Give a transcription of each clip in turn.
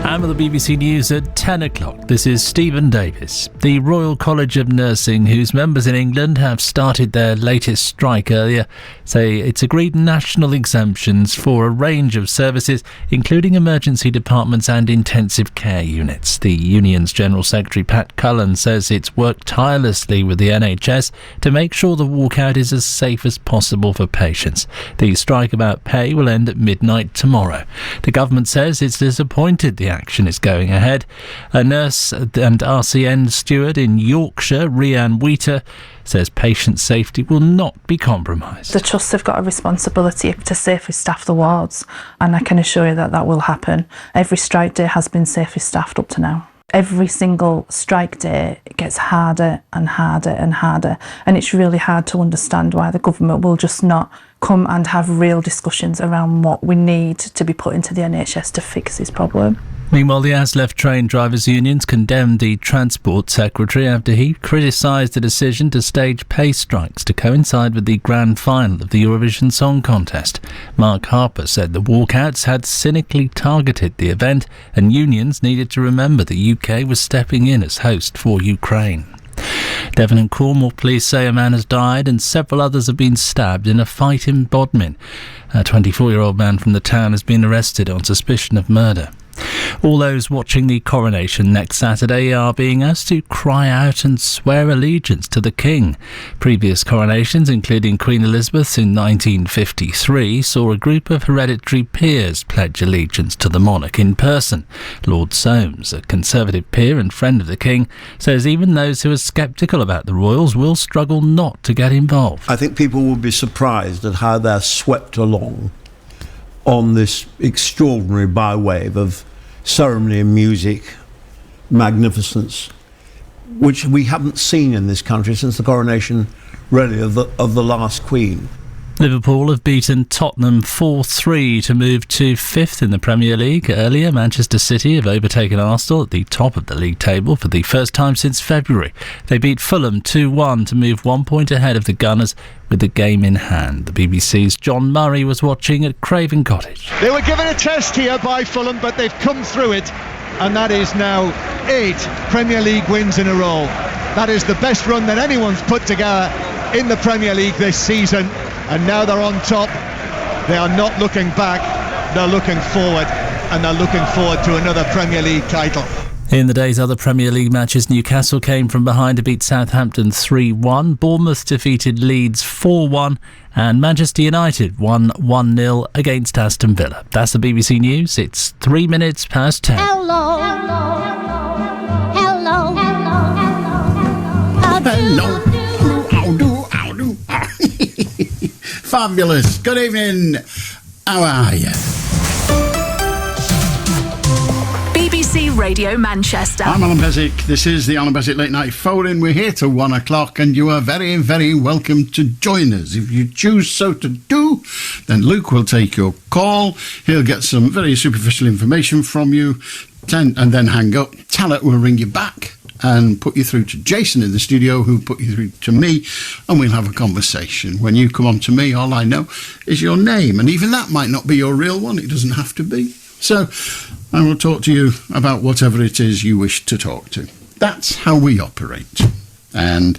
And with the BBC News at 10 o'clock, this is Stephen Davis. The Royal College of Nursing, whose members in England have started their latest strike earlier, say it's agreed national exemptions for a range of services, including emergency departments and intensive care units. The union's General Secretary Pat Cullen says it's worked tirelessly with the NHS to make sure the walkout is as safe as possible for patients. The strike about pay will end at midnight tomorrow. The government says it's disappointed the action is going ahead. A nurse and RCN steward in Yorkshire, Rhiann Wheater, says patient safety will not be compromised. The trusts have got a responsibility to safely staff the wards, and I can assure you that that will happen. Every strike day has been safely staffed up to now. Every single strike day it gets harder and harder and harder, and it's really hard to understand why the government will just not come and have real discussions around what we need to be put into the NHS to fix this problem. Meanwhile, the ASLEF train drivers' unions condemned the Transport Secretary after he criticised the decision to stage pay strikes to coincide with the grand final of the Eurovision Song Contest. Mark Harper said the walkouts had cynically targeted the event and unions needed to remember the UK was stepping in as host for Ukraine. Devon and Cornwall police say a man has died and several others have been stabbed in a fight in Bodmin. A 24-year-old man from the town has been arrested on suspicion of murder. All those watching the coronation next Saturday are being asked to cry out and swear allegiance to the King. Previous coronations, including Queen Elizabeth's in 1953, saw a group of hereditary peers pledge allegiance to the monarch in person. Lord Soames, a Conservative peer and friend of the King, says even those who are sceptical about the royals will struggle not to get involved. I think people will be surprised at how they're swept along on this extraordinary bywave of ceremony and music, magnificence, which we haven't seen in this country since the coronation, really, of the last Queen. Liverpool have beaten Tottenham 4-3 to move to 5th in the Premier League. Earlier, Manchester City have overtaken Arsenal at the top of the league table for the first time since February. They beat Fulham 2-1 to move 1 point ahead of the Gunners with the game in hand. The BBC's John Murray was watching at Craven Cottage. They were given a test here by Fulham, but they've come through it, and that is now 8 Premier League wins in a row. That is the best run that anyone's put together in the Premier League this season, and now they're on top. They are not looking back, they're looking forward, and they're looking forward to another Premier League title. In the day's other Premier League matches, Newcastle came from behind to beat Southampton 3-1, Bournemouth defeated Leeds 4-1, and Manchester United won 1-0 against Aston Villa. That's the BBC News. It's 3 minutes past 10. Hello. Fabulous. Good evening. How are you? BBC Radio Manchester. I'm Alan Beswick. This is the Alan Beswick Late Night Phone-In. We're here till 1 o'clock and you are very, very welcome to join us. If you choose so to do, then Luke will take your call. He'll get some very superficial information from you and then hang up. Talat will ring you back and put you through to Jason in the studio, who'll put you through to me, and we'll have a conversation. When you come on to me, all I know is your name, and even that might not be your real one. It doesn't have to be. So I will talk to you about whatever it is you wish to talk to. That's how we operate. And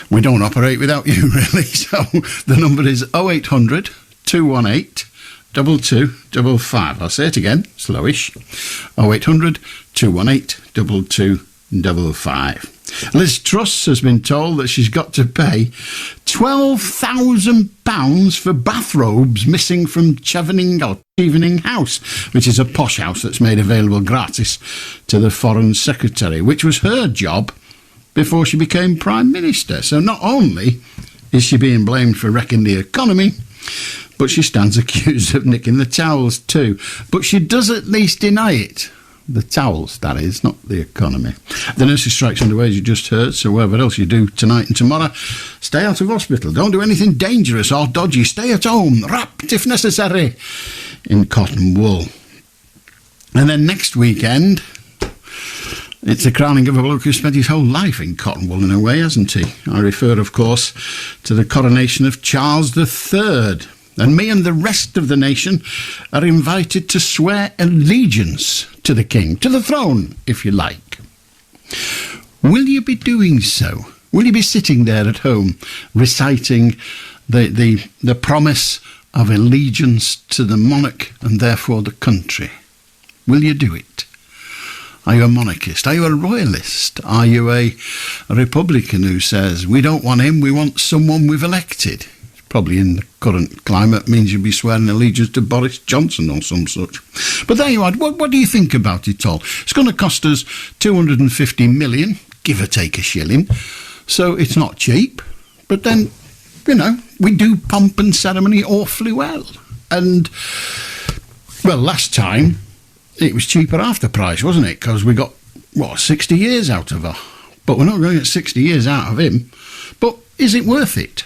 we don't operate without you, really. So the number is 0800 218 2255. I'll say it again, slowish. 0800 218 2255. Liz Truss has been told that she's got to pay £12,000 for bathrobes missing from Chevening House, which is a posh house that's made available gratis to the Foreign Secretary, which was her job before she became Prime Minister. So not only is she being blamed for wrecking the economy, but she stands accused of nicking the towels too. But she does at least deny it. The towels, that is, not the economy. The nurses' strike's underway, as you just heard, so whatever else you do tonight and tomorrow, stay out of hospital. Don't do anything dangerous or dodgy. Stay at home, wrapped if necessary, in cotton wool. And then next weekend, it's the crowning of a bloke who spent his whole life in cotton wool in a way, hasn't he? I refer, of course, to the coronation of Charles III. And me and the rest of the nation are invited to swear allegiance to the king, to the throne, if you like. Will you be doing so? Will you be sitting there at home reciting the promise of allegiance to the monarch and therefore the country? Will you do it? Are you a monarchist? Are you a royalist? Are you a Republican who says, we don't want him, we want someone we've elected? Probably in the current climate means you'd be swearing allegiance to Boris Johnson or some such. But there you are. What do you think about it all? It's going to cost us 250 million, give or take a shilling. So it's not cheap. But then, you know, we do pomp and ceremony awfully well. And, well, last time it was cheaper after price, wasn't it? Because we got, 60 years out of her. But we're not going to get 60 years out of him. But is it worth it?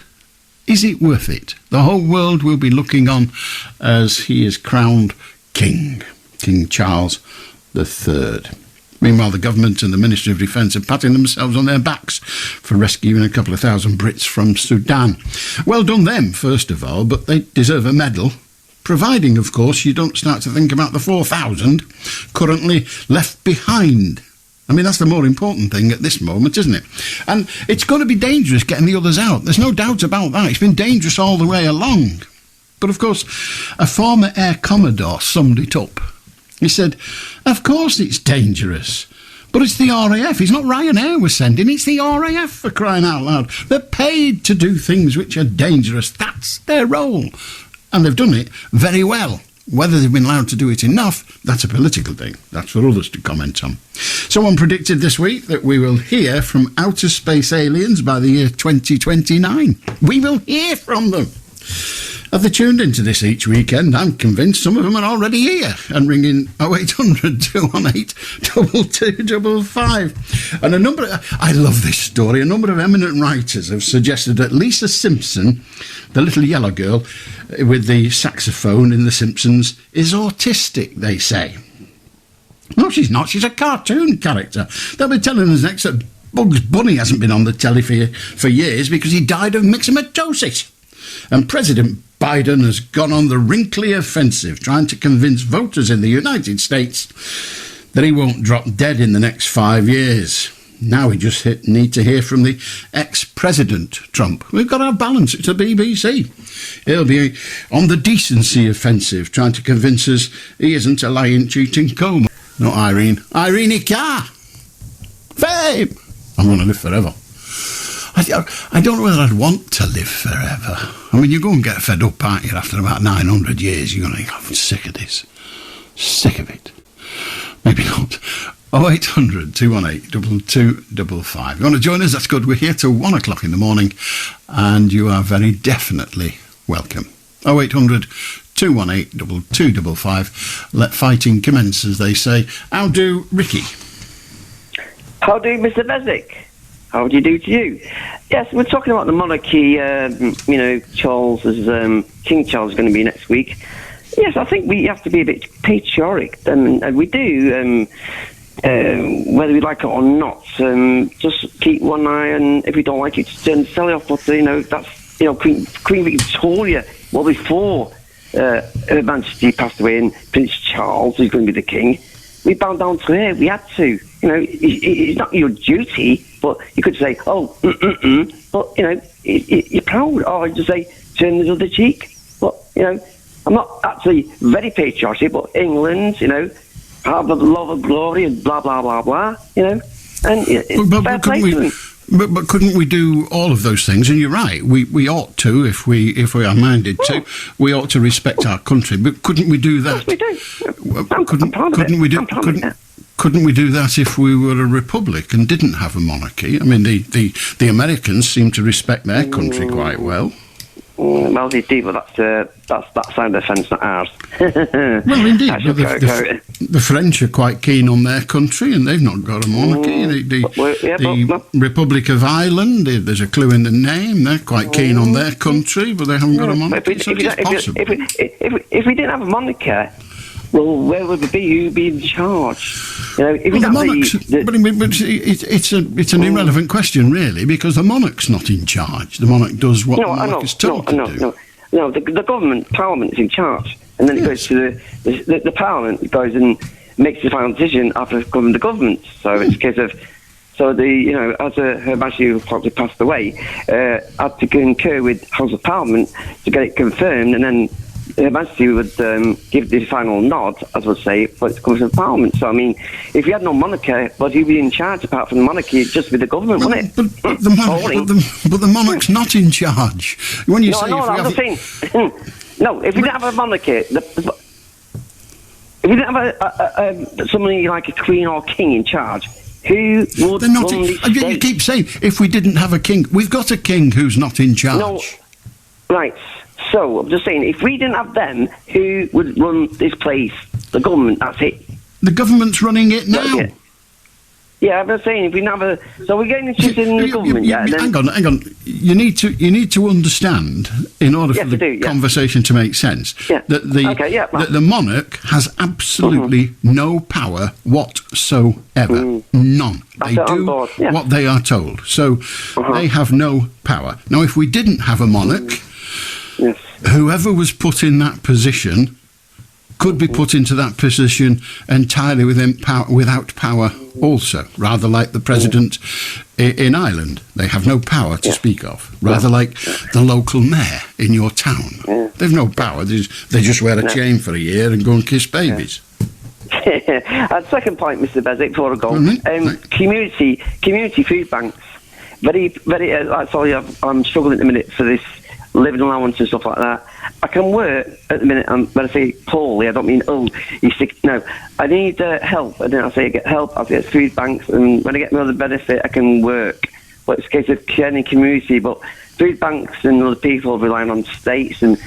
Is it worth it? The whole world will be looking on as he is crowned king, King Charles III. Meanwhile, the government and the Ministry of Defence are patting themselves on their backs for rescuing a couple of thousand Brits from Sudan. Well done them, first of all, but they deserve a medal, providing, of course, you don't start to think about the 4,000 currently left behind. I mean, that's the more important thing at this moment, isn't it? And it's going to be dangerous getting the others out. There's no doubt about that. It's been dangerous all the way along. But, of course, a former Air Commodore summed it up. He said, of course it's dangerous, but it's the RAF. It's not Ryanair we're sending, it's the RAF, for crying out loud. They're paid to do things which are dangerous. That's their role. And they've done it very well. Whether they've been allowed to do it enough, that's a political thing. That's for others to comment on. Someone predicted this week that we will hear from outer space aliens by the year 2029. We will hear from them. Have they tuned into this each weekend? I'm convinced some of them are already here and ringing 0800 218 2255. And I love this story. A number of eminent writers have suggested that Lisa Simpson, the little yellow girl with the saxophone in The Simpsons, is autistic, they say. No, she's not. She's a cartoon character. They'll be telling us next that Bugs Bunny hasn't been on the telly for years because he died of myxomatosis. And President Biden has gone on the wrinkly offensive, trying to convince voters in the United States that he won't drop dead in the next 5 years. Now we just need to hear from the ex-president, Trump. We've got our balance. It's the BBC. He'll be on the decency offensive, trying to convince us he isn't a lying, cheating coma. Not Irene. Irene Carr. Fame. I'm going to live forever. I don't know whether I'd want to live forever. I mean, you go and get fed up, aren't you? After about 900 years, you're going to think, I'm sick of this. Sick of it. Maybe not. 0800 218 2255. You want to join us? That's good. We're here till 1 o'clock in the morning, and you are very definitely welcome. 0800 218 2255. Let fighting commence, as they say. How do Ricky? How do Mr. Beswick? How do you do to you? Yes, we're talking about the monarchy. Charles is King Charles is going to be next week. Yes, I think we have to be a bit patriotic, and we do. Whether we like it or not, just keep one eye, and if we don't like it, just turn the telly off. But that's Queen Victoria. Well, before Her Majesty passed away, and Prince Charles is going to be the king, we bowed down to her. We had to. It's not your duty, but you could say, but you're proud, or just say, turn the other cheek. But I'm not actually very patriotic, but England, have the love of glory and blah blah blah blah, and but couldn't we do all of those things? And you're right, we ought to, if we are minded to, we ought to respect our country. But couldn't we do that? We do. Couldn't we do that if we were a republic and didn't have a monarchy? I mean, the Americans seem to respect their country quite well. Well, they do, but that's side of the fence, not ours. Well, indeed. The French are quite keen on their country, and they've not got a monarchy. The Republic of Ireland, there's a clue in the name. They're quite keen on their country, but they haven't got a monarchy. If we didn't have a monarchy, well, where would it be? Who'd be in charge? The monarchs. It's an irrelevant question, really, because the monarch's not in charge. The monarch does what the monarch is told to do. No, the government, Parliament is in charge, and then it goes to the Parliament. It goes and makes the final decision after the government. So it's a case of, as Her Majesty, who probably passed away, had to concur with House of Parliament to get it confirmed, and then Her Majesty would give the final nod, as would say, for it to come to Parliament. So, I mean, if you had no monarchy, but you'd be in charge apart from the monarchy, it'd just be the government, wouldn't it? But the monarch's not in charge. When you say... I'm just saying... No, if you didn't have a monarchy... If you didn't have somebody like a queen or king in charge, who would run the state? You keep saying, if we didn't have a king... We've got a king who's not in charge. No, right. So, I'm just saying, if we didn't have them, who would run this place? The government, that's it. The government's running it now. Yeah, I'm just saying, if we didn't have a... So we're getting interested in the government, Hang on. You need to understand, in order for the conversation to make sense, that the monarch has absolutely no power whatsoever. None. They do what they are told. So they have no power. Now, if we didn't have a monarch... Yes. Whoever was put in that position could be put into that position entirely without power also, rather like the president in Ireland. They have no power to speak of, rather like the local mayor in your town. They've no power, they just wear a chain for a year and go and kiss babies. And second point, Mr. Beswick, before I go, community food banks. I'm struggling at the minute for this living allowance and stuff like that. I can work at the minute, when I say poorly, I don't mean, you're sick. No, I need help. And then I say I get help, I get food banks, and when I get my other benefit, I can work. But it's a case of caring community. But food banks and other people relying on states and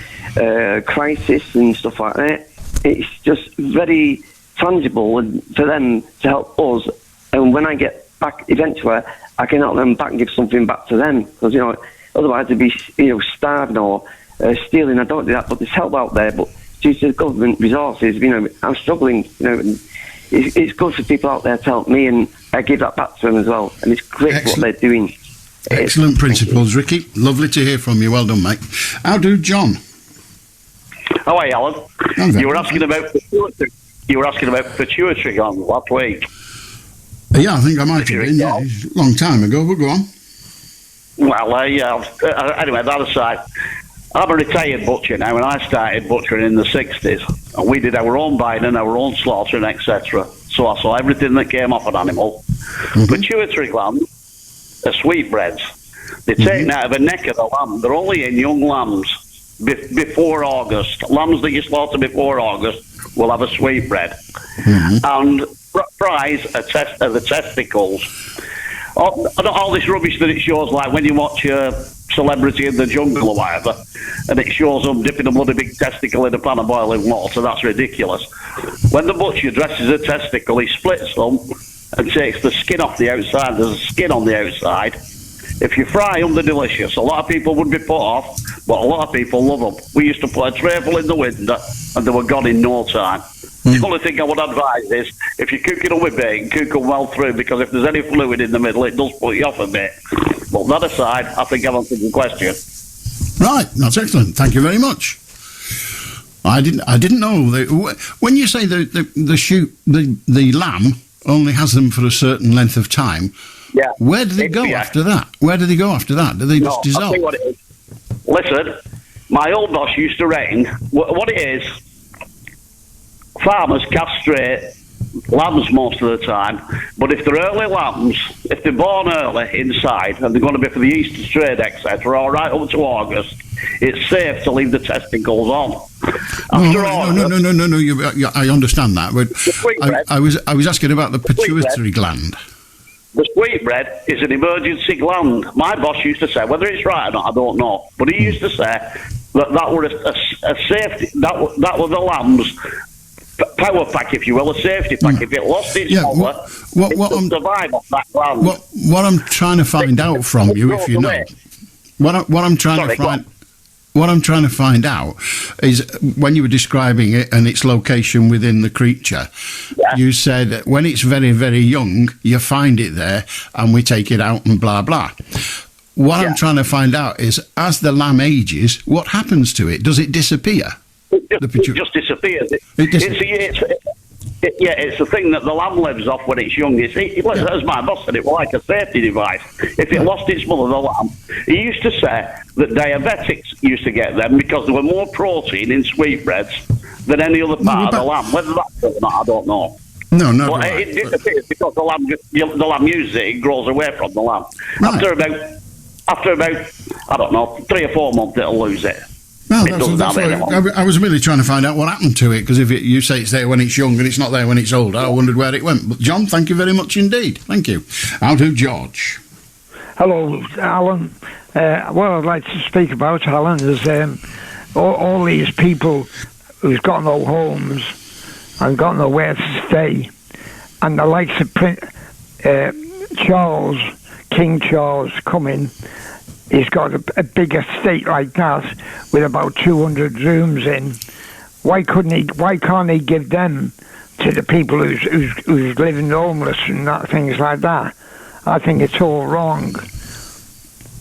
crisis and stuff like that, it's just very tangible for them to help us. And when I get back eventually, I can help them back and give something back to them. Because, otherwise they'd be, starving or stealing. I don't do that, but there's help out there. But due to the government resources, I'm struggling. It's good for people out there to help me, and I give that back to them as well. And it's great what they're doing. Excellent principles, Ricky. Lovely to hear from you. Well done, mate. How do John? How are you, Alan? You were asking about pituitary glands last week. Yeah, I think I might have been. Yeah, a long time ago. But go on. Well, anyway, that aside, I'm a retired butcher now, and I started butchering in the 60s. And we did our own buying and our own slaughtering, etc. So I saw everything that came off an animal. Pituitary glands are sweetbreads. They're taken out of the neck of the lamb. They're only in young lambs before August. Lambs that you slaughter before August will have a sweetbread. And fries are the testicles. All this rubbish that it shows, like when you watch Celebrity in the Jungle or whatever, and it shows them dipping a bloody big testicle in a pan of boiling water, that's ridiculous. When the butcher dresses a testicle, he splits them and takes the skin off the outside. There's a skin on the outside. If you fry them, they're delicious. A lot of people would be put off, but a lot of people love them. We used to put a trayful in the window, and they were gone in no time. The only thing I would advise is, if you're cooking them with bacon, cook them well through, because if there's any fluid in the middle, it does put you off a bit. But that aside, I think I've answered the question. Right, that's excellent. Thank you very much. I didn't know when you say the lamb only has them for a certain length of time. Yeah. Where do they go after that? Where do they go after that? Do they just dissolve? I'll tell you what it is. Listen, my old boss used to reckon what it is. Farmers castrate lambs most of the time, but if they're early lambs, if they're born early inside and they're going to be for the Easter trade, etc., all right up to August, it's safe to leave the testicles on. No. I understand that, but I was asking about the pituitary gland. The sweetbread is an emergency gland. My boss used to say, whether it's right or not, I don't know, but he used to say that were a safety. That were the lamb's power pack, if you will, a safety pack. If it lost its power, it would survive off that gland. What I'm trying to find out from you, if you know, what I'm trying to find out is, when you were describing it and its location within the creature, you said when it's very, very young, you find it there and we take it out and blah, blah. What I'm trying to find out is, as the lamb ages, what happens to it? Does it disappear? It just disappears. It's the thing that the lamb lives off when it's young. As my boss said, it was like a safety device. If it lost its mother, the lamb, he used to say that diabetics used to get them because there were more protein in sweetbreads than any other part of the lamb. Whether that's true or not, I don't know. No. But it disappears because the lamb uses it. It grows away from the lamb. Right. After about, I don't know, 3 or 4 months, it'll lose it. Well, I was really trying to find out what happened to it, because if you say it's there when it's young and it's not there when it's older, I wondered where it went. But John, thank you very much indeed. Thank you. I'll do George. Hello, Alan. What I'd like to speak about, Alan, is all these people who's got no homes and got nowhere to stay, and the likes of King Charles coming. He's got a big estate like that with about 200 rooms in. Why can't he give them to the people who's living homeless and things like that? I think it's all wrong.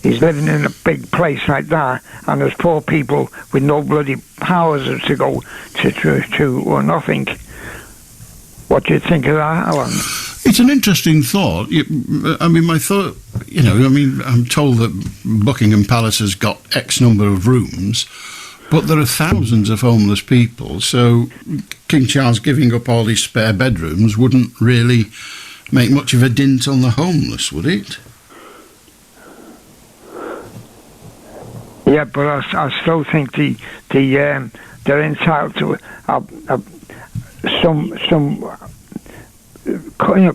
He's living in a big place like that, and there's poor people with no bloody houses to go to or nothing. What do you think of that, Alan? It's an interesting thought. My thought, I'm told that Buckingham Palace has got X number of rooms, but there are thousands of homeless people, so King Charles giving up all his spare bedrooms wouldn't really make much of a dint on the homeless, would it? Yeah, but I still think they're entitled to some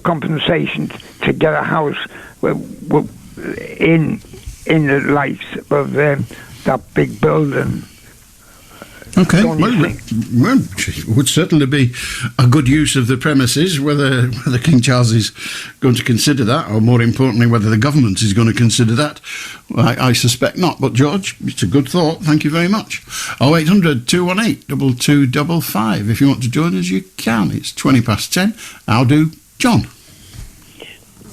compensation to get a house in the lights of that big building. Okay, well, it would certainly be a good use of the premises. Whether King Charles is going to consider that, or more importantly, whether the government is going to consider that, I suspect not. But George, it's a good thought. Thank you very much. 0800 218 2255. If you want to join us, you can. It's 10:20. I'll do John.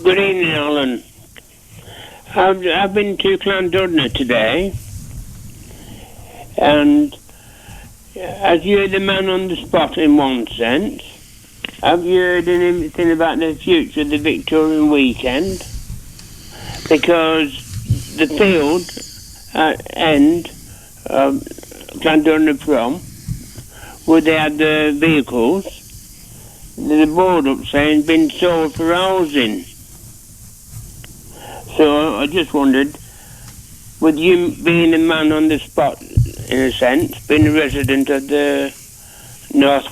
Good evening, Alan. I've been to Donna today, and as you're the man on the spot in one sense, have you heard anything about the future of the Victorian weekend? Because the field at end of Donna Prom, where they had the vehicles, there's a board up saying been sold for housing. So I just wondered, with you being a man on the spot, in a sense, being a resident of the North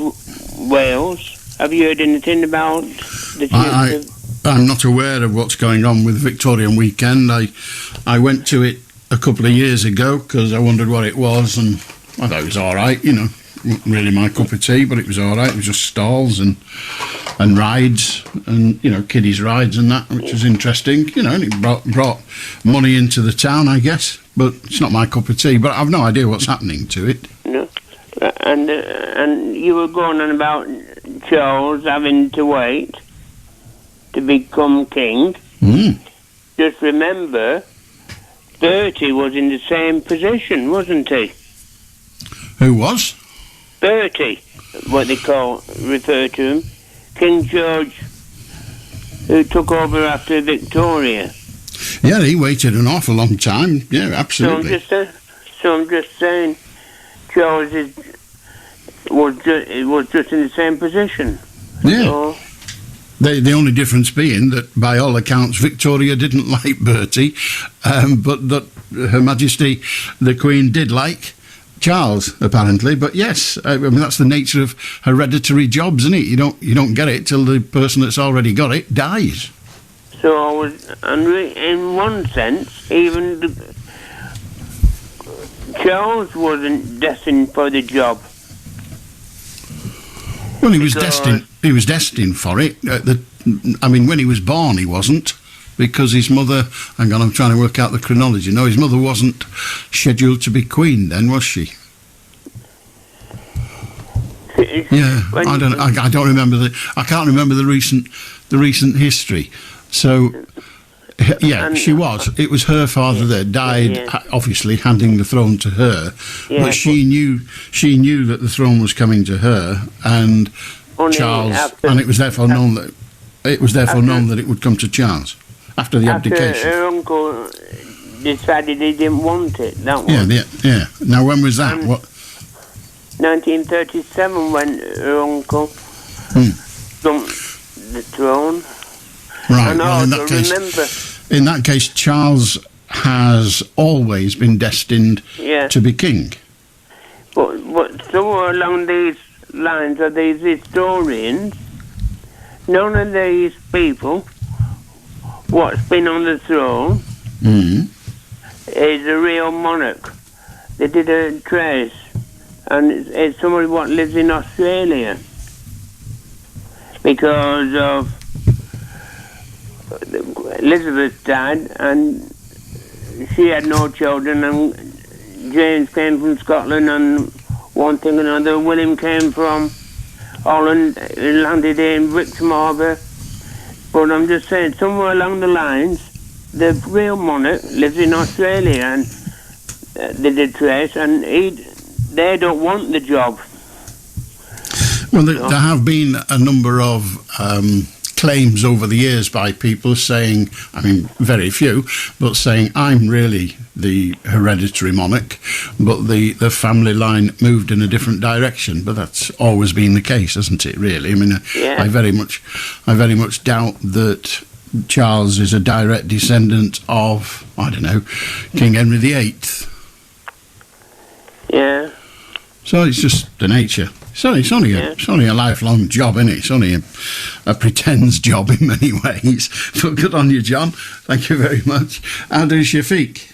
Wales, have you heard anything about the future? I'm not aware of what's going on with Victorian Weekend. I went to it a couple of years ago because I wondered what it was, and I thought it was all right, wasn't really my cup of tea, but it was all right. It was just stalls and rides and, kiddies' rides and that, which was interesting, and it brought money into the town, I guess, but it's not my cup of tea, but I've no idea what's happening to it. No. And you were going on about Charles having to wait to become king. Just remember, Bertie was in the same position, wasn't he? Who was? Bertie, what they refer to him. King George, who took over after Victoria. Yeah, he waited an awful long time. Yeah, absolutely. So I'm just saying, Charles was just in the same position. Yeah. So, the only difference being that, by all accounts, Victoria didn't like Bertie, but that Her Majesty the Queen did like Charles, apparently. But yes, that's the nature of hereditary jobs, isn't it? You don't get it till the person that's already got it dies. So in one sense, even Charles wasn't destined for the job. Well, he was destined. He was destined for it. When he was born, he wasn't, because his mother. Hang on, I'm trying to work out the chronology. No, his mother wasn't scheduled to be queen then, was she? Yeah, I don't remember I can't remember the recent history. So, yeah, she was. It was her father that died, obviously handing the throne to her. But she knew that the throne was coming to her, and Charles, after, and it was therefore known that it would come to Charles after the abdication. Her uncle decided he didn't want it. That was. Yeah. Now, when was that? What? 1937, when her uncle jumped the throne. Right. And Well, in that case, Charles has always been destined to be king. But somewhere along these lines of these historians, none of these people what's been on the throne is a real monarch. They did a trace, and it's somebody what lives in Australia because of Elizabeth died and she had no children, and James came from Scotland, and one thing and another. William came from Holland, landed in Wrexham Harbour. But I'm just saying, somewhere along the lines, the real monarch lives in Australia, and they did trace, and they don't want the job. Well, there have been a number of claims over the years by people saying, I mean, very few, but saying, I'm really the hereditary monarch, but the family line moved in a different direction. But that's always been the case, hasn't it, really? I mean, I very much doubt that Charles is a direct descendant of, I don't know, King Henry VIII. Yeah. So it's just the nature. It's only a lifelong job, isn't it? It's only a pretends job in many ways. But good on you, John. Thank you very much. How do Shafik?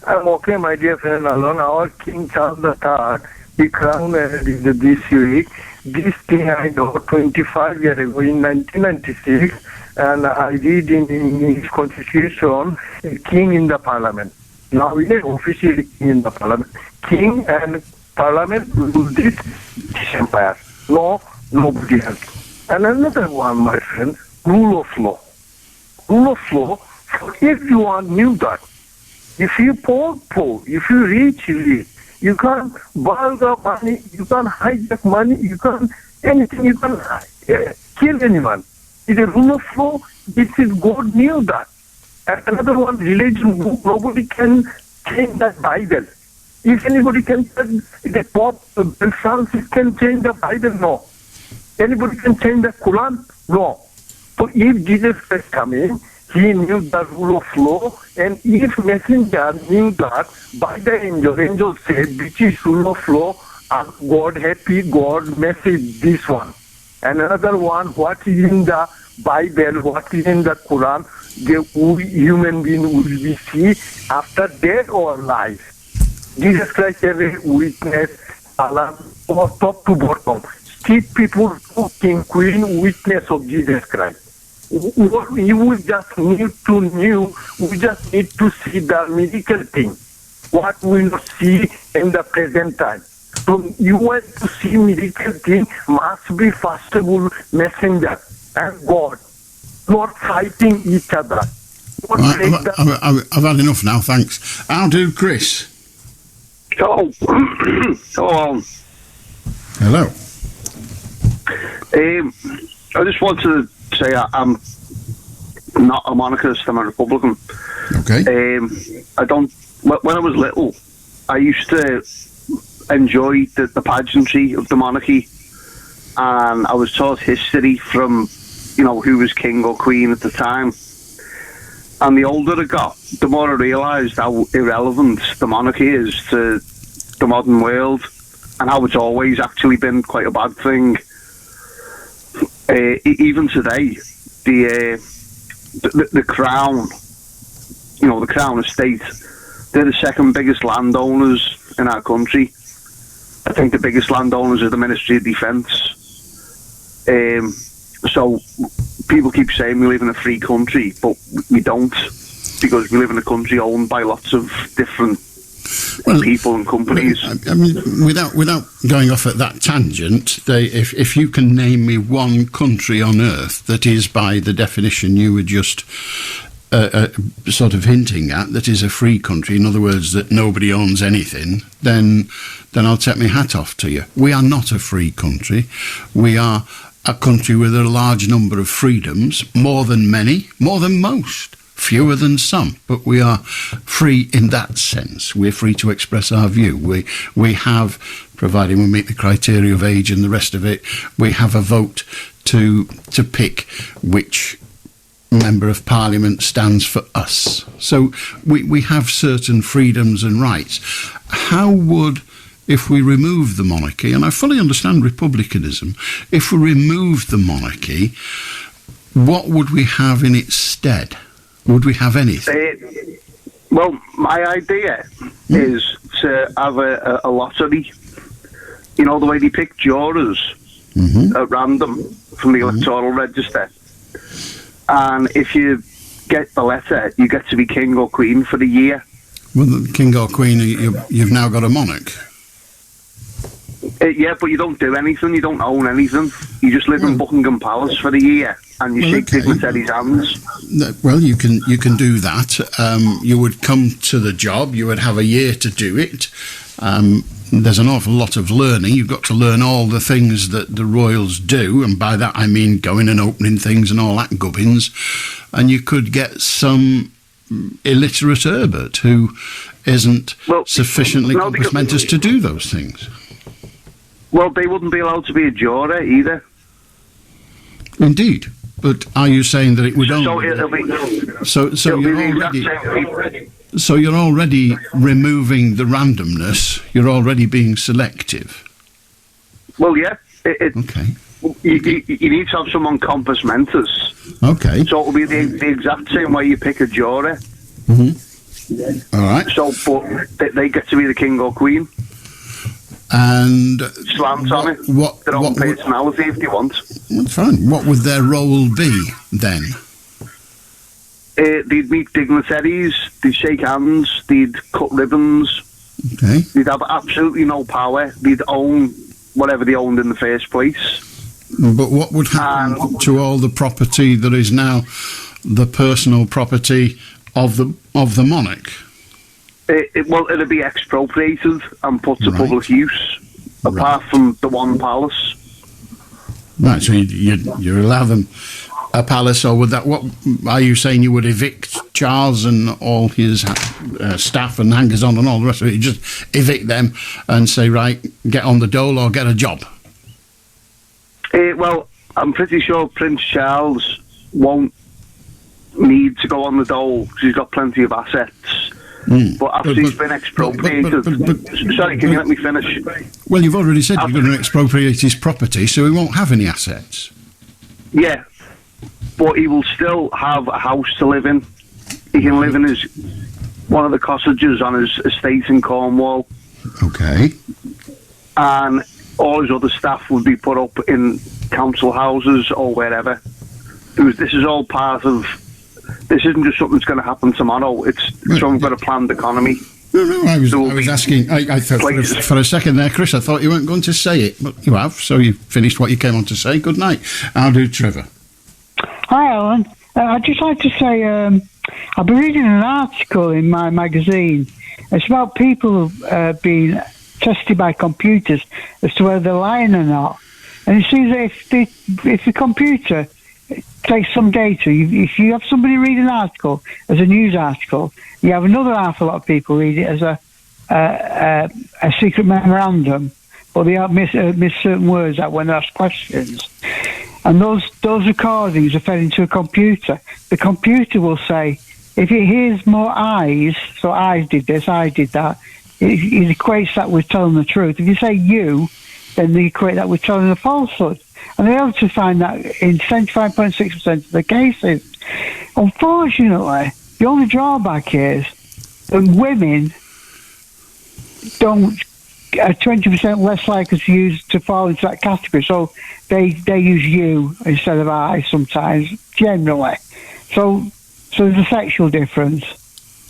I'm okay, my dear friend Allan. Our King Charles III, the crown this week. This thing I know 25 years ago in 1996, and I read in his constitution, king in the parliament. Now he is officially king in the parliament. King and Parliament rule this empire. No, nobody else. And another one, my friend, rule of law. Rule of law, for everyone knew that. If you poor, if you rich, you can't borrow the money, you can't hijack money, you can't anything, you can't kill anyone. It's a rule of law. This is God knew that. And another one, religion, nobody can change that Bible. If anybody can, the Pope Francis can change the Bible, no. Anybody can change the Quran, no. So if Jesus Christ came in, he knew the rule of law, and if messenger knew that by the angel said, which is rule of law, God happy, God message this one. And another one, what is in the Bible, what is in the Quran, we human being will be see after death or life. Jesus Christ has a witness, Allan, from top to bottom. Street people, king, queen, witness of Jesus Christ. What we just need to know, we just need to see the miracle thing, what we not see in the present time. So you want to see miracle thing, must be first of all messenger and God, not fighting each other. I've had enough now, thanks. How do Chris? Oh, hello. I just wanted to say I'm not a monarchist, I'm a Republican. Okay. I don't. When I was little, I used to enjoy the pageantry of the monarchy, and I was taught history from, who was king or queen at the time. And the older I got, the more I realised how irrelevant the monarchy is to the modern world, and how it's always actually been quite a bad thing. Even today, the crown, the crown estate, they're the second biggest landowners in our country. I think the biggest landowners are the Ministry of Defence. So people keep saying we live in a free country, but we don't, because we live in a country owned by lots of different people and companies. I mean, without going off at that tangent, if you can name me one country on earth that is, by the definition you were just sort of hinting at, that is a free country, in other words, that nobody owns anything, then I'll take my hat off to you. We are not a free country. We are a country with a large number of freedoms, more than many, more than most, fewer than some, but we are free in that sense. We're free to express our view. We have, providing we meet the criteria of age and the rest of it, we have a vote to pick which Member of Parliament stands for us. So we have certain freedoms and rights. How would, if we remove the monarchy, and I fully understand republicanism, if we remove the monarchy, what would we have in its stead? Would we have anything? Well, my idea is to have a lottery. You know, the way they pick jurors at random from the electoral register. And if you get the letter, you get to be king or queen for the year. Well, the king or queen, you've now got a monarch. Yeah, but you don't do anything. You don't own anything. You just live in Buckingham Palace for the year, and you shake dignitaries' hands. Well, you can do that. You would come to the job. You would have a year to do it. There's an awful lot of learning. You've got to learn all the things that the royals do, and by that I mean going and opening things and all that gubbins. And you could get some illiterate Herbert who isn't sufficiently compassmentous to do those things. Well, they wouldn't be allowed to be a juror either. Indeed. But are you saying that it would only... So you're already removing the randomness. You're already being selective. Well, yeah. Okay. You need to have someone compass mentis. Okay. So it'll be the exact same way you pick a juror. All right. So, but they get to be the king or queen. And slant on it. Their own personality if they want. That's fine. What would their role be then? They'd meet dignitaries, they'd shake hands, they'd cut ribbons. Okay. They'd have absolutely no power. They'd own whatever they owned in the first place. But what would happen to all the property that is now the personal property of the monarch? Well, it'd be expropriated and put to public use, apart from the one palace. Right, so you allow them a palace, or would that? What are you saying? You would evict Charles and all his staff and hangers-on and all the rest of it? You just evict them and say, right, get on the dole or get a job. Well, I'm pretty sure Prince Charles won't need to go on the dole because he's got plenty of assets. But after he's been expropriated... Sorry, can you let me finish? Well, you've already said you're going to expropriate his property, so he won't have any assets. Yeah, but he will still have a house to live in. He can live in one of the cottages on his estate in Cornwall. Okay. And all his other staff would be put up in council houses or wherever. Because this is all part of... This isn't just something that's going to happen tomorrow. It's something got a planned economy. No, I was asking... I thought for a second there, Chris, I thought you weren't going to say it, but you have, so you finished what you came on to say. Good night. I'll do Trevor. Hi, Alan. I'd just like to say I've been reading an article in my magazine. It's about people being tested by computers as to whether they're lying or not. And it seems that if the computer takes some data, if you have somebody read an article as a news article, you have another awful lot of people read it as a secret memorandum, but they miss certain words out when they ask questions. And those recordings are fed into a computer. The computer will say, if it hears more eyes, so eyes did this, I did that, it equates that with telling the truth. If you say you, then they equate that with telling a falsehood. And they're able to find that in 75.6% of the cases. Unfortunately, the only drawback is that women are 20% less likely to fall into that category. So they use you instead of I sometimes, generally. So there's a sexual difference.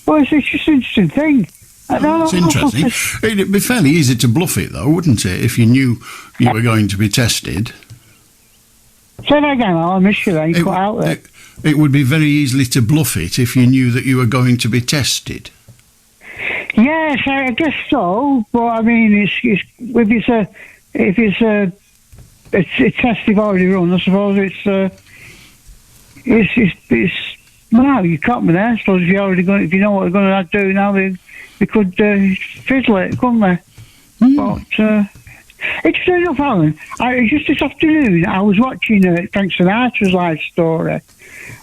Well, it's just an interesting thing. It's interesting. It'd be fairly easy to bluff it, though, wouldn't it, if you knew you were going to be tested? Say that again, I missed you there. You cut out there. It would be very easily to bluff it if you knew that you were going to be tested. Yes, I guess so. But I mean, if it's a test you've already run, I suppose it's well, you can't be there. I suppose if you know what they're going to do now, they could fizzle it, couldn't they? But interesting enough, Alan. Just this afternoon, I was watching Frank Sinatra's live story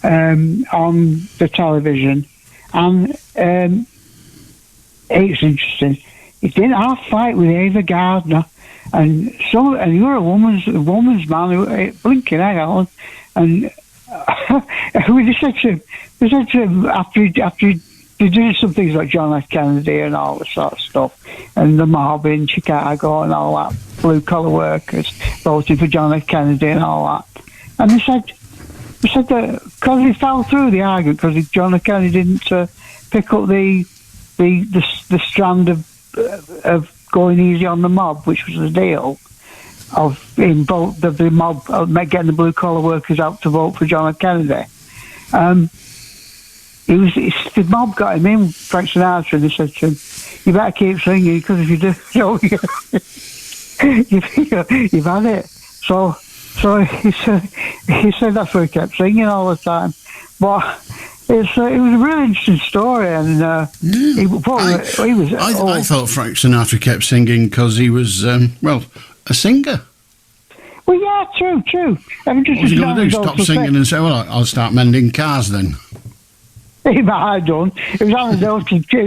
on the television, and it's interesting. He didn't half fight with Ava Gardner, and you're a woman's man, blinking heck, Alan, and they said to him after they did some things like John F. Kennedy and all that sort of stuff, and the mob in Chicago and all that, blue-collar workers voting for John F. Kennedy and all that. And they said that because he fell through the argument, because John F. Kennedy didn't pick up the strand of going easy on the mob, which was the deal of the mob getting the blue-collar workers out to vote for John F. Kennedy. The mob got him in, Frank Sinatra, and they said to him, "You better keep singing, because if you do, you've had it." So he said that's why he kept singing all the time. But it was a really interesting story, and I thought Frank Sinatra kept singing because he was a singer. Well, yeah, true. What was he going to do? Stop singing and say, "Well, I'll start mending cars then"? He might have done. It was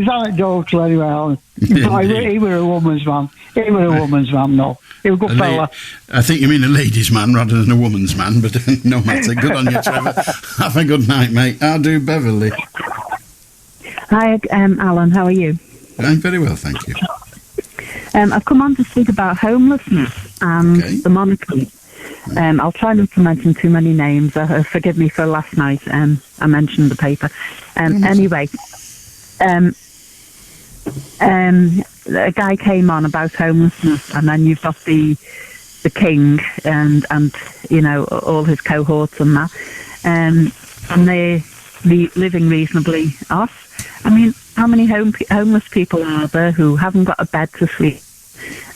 anecdotal anyway, Alan. He was a woman's man. He was a woman's man, no. He was a good fella. I think you mean a ladies' man rather than a woman's man, but no matter. Good on you, Trevor. Have a good night, mate. I'll do Beverly. Hi, Alan. How are you? I'm very well, thank you. I've come on to speak about homelessness and the monarchy. I'll try not to mention too many names. Forgive me for last night. I mentioned the paper. Anyway, a guy came on about homelessness, and then you've got the king and you know, all his cohorts and that, and they're living reasonably off. I mean, how many homeless people are there who haven't got a bed to sleep?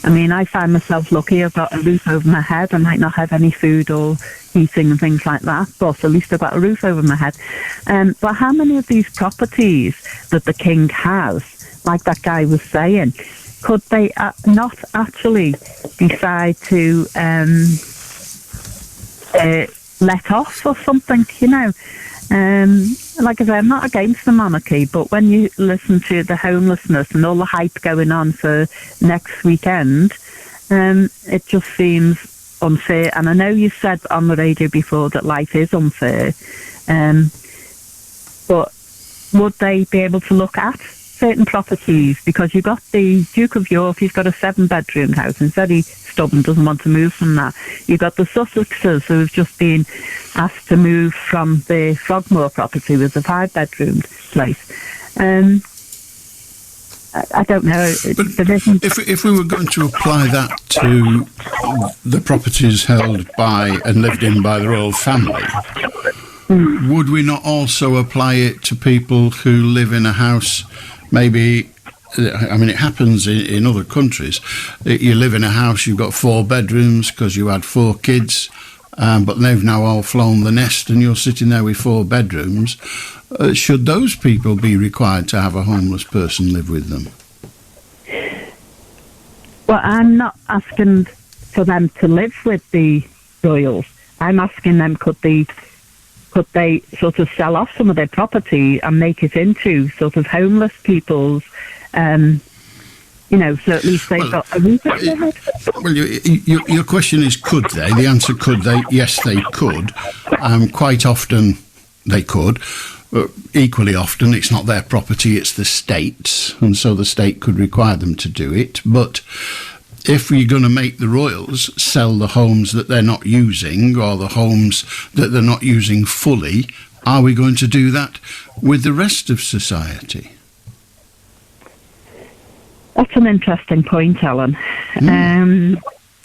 I mean, I find myself lucky. I've got a roof over my head. I might not have any food or heating and things like that, but at least I've got a roof over my head. But how many of these properties that the king has, like that guy was saying, could they not actually decide to let off or something, you know? Like I say, I'm not against the monarchy, but when you listen to the homelessness and all the hype going on for next weekend, it just seems unfair. And I know you said on the radio before that life is unfair, but would they be able to look at certain properties? Because you've got the Duke of York, he's got a 7-bedroom house, and very stubborn, doesn't want to move from that. You've got the Sussexes, who have just been asked to move from the Frogmore property with a 5-bedroom place. I don't know. But if we were going to apply that to the properties held by and lived in by the royal family, would we not also apply it to people who live in a house? Maybe, I mean, it happens in other countries. You live in a house, you've got 4 bedrooms because you had 4 kids, but they've now all flown the nest and you're sitting there with 4 bedrooms. Should those people be required to have a homeless person live with them? Well, I'm not asking for them to live with the royals. I'm asking them, could they sort of sell off some of their property and make it into sort of homeless people's, you know, so at least they've got a roof over their head? Well, your question is, could they? The answer, could they? Yes, they could. Quite often they could. Equally often, it's not their property, it's the state's, and so the state could require them to do it. But if we're going to make the royals sell the homes that they're not using, or the homes that they're not using fully, are we going to do that with the rest of society? That's an interesting point, Alan.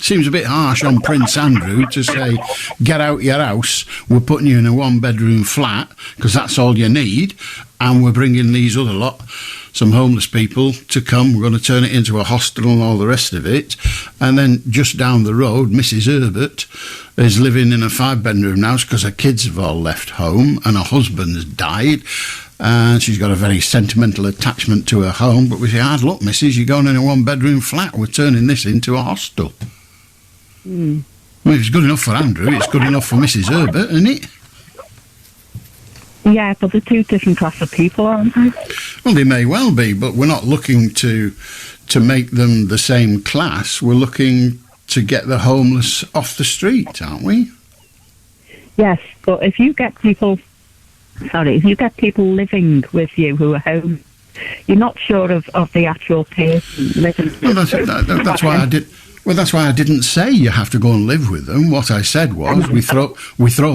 Seems a bit harsh on Prince Andrew to say, get out your house, we're putting you in a one-bedroom flat, because that's all you need, and we're bringing these other lot, some homeless people, to come. We're going to turn it into a hostel and all the rest of it. And then just down the road, Mrs. Herbert is living in a 5-bedroom house because her kids have all left home and her husband's died. And she's got a very sentimental attachment to her home. But we say, hard luck, missus, you're going in a 1-bedroom flat. We're turning this into a hostel. Well, if it's good enough for Andrew, it's good enough for Mrs. Herbert, isn't it? Yeah, but they're two different class of people, aren't they? Well, they may well be, but we're not looking to make them the same class. We're looking to get the homeless off the street, aren't we? Yes, but if you get people living with you who are home, you're not sure of the actual person living with Well, that's why I did. Well, that's why I didn't say you have to go and live with them. What I said was we throw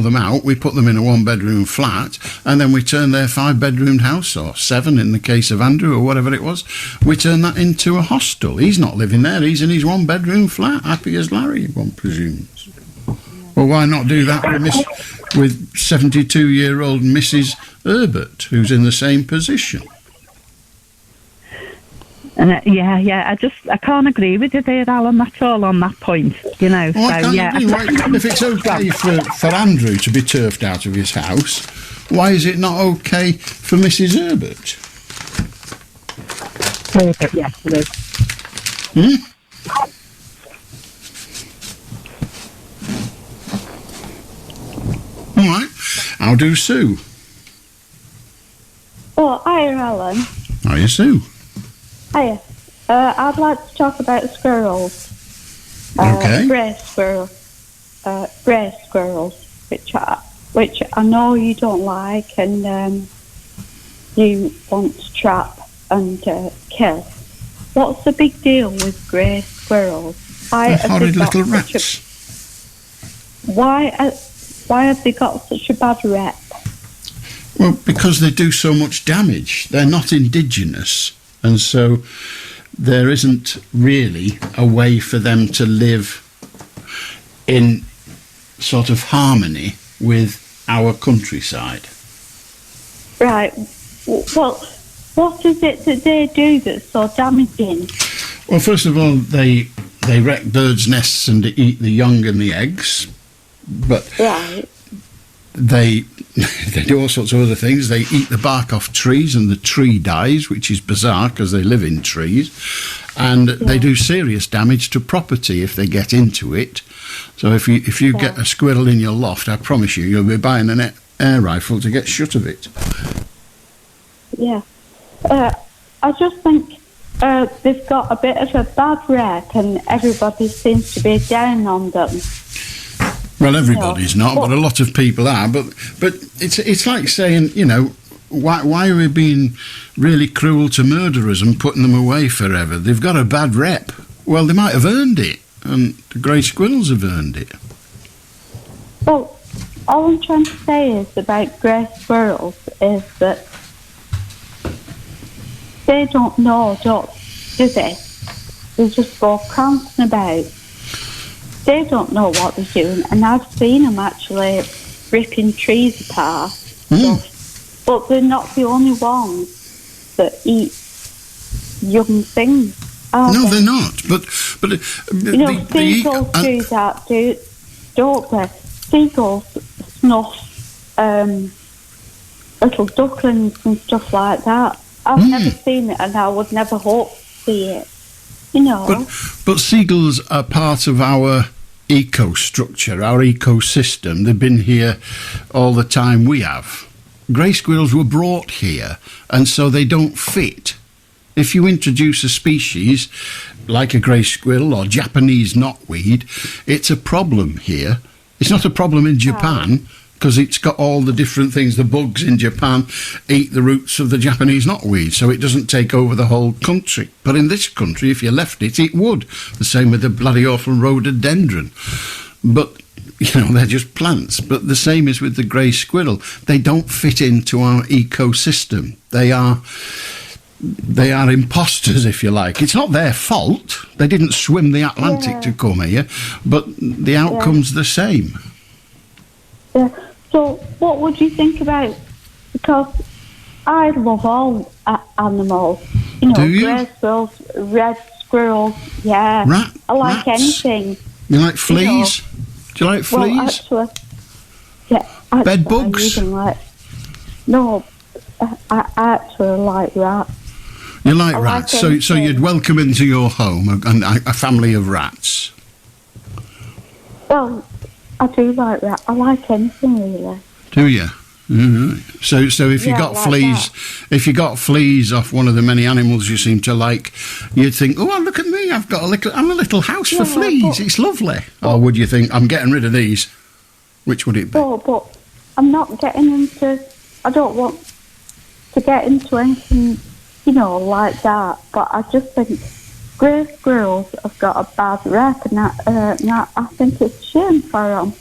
them out, we put them in a 1-bedroom flat, and then we turn their 5-bedroom house, or 7 in the case of Andrew, or whatever it was, we turn that into a hostel. He's not living there, he's in his 1-bedroom flat, happy as Larry, one presumes. Well, why not do that with 72-year-old Mrs. Herbert, who's in the same position? And I can't agree with you there, Alan. That's all on that point, you know. Well, if it's okay for Andrew to be turfed out of his house, why is it not okay for Mrs. Herbert? Herbert, yes, it is. All right, I'll do Sue. Oh, hi, Alan. Hiya, Sue. Hiya. I'd like to talk about squirrels. Okay. Grey squirrels, which I know you don't like, and you want to trap and kill. What's the big deal with grey squirrels? Horrid little rats. Why have they got such a bad rep? Well, because they do so much damage. They're not indigenous, and so there isn't really a way for them to live in sort of harmony with our countryside. Right. Well, what is it that they do that's so damaging? Well, first of all, they wreck birds' nests and eat the young and the eggs, but right. They do all sorts of other things. They eat the bark off trees and the tree dies, which is bizarre because they live in trees. And they do serious damage to property if they get into it. So if you get a squirrel in your loft, I promise you'll be buying an air rifle to get shut of it. Yeah. I just think they've got a bit of a bad rep and everybody seems to be down on them. Well, everybody's not, but a lot of people are. But it's like saying, you know, why are we being really cruel to murderers and putting them away forever? They've got a bad rep. Well, they might have earned it, and the grey squirrels have earned it. Well, all I'm trying to say is about grey squirrels is that they don't know, do they? They just go prancing about. They don't know what they're doing, and I've seen them actually ripping trees apart. But they're not the only ones that eat young things. No, they're not. But you know, seagulls do that, don't they? Seagulls snuff little ducklings and stuff like that. I've never seen it, and I would never hope to see it. You know. But seagulls are part of our eco-structure, our ecosystem. They've been here all the time we have. Grey squirrels were brought here, and so they don't fit. If you introduce a species like a grey squirrel or Japanese knotweed, it's a problem here. It's not a problem in Japan, because it's got all the different things. The bugs in Japan eat the roots of the Japanese knotweed, so it doesn't take over the whole country. But in this country, if you left it, it would. The same with the bloody awful rhododendron. But, you know, they're just plants. But the same is with the grey squirrel. They don't fit into our ecosystem. They are they are imposters, if you like. It's not their fault. They didn't swim the Atlantic to come here, but the outcome's the same. Yeah. So what would you think about, because I love all animals, you know, Do you? grey squirrels, red squirrels, I like rats? anything. You like fleas? Do you like fleas? Well, actually, bed bugs? I actually like rats. You like I rats, like so you'd welcome into your home a family of rats. Well, I do like rats. I like anything really. Do you? Mm-hmm. So if you got like fleas, if you got fleas off one of the many animals you seem to like, you'd think, oh, look at me, I'm a little house for fleas. It's lovely. Or would you think, I'm getting rid of these? Which would it be? But I'm not getting into. I don't want to get into anything, you know, like that. But I just think grey squirrels have got a bad rep, and I think it's a shame for them.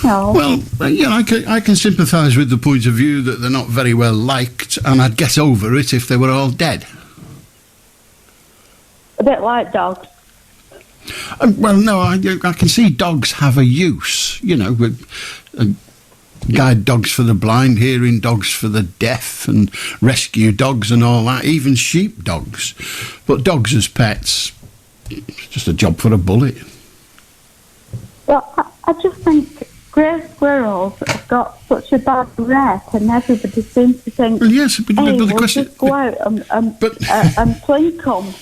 No. Well, yeah, I can sympathise with the point of view that they're not very well liked, and I'd get over it if they were all dead. A bit like dogs. Well, no, I can see dogs have a use, you know, with guide dogs for the blind, hearing dogs for the deaf, and rescue dogs and all that, even sheep dogs. But dogs as pets, it's just a job for a bullet. Well, I just think grey squirrels have got such a bad rep, and everybody seems to think, well, yes, but the question, just go out and plink them.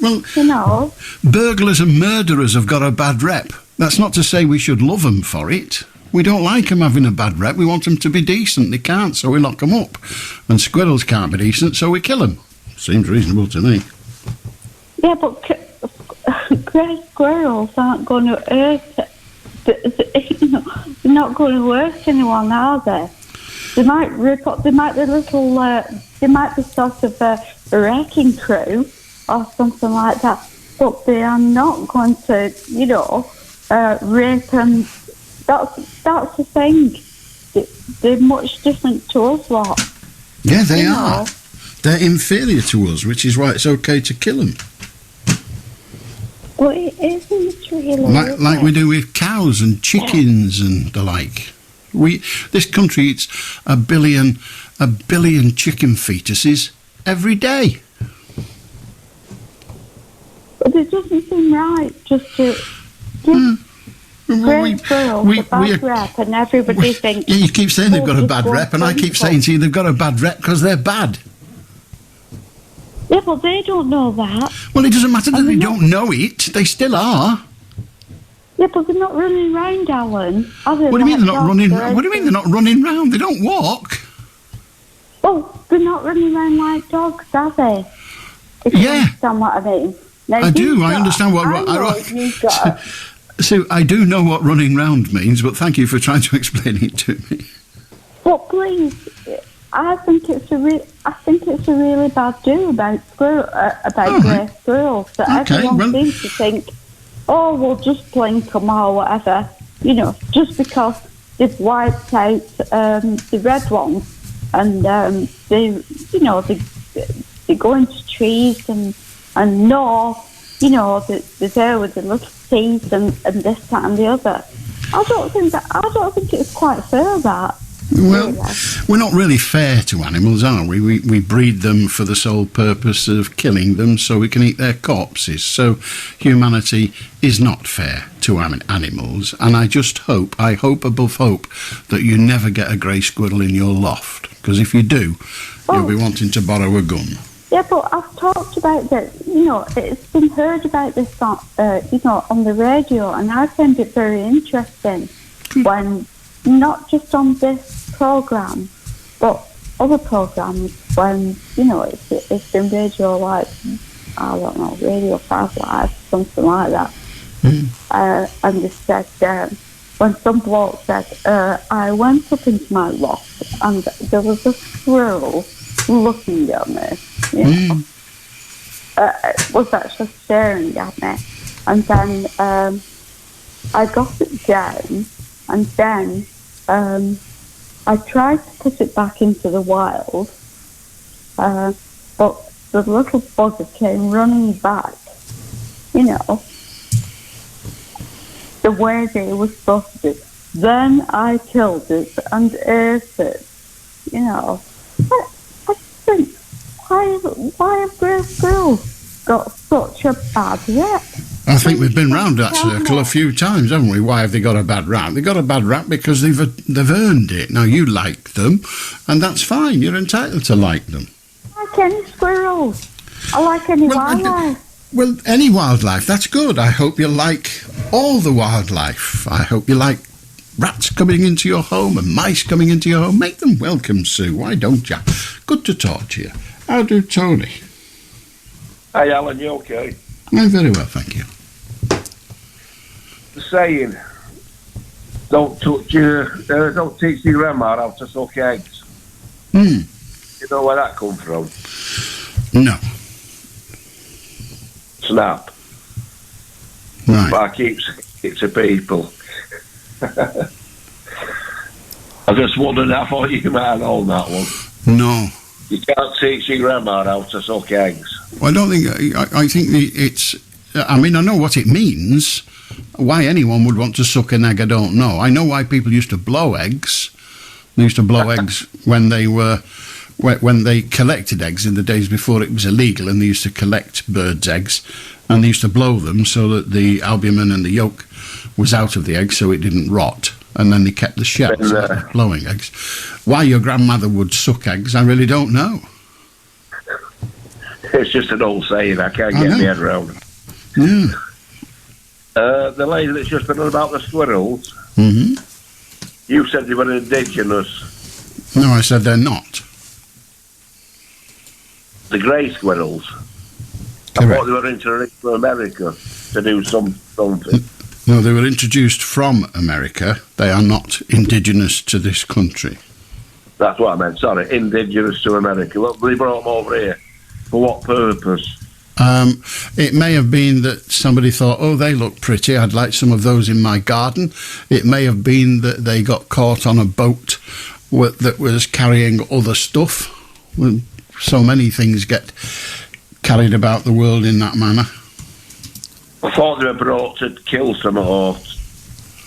Well, you know, burglars and murderers have got a bad rep. That's not to say we should love them for it. We don't like them having a bad rep. We want them to be decent. They can't, so we lock them up. And squirrels can't be decent, so we kill them. Seems reasonable to me. Yeah, but grey squirrels aren't going to hurt. You know, they're not going to hurt anyone, are they? They might rip up. They might be little. They might be sort of a wrecking crew or something like that. But they are not going to, you know, rape and. That's the thing. They're much different to us, lot. Yeah, they are. They're inferior to us, which is why it's okay to kill them. Well, it isn't really. Like we do with cows and chickens and the like. This country eats a billion chicken fetuses every day. But it doesn't seem right just to. Grey squirrels, a bad rep, and everybody thinks. Yeah, you keep saying they've got a bad rep, and I keep saying to you they've got a bad rep because they're bad. Yeah, but they don't know that. Well, it doesn't matter that they don't know it. They still are. Yeah, but they're not running round, Alan. What do you mean they're not running? What do you mean they're not running round? They don't walk. Oh, they're not running round like dogs, are they? If you understand what I mean. Now, I do. I understand what. So I do know what running round means, but thank you for trying to explain it to me. But please, I think it's a really bad do about grey squirrels that everyone seems to think, oh, we'll just blink them or whatever, you know, just because they've wiped out the red ones, and they go into trees and gnaw, you know, they're there with the little teeth and this, that, and the other. I don't think it's quite fair, that. Well, we're not really fair to animals, are we? We breed them for the sole purpose of killing them so we can eat their corpses. So humanity is not fair to animals, and I hope above hope, that you never get a grey squirrel in your loft, because if you do, you'll be wanting to borrow a gun. Yeah, but I've talked about this, you know, it's been heard about this, you know, on the radio, and I found it very interesting when, not just on this programme, but other programmes, when, you know, it's been radio, like, I don't know, Radio 5 Live, something like that. And they said, when some bloke said, I went up into my loft and there was a squirrel looking at me, you know, was actually staring at me, and then I got it down, and then I tried to put it back into the wild, But the little bugger came running back, you know, the way they were supposed to do. Then I killed it and ate it, you know. I think, why have grey squirrels got such a bad rep? I think we've been round that circle a few times, haven't we? Why have they got a bad rap? They got a bad rap because they've earned it. Now, you like them, and that's fine. You're entitled to like them. I like any squirrels. I like any wildlife. Well, any wildlife, that's good. I hope you like all the wildlife. I hope you like rats coming into your home and mice coming into your home. Make them welcome, Sue. Why don't you? Good to talk to you. How do Tony? Hey, Alan, you okay? I'm very well, thank you. The saying, don't teach your grandma how to suck eggs. You know where that come from? No. Snap. Right. But I keep it to people. I just wondered, I thought you might have known that one. No. You can't teach your grandma how to suck eggs. Well, I don't think... I think it's... I mean, I know what it means. Why anyone would want to suck an egg, I don't know. I know why people used to blow eggs. They used to blow eggs when they collected eggs in the days before it was illegal, and they used to collect birds' eggs, and they used to blow them so that the albumin and the yolk was out of the egg so it didn't rot, and then they kept the shells of blowing eggs. Why your grandmother would suck eggs, I really don't know. It's just an old saying, I can't get my head around. Yeah. The lady that's just been on about the squirrels, you said they were indigenous. No, I said they're not. The grey squirrels. Correct. I thought they were introduced to America to do something. No, they were introduced from America. They are not indigenous to this country. That's what I meant, sorry. Indigenous to America. Well, they brought them over here. For what purpose? It may have been that somebody thought, oh, they look pretty, I'd like some of those in my garden. It may have been that they got caught on a boat that was carrying other stuff. So many things get carried about the world in that manner. I thought they were brought to kill some or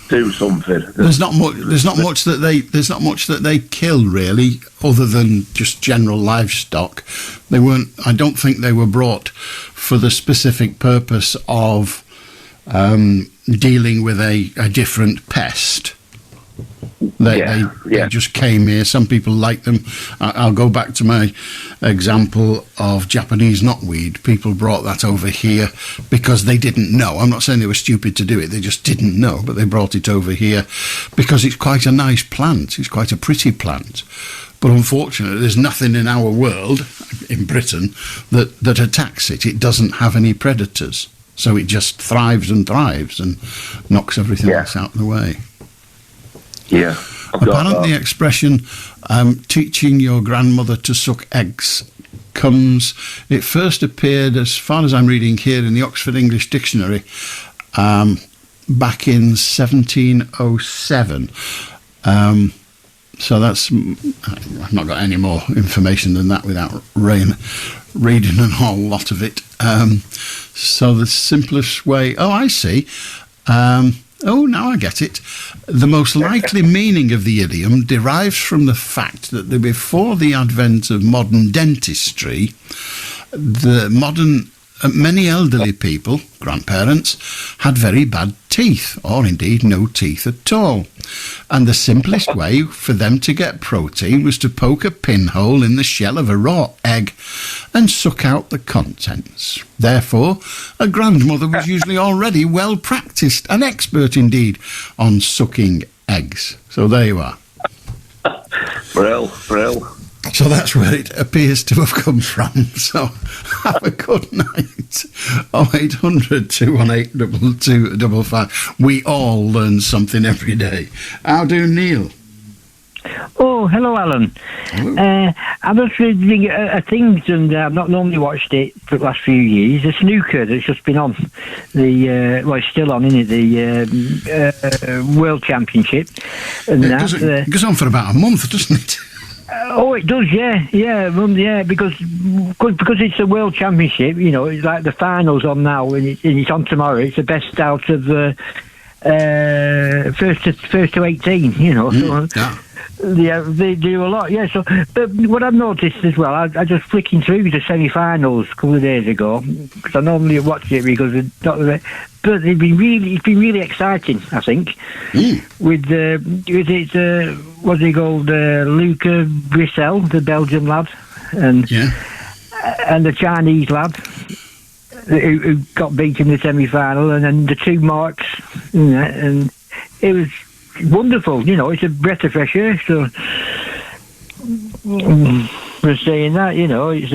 do something. There's not much that they kill really, other than just general livestock. They weren't. I don't think they were brought for the specific purpose of dealing with a different pest. They just came here. Some people like them. I'll go back to my example of Japanese knotweed. People brought that over here because they didn't know. I'm not saying they were stupid to do it. They just didn't know, but they brought it over here because it's quite a nice plant. It's quite a pretty plant. But unfortunately, there's nothing in our world, in Britain, that attacks it. It doesn't have any predators. So it just thrives and knocks everything else out of the way. Yeah. Apparently the expression teaching your grandmother to suck eggs it first appeared, as far as I'm reading here, in the Oxford English Dictionary back in 1707. So that's... I've not got any more information than that without reading a whole lot of it. So the simplest way... Oh, I see. Now I get it. The most likely meaning of the idiom derives from the fact that before the advent of modern dentistry, many elderly people, grandparents, had very bad teeth, or indeed no teeth at all. And the simplest way for them to get protein was to poke a pinhole in the shell of a raw egg and suck out the contents. Therefore, a grandmother was usually already well practised, an expert indeed, on sucking eggs. So there you are. Brill. So that's where it appears to have come from. So have a good night. 0800 218 2255. We all learn something every day. How do Neil? Oh, hello, Alan. Hello. I was reading things, and I've not normally watched it for the last few years. The snooker that's just been on, it's still on, isn't it? The World Championship. And it goes on for about a month, doesn't it? Oh, it does, yeah, because it's a World Championship, you know, it's like the finals on now, and it's on tomorrow. It's the best out of the first to 18, you know. Yeah, they do a lot, yeah. So, but what I've noticed as well, I just flicking through the semi-finals a couple of days ago, because I normally watch it because it's not the. But it's been really exciting, I think. With what's he called, Luca Brissell, the Belgian lad, and the Chinese lad who got beat in the semi-final, and then the two marks, you know, and it was wonderful. You know, it's a breath of fresh air. So. For saying that, you know, it's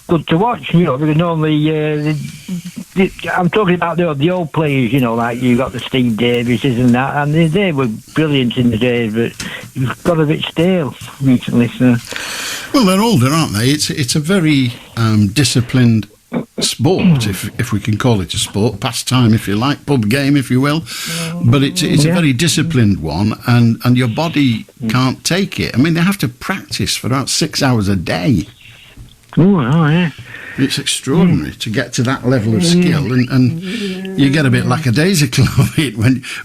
good to watch, you know, because normally I'm talking about the old players, you know, like you got the Steve Davises and that, and they were brilliant in the days, but you've got a bit stale recently. So. Well, they're older, aren't they? It's a very disciplined sport, if we can call it a sport, pastime, if you like, pub game, if you will. But it's a very disciplined one, and your body can't take it. I mean, they have to practice for about 6 hours a day. Oh, yeah. It's extraordinary to get to that level of skill, and you get a bit lackadaisical of it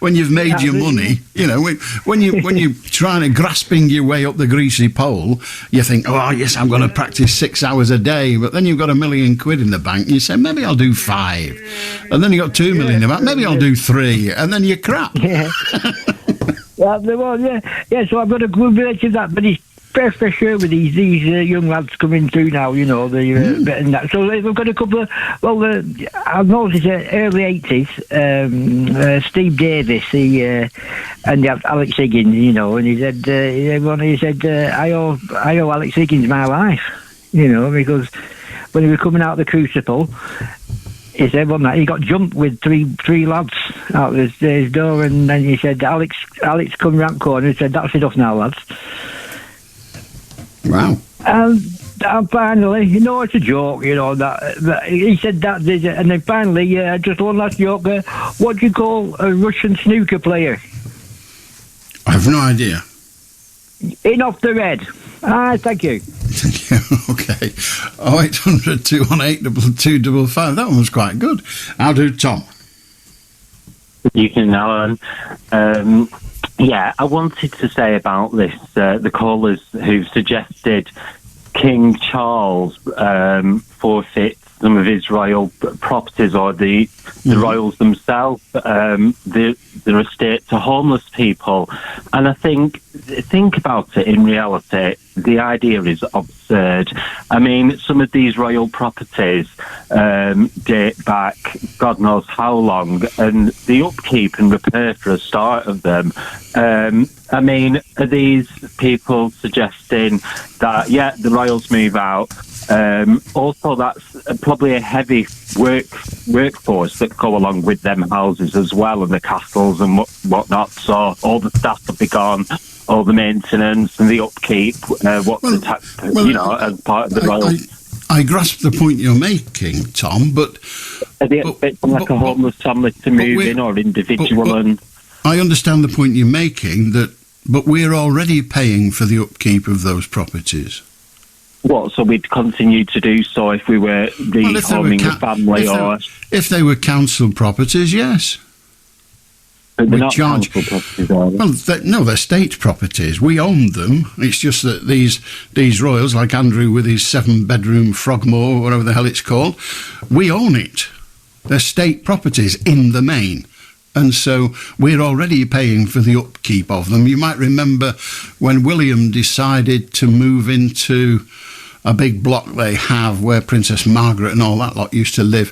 when you've made your money. You know, when you're trying to grasping your way up the greasy pole, you think, oh yes, I'm going to practice 6 hours a day, but then you've got £1 million in the bank, and you say maybe I'll do 5, and then you got 2 million in the bank, maybe I'll do 3, and then you're crap. Yeah. So I've got a good relation to that, but it's for sure with these young lads coming through now, you know, and that. So we've got a couple of, I've noticed early 80s, Steve Davis, and Alex Higgins, you know, and he said, I owe Alex Higgins my life, you know, because when he was coming out of the Crucible, he said one night he got jumped with three lads out of his door, and then he said, Alex come round the corner and said, that's enough now, lads. Wow. And finally, you know, it's a joke, you know, that he said that, and then finally, just one last joke, what do you call a Russian snooker player? I have no idea. In off the red. Thank you. Okay. 0800 218 2255. That one was quite good. I'll do Tom. Good evening, Alan. I wanted to say about this, the callers who've suggested King Charles forfeit some of his royal properties, or the royals themselves, their estate to homeless people. And I think about it, in reality, the idea is absurd. I mean, some of these royal properties date back God knows how long, and the upkeep and repair for a start of them, I mean, are these people suggesting that, the royals move out? Also, that's probably a heavy workforce that go along with them houses as well, and the castles and whatnot. So all the staff will be gone, all the maintenance and the upkeep. As part of the royals. I grasp the point you're making, Tom, but are they expecting like a homeless family to move in, or individual? And I understand the point you're making, but we're already paying for the upkeep of those properties. What, so we'd continue to do so if we were rehoming the family, if they were council properties, yes. But they're not council properties, are they? Well, they're state properties. We own them. It's just that these royals, like Andrew with his 7-bedroom Frogmore, whatever the hell it's called, we own it. They're state properties in the main. And so we're already paying for the upkeep of them. You might remember when William decided to move into a big block they have where Princess Margaret and all that lot used to live.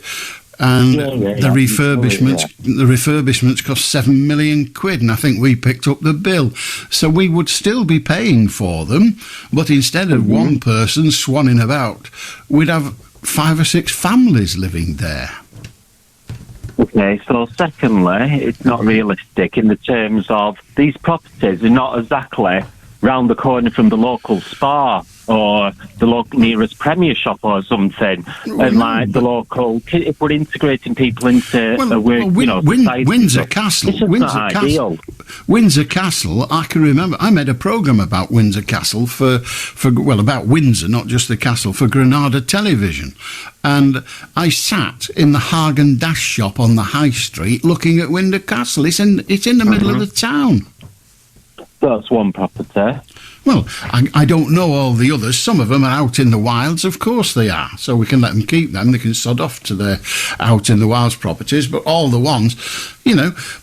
And the refurbishments cost £7 million, and I think we picked up the bill. So we would still be paying for them, but instead of one person swanning about, we'd have 5 or 6 families living there. Okay, so secondly, it's not realistic in the terms of these properties are not exactly round the corner from the local spa. or the nearest Premier shop or something, and like the local. If we're integrating people into society, Windsor Castle. Windsor Castle. I can remember. I made a programme about Windsor Castle about Windsor, not just the castle, for Granada Television, and I sat in the Häagen-Dazs shop on the High Street looking at Windsor Castle. It's in the middle of the town. That's one property. Well, I don't know all the others. Some of them are out in the wilds, of course they are. So we can let them keep them. They can sod off to their out in the wilds properties. But all the ones,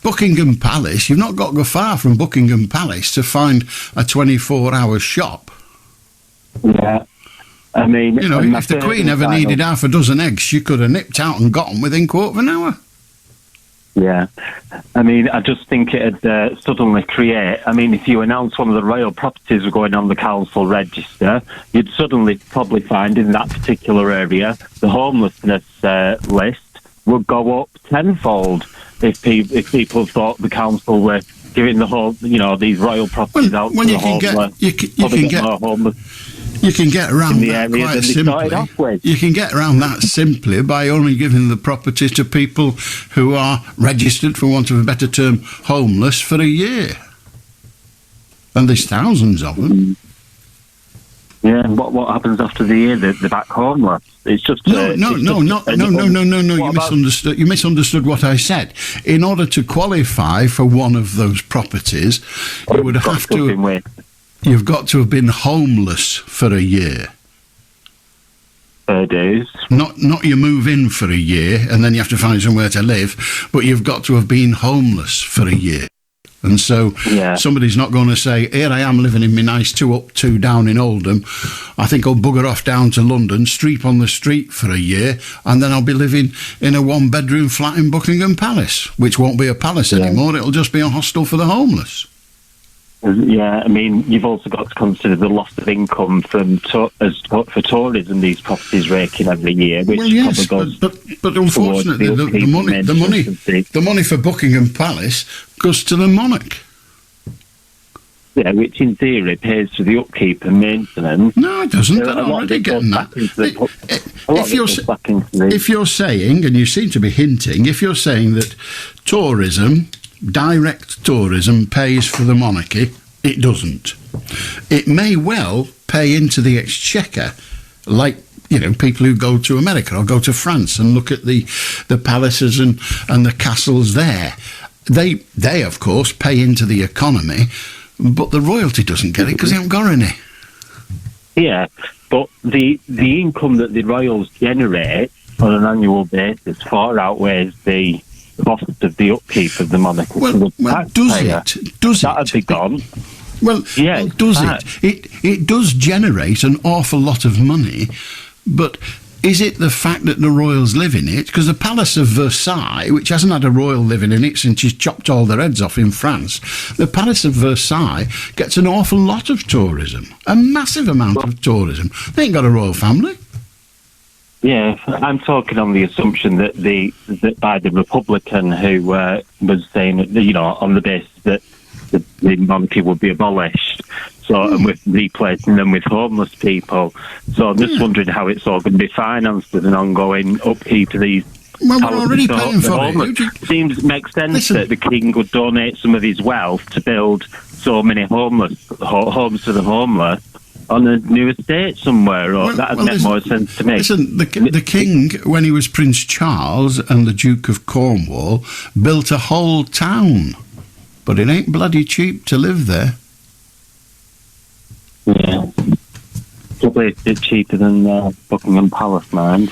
Buckingham Palace, you've not got to go far from Buckingham Palace to find a 24-hour shop. Yeah. I mean, if the Queen ever needed half a dozen eggs, she could have nipped out and got them within quarter of an hour. Yeah, I mean, I just think it'd suddenly create. I mean, if you announce one of the royal properties are going on the council register, you'd suddenly probably find in that particular area the homelessness list would go up tenfold if people thought the council were giving the whole, these royal properties out to the homeless. You can get around that quite simply. You can get around that simply by only giving the property to people who are registered, for want of a better term, homeless for a year. And there's thousands of them. Yeah, and what happens after the year? They're back homeless. It's just no. You misunderstood what I said. In order to qualify for one of those properties, you would have to. You've got to have been homeless for a year. Days. Not you move in for a year and then you have to find somewhere to live, but you've got to have been homeless for a year. And so somebody's not going to say, here I am living in my nice 2 up, 2 down in Oldham. I think I'll bugger off down to London, sleep on the street for a year, and then I'll be living in a 1-bedroom flat in Buckingham Palace, which won't be a palace anymore. It'll just be a hostel for the homeless. Yeah, I mean, you've also got to consider the loss of income for tourism. These properties raking every year, which probably goes. But unfortunately, the money for Buckingham Palace goes to the monarch. Yeah, which in theory pays for the upkeep and maintenance. No, it doesn't. They're already getting that. If you're saying, and you seem to be hinting, if you're saying that tourism. Direct tourism pays for the monarchy, it doesn't. It may well pay into the exchequer, like, people who go to America or go to France and look at the palaces and the castles there. They, of course, pay into the economy, but the royalty doesn't get it because they haven't got any. Yeah, but the income that the royals generate on an annual basis far outweighs the cost of the upkeep of the monarchy. Well, does it? That'd be gone. Well, does it? It does generate an awful lot of money, but is it the fact that the royals live in it? Because the Palace of Versailles, which hasn't had a royal living in it since she's chopped all their heads off in France, the Palace of Versailles gets an awful lot of tourism, a massive amount of tourism. They ain't got a royal family. Yeah, I'm talking on the assumption that by the Republican who was saying, on the basis that the monarchy would be abolished, and with replacing them with homeless people. So I'm just wondering how it's all going to be financed with an ongoing upkeep of these. Well, we're already paying for it. Makes sense that the king would donate some of his wealth to build so many homes for the homeless on a new estate somewhere, that would make more sense to me. Listen, the king, when he was Prince Charles and the Duke of Cornwall, built a whole town, but it ain't bloody cheap to live there. Yeah, probably a bit cheaper than Buckingham Palace, mind.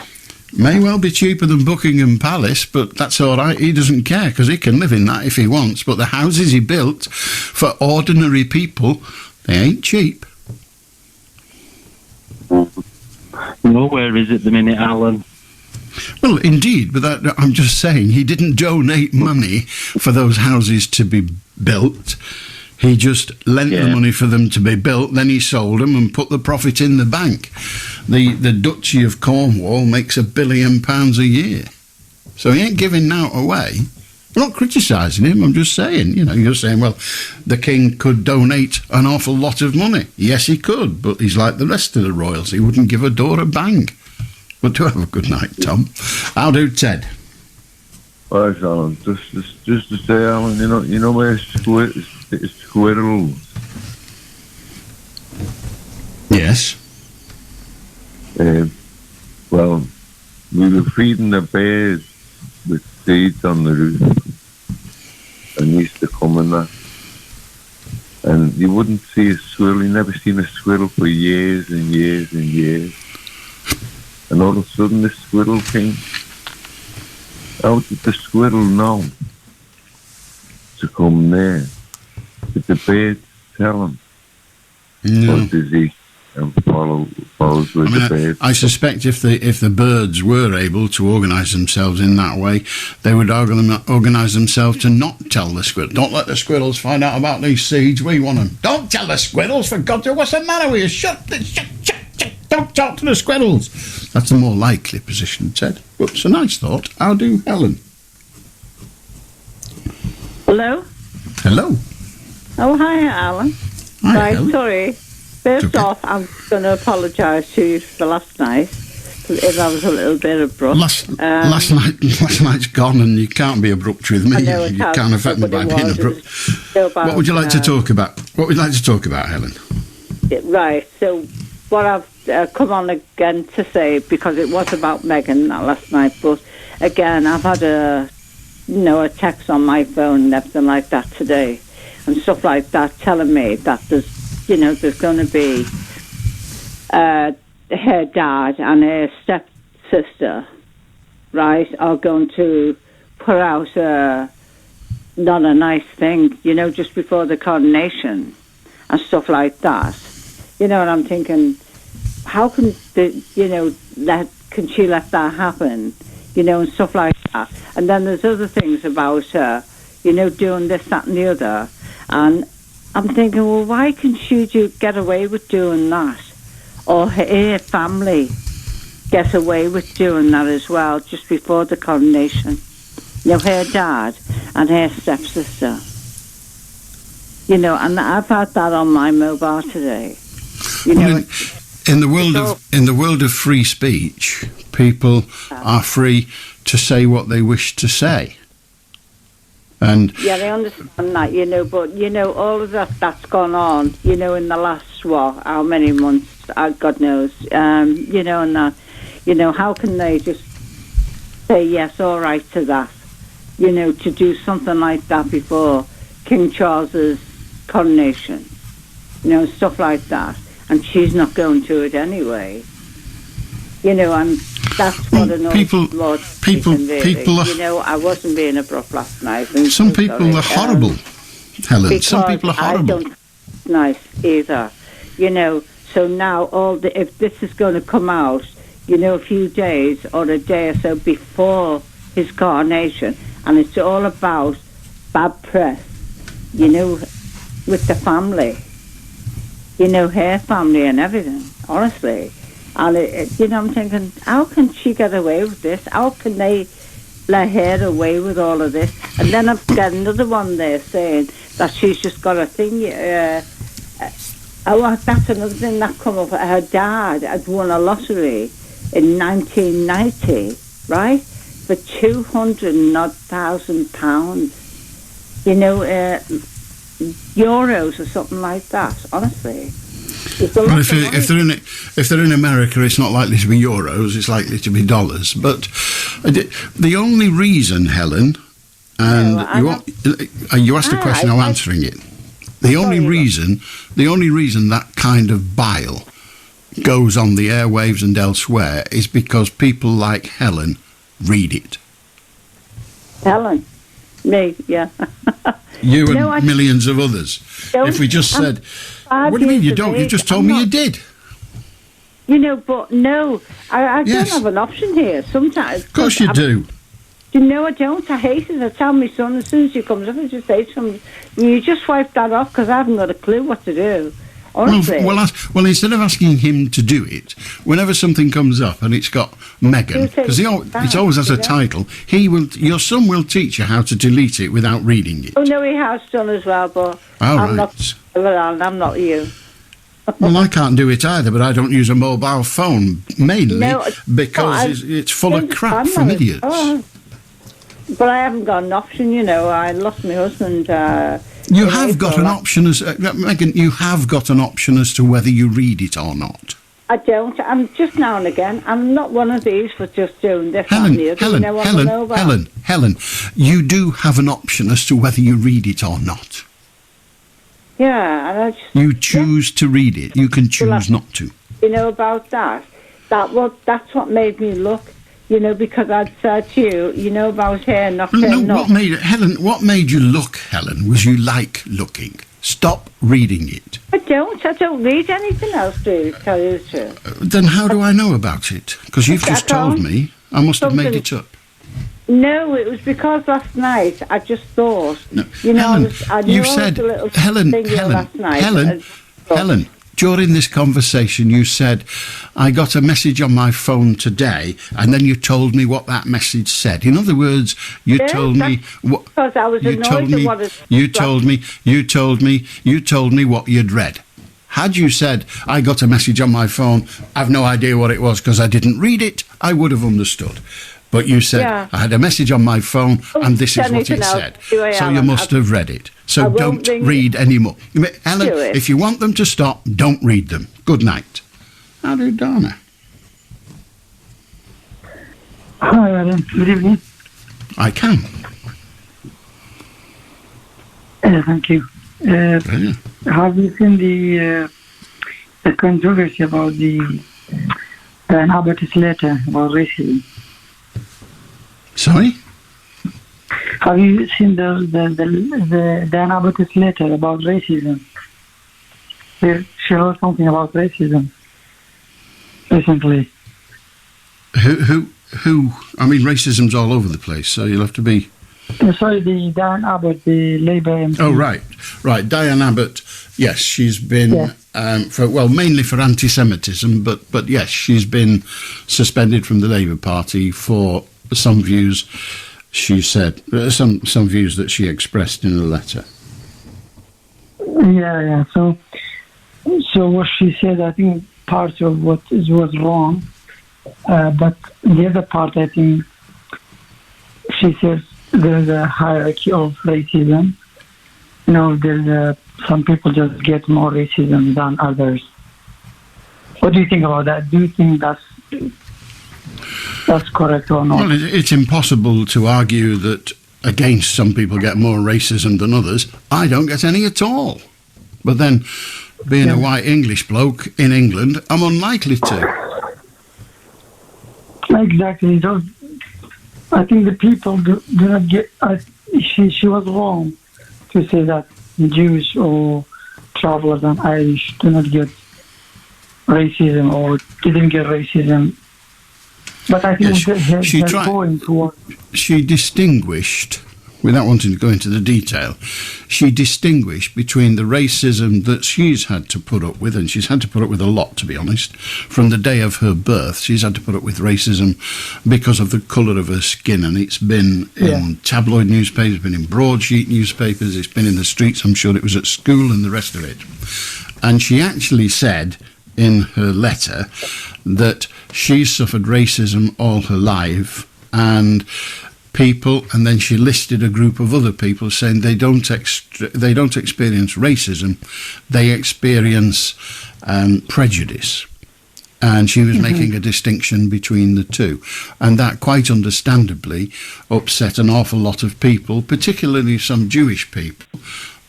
May well be cheaper than Buckingham Palace, but that's all right. He doesn't care because he can live in that if he wants. But the houses he built for ordinary people, they ain't cheap. Nowhere is it the minute, Allan. Well, indeed, but I'm just saying he didn't donate money for those houses to be built. He just lent the money for them to be built, then he sold them and put the profit in the bank. The Duchy of Cornwall makes £1 billion a year. So he ain't giving out away. I'm not criticising him, I'm just saying, you're saying, well, the king could donate an awful lot of money. Yes, he could, but he's like the rest of the royals. He wouldn't give a door a bang. But do have a good night, Tom. How do, Ted? Right, Alan. Just to say, Alan, you know where squirrels? Yes. Well, we were feeding the birds with seeds on the roof, and used to come in that. And you wouldn't see a squirrel. You never seen a squirrel for years and years and years. And all of a sudden, this squirrel came. How did the squirrel know to come there? Did the birds tell him? No. Or does he follows with the birds? I suspect if the birds were able to organise themselves in that way, they would organise themselves to not tell the squirrels. Don't let the squirrels find out about these seeds. We want them. Don't tell the squirrels, for God's sake. What's the matter with you? Shut. Don't talk to the squirrels. That's a more likely position, Ted. But it's a nice thought. How do, Helen? Hello? Hello. Oh, hi, Alan. Hi, right, Helen. sorry. First off, I'm going to apologise to you for last night, if I was a little bit abrupt. Last night's gone, and you can't be abrupt with me. You can't affect me by being abrupt. What would you like to talk about? What would you like to talk about, Helen? Right, so what I've come on again to say, because it was about Meghan last night, but again, I've had a text on my phone and everything like that today, and stuff like that, telling me that there's going to be her dad and her stepsister, right, are going to put out not a nice thing, just before the coronation and stuff like that. And I'm thinking, how can can she let that happen, and stuff like that. And then there's other things about her, doing this, that and the other. And I'm thinking, well, why can she get away with doing that? Or her family get away with doing that as well, just before the coronation? Her dad and her stepsister. And I've had that on my mobile today. In the world of free speech, people are free to say what they wish to say. And yeah, I understand that, but all of that's gone on, in the last how many months? God knows, and that, how can they just say yes, all right to that, to do something like that before King Charles's coronation, stuff like that, and she's not going to it anyway, and that's what annoys Lord Stephen, really. I wasn't being abrupt last night. Some people are horrible, Helen. Some people are horrible. I don't think it's nice either, So now if this is going to come out, a few days or a day or so before his coronation, and it's all about bad press, with the family, her family and everything, honestly. And, I'm thinking, how can she get away with this? How can they let her away with all of this? And then I've got another one there saying that she's just got a thing. That's another thing that come up. Her dad had won a lottery in 1990, right? For £200,000, euros or something like that, honestly. Well, if they're in America, it's not likely to be euros; it's likely to be dollars. But the only reason, Helen, and you asked a question, I'm answering it. The only reason that kind of bile goes on the airwaves and elsewhere is because people like Helen read it. Helen, me, yeah. You and millions of others. If we just said, what do you mean you don't? You just told me you did. But no, I don't have an option here sometimes. Of course you do. I don't. I hate it. I tell my son as soon as he comes up, I just say to him, you just wipe that off because I haven't got a clue what to do. honestly. Well, instead of asking him to do it, whenever something comes up and it's got Megan, because it always has a title, your son will teach you how to delete it without reading it. Oh, no, he has done as well, but I'm not Alan, I'm not you. Well, I can't do it either, but I don't use a mobile phone, mainly because it's full of crap from idiots. Oh, but I haven't got an option, you know. I lost my husband. You have got an option as Megan. You have got an option as to whether you read it or not. I don't. I'm just now and again. I'm not one of these for just doing this and the other. Helen, you do have an option as to whether you read it or not. Yeah, and I just, you choose to read it. You can choose not to. You know about that. That's what made me look. You know, because I'd said to you, you know about hair not turning up. What made you look, Helen, was you like looking. Stop reading it. I don't read anything else, to tell you the truth. Then how do I know about it? Because you've just told me. I must have made it up. No, it was because last night I just thought, you know, Helen, during this conversation you said, I got a message on my phone today, and then you told me what that message said. In other words, you told me what... Because I was annoyed at what it... You told me what you'd read. Had you said, I got a message on my phone, I've no idea what it was because I didn't read it, I would have understood. But you said, I had a message on my phone and this is what it said. So you must have read it. So don't read anymore. Helen, if you want them to stop, don't read them. Good night. How do Donna? Hi, Alan. Good evening. I can. Thank you. Have you seen the controversy about the Diane Abbott's letter about racism? Sorry? Have you seen the Diane Abbott's letter about racism? She wrote something about racism recently. Who? I mean, racism's all over the place, so you'll have to be... Sorry, the Diane Abbott, the Labour MP. Oh, right. Diane Abbott, yes, she's been, mainly for anti-Semitism, but yes, she's been suspended from the Labour Party for some views, she said, some views that she expressed in a letter. Yeah. So what she said, I think part of what was wrong, but the other part, I think, she says there's a hierarchy of racism. You know, there's some people just get more racism than others. What do you think about that? Do you think that's correct or not? Well, it's impossible to argue that against some people get more racism than others. I don't get any at all. But then, being a white English bloke in England, I'm unlikely to. Exactly. I think the people do not get... She was wrong to say that Jews or travelers and Irish do not get racism or didn't get racism. But I think she distinguished, without wanting to go into the detail, she distinguished between the racism that she's had to put up with, and she's had to put up with a lot, to be honest. From the day of her birth, she's had to put up with racism because of the colour of her skin, and it's been in tabloid newspapers, it's been in broadsheet newspapers, it's been in the streets, I'm sure it was at school and the rest of it. And she actually said in her letter that she suffered racism all her life, and then she listed a group of other people saying they don't experience racism, they experience prejudice. And she was making a distinction between the two. And that, quite understandably, upset an awful lot of people, particularly some Jewish people,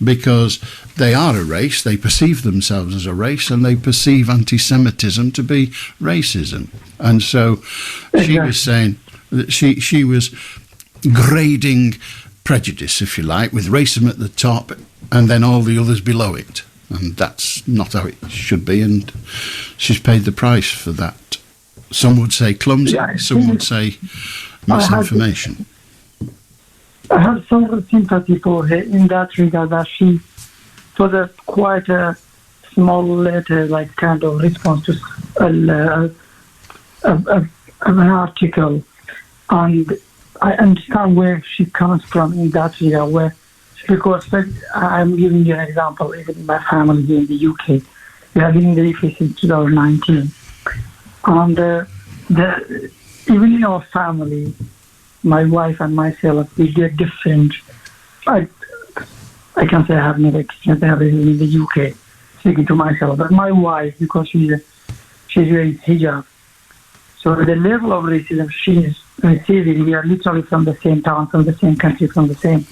because they are a race, they perceive themselves as a race, and they perceive anti-Semitism to be racism. And so she was saying that she was grading prejudice, if you like, with racism at the top and then all the others below it. And that's not how it should be, and she's paid the price for that. Some would say clumsy, some would say misinformation. I have some sympathy for her in that regard, that she was quite a small letter, like kind of response to an article, and I understand where she comes from in that regard. Because I'm giving you an example. Even my family here in the UK, we have been in the UK since 2019, and even in our family, my wife and myself, we get different. I can say I have never experienced everything in the UK, speaking to myself. But my wife, because she's wearing hijab, so the level of racism she's receiving, we are literally from the same town, from the same country, from the same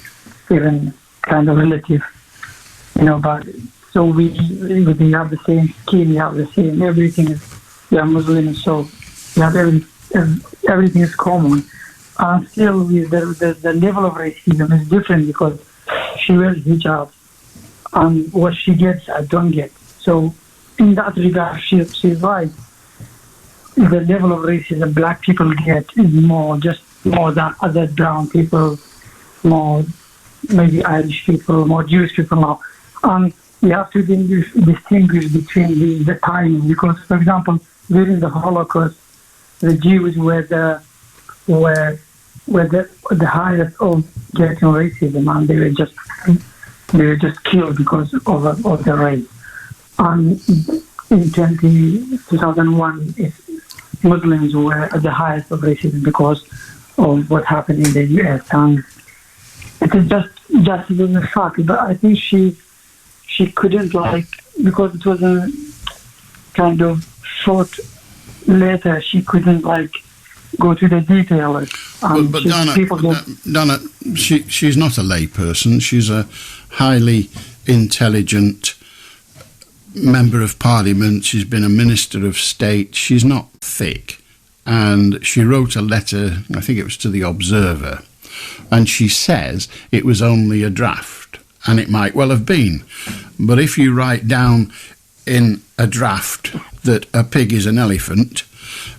even kind of relative, but so we have the same skin, we have the same everything. We are Muslims, so we have everything is common. And still, the level of racism is different because she wears hijab, and what she gets, I don't get. So, in that regard, she's right. The level of racism black people get is more than other brown people, more maybe Irish people, more Jewish people now. And we have to distinguish between the timing, because, for example, during the Holocaust, the Jews were the highest of getting racism, and they were just killed because of the race. And in 2001, Muslims were at the highest of racism because of what happened in the US. And it is just the fact. But I think she couldn't, because it was a kind of short letter, she couldn't go to the details. But Donna, she's not a lay person. She's a highly intelligent member of Parliament. She's been a Minister of State. She's not thick. And she wrote a letter, I think it was to the Observer, and she says it was only a draft, and it might well have been. But if you write down in a draft that a pig is an elephant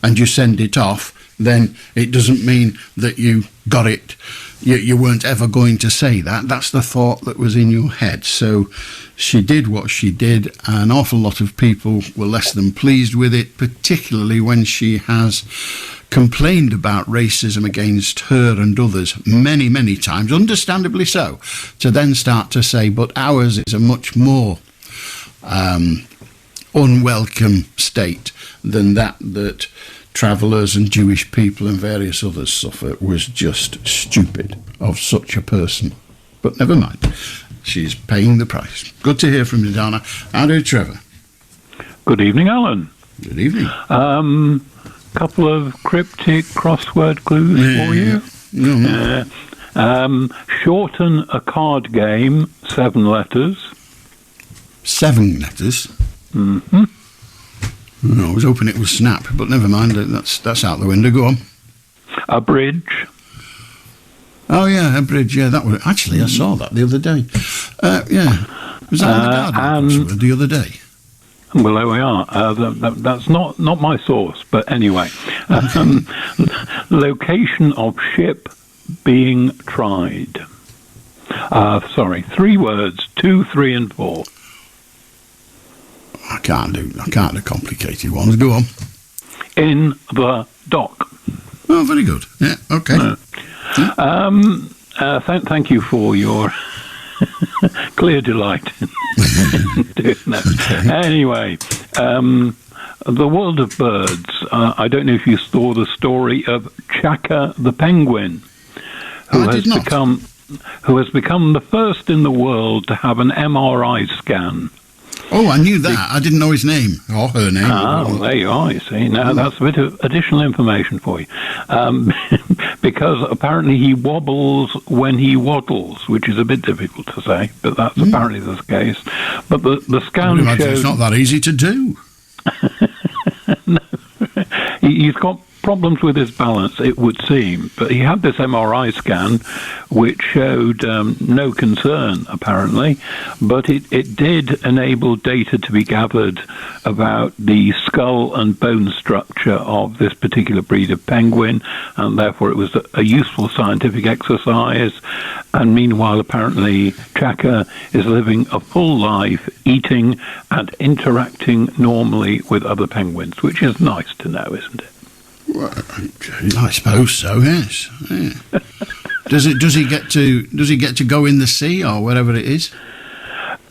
and you send it off, then it doesn't mean that you got it. You weren't ever going to say that. That's the thought that was in your head. So she did what she did. An awful lot of people were less than pleased with it, particularly when she has complained about racism against her and others many, many times, understandably so, to then start to say, but ours is a much more unwelcome state than that travellers and Jewish people and various others suffer, was just stupid of such a person. But never mind, she's paying the price. Good to hear from you, Donna. How do, Trevor? Good evening, Alan. Good evening. Couple of cryptic crossword clues for you. Shorten a card game, 7 letters. 7 letters? Mm-hmm. I was hoping it was snap, but never mind. That's out the window. Go on. A bridge. Oh yeah, a bridge. Yeah, that was actually I saw that the other day. Yeah, was that on the Guardian the other day? Well, there we are. That's not my source, but anyway. Location of ship being tried. 3 words, 2, 3, and 4. I can't do complicated ones. Go on. In the dock. Oh, very good. Yeah, okay. Thank you for your clear delight in doing that. Anyway, the world of birds. I don't know if you saw the story of Chaka the penguin, who has become the first in the world to have an MRI scan. Oh, I knew that. I didn't know his name or her name. Oh, there you are, you see. Now, that's a bit of additional information for you. Because apparently he wobbles when he waddles, which is a bit difficult to say, but that's apparently the case. But the scan shows... It's not that easy to do. No. He's got problems with his balance, it would seem. But he had this MRI scan, which showed no concern, apparently. But it did enable data to be gathered about the skull and bone structure of this particular breed of penguin, and therefore it was a useful scientific exercise. And meanwhile, apparently, Chaka is living a full life, eating and interacting normally with other penguins, which is nice to know, isn't it? Well, I suppose so. Yes. Yeah. Does he get to go in the sea or wherever it is?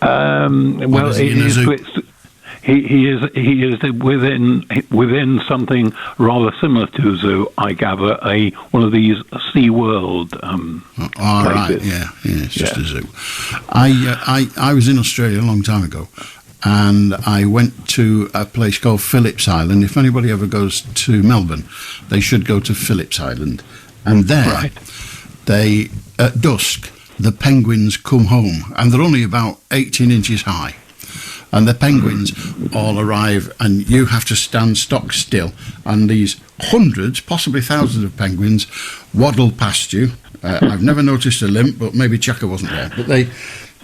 Well, he is within something rather similar to a zoo, I gather, one of these Sea World places. Right, yeah, it's just a zoo. I was in Australia a long time ago, and I went to a place called Phillips Island. If anybody ever goes to Melbourne, they should go to Phillips Island. And there, they at dusk, the penguins come home, and they're only about 18 inches high. And the penguins all arrive, and you have to stand stock still. And these hundreds, possibly thousands of penguins waddle past you. I've never noticed a limp, but maybe Chaka wasn't there. But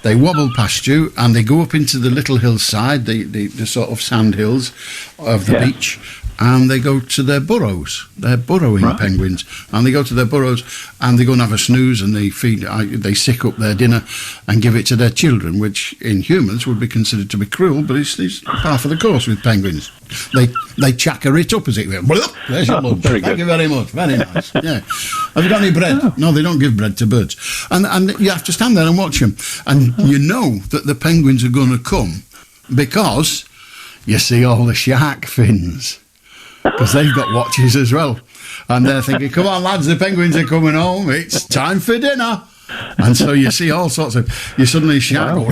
they wobble past you, and they go up into the little hillside, the sort of sand hills of the beach, and they go to their burrows. They're burrowing penguins, and they go to their burrows, and they go and have a snooze, and they sick up their dinner and give it to their children, which in humans would be considered to be cruel, but it's par for the course with penguins. They chaka it up as it were. There's your lunch. Thank you very much. Very nice. Yeah. Have you got any bread? No, they don't give bread to birds. And you have to stand there and watch them. And you know that the penguins are going to come because you see all the shark fins. Because they've got watches as well. And they're thinking, come on, lads, the penguins are coming home. It's time for dinner. And so you see all sorts of... You suddenly shark go,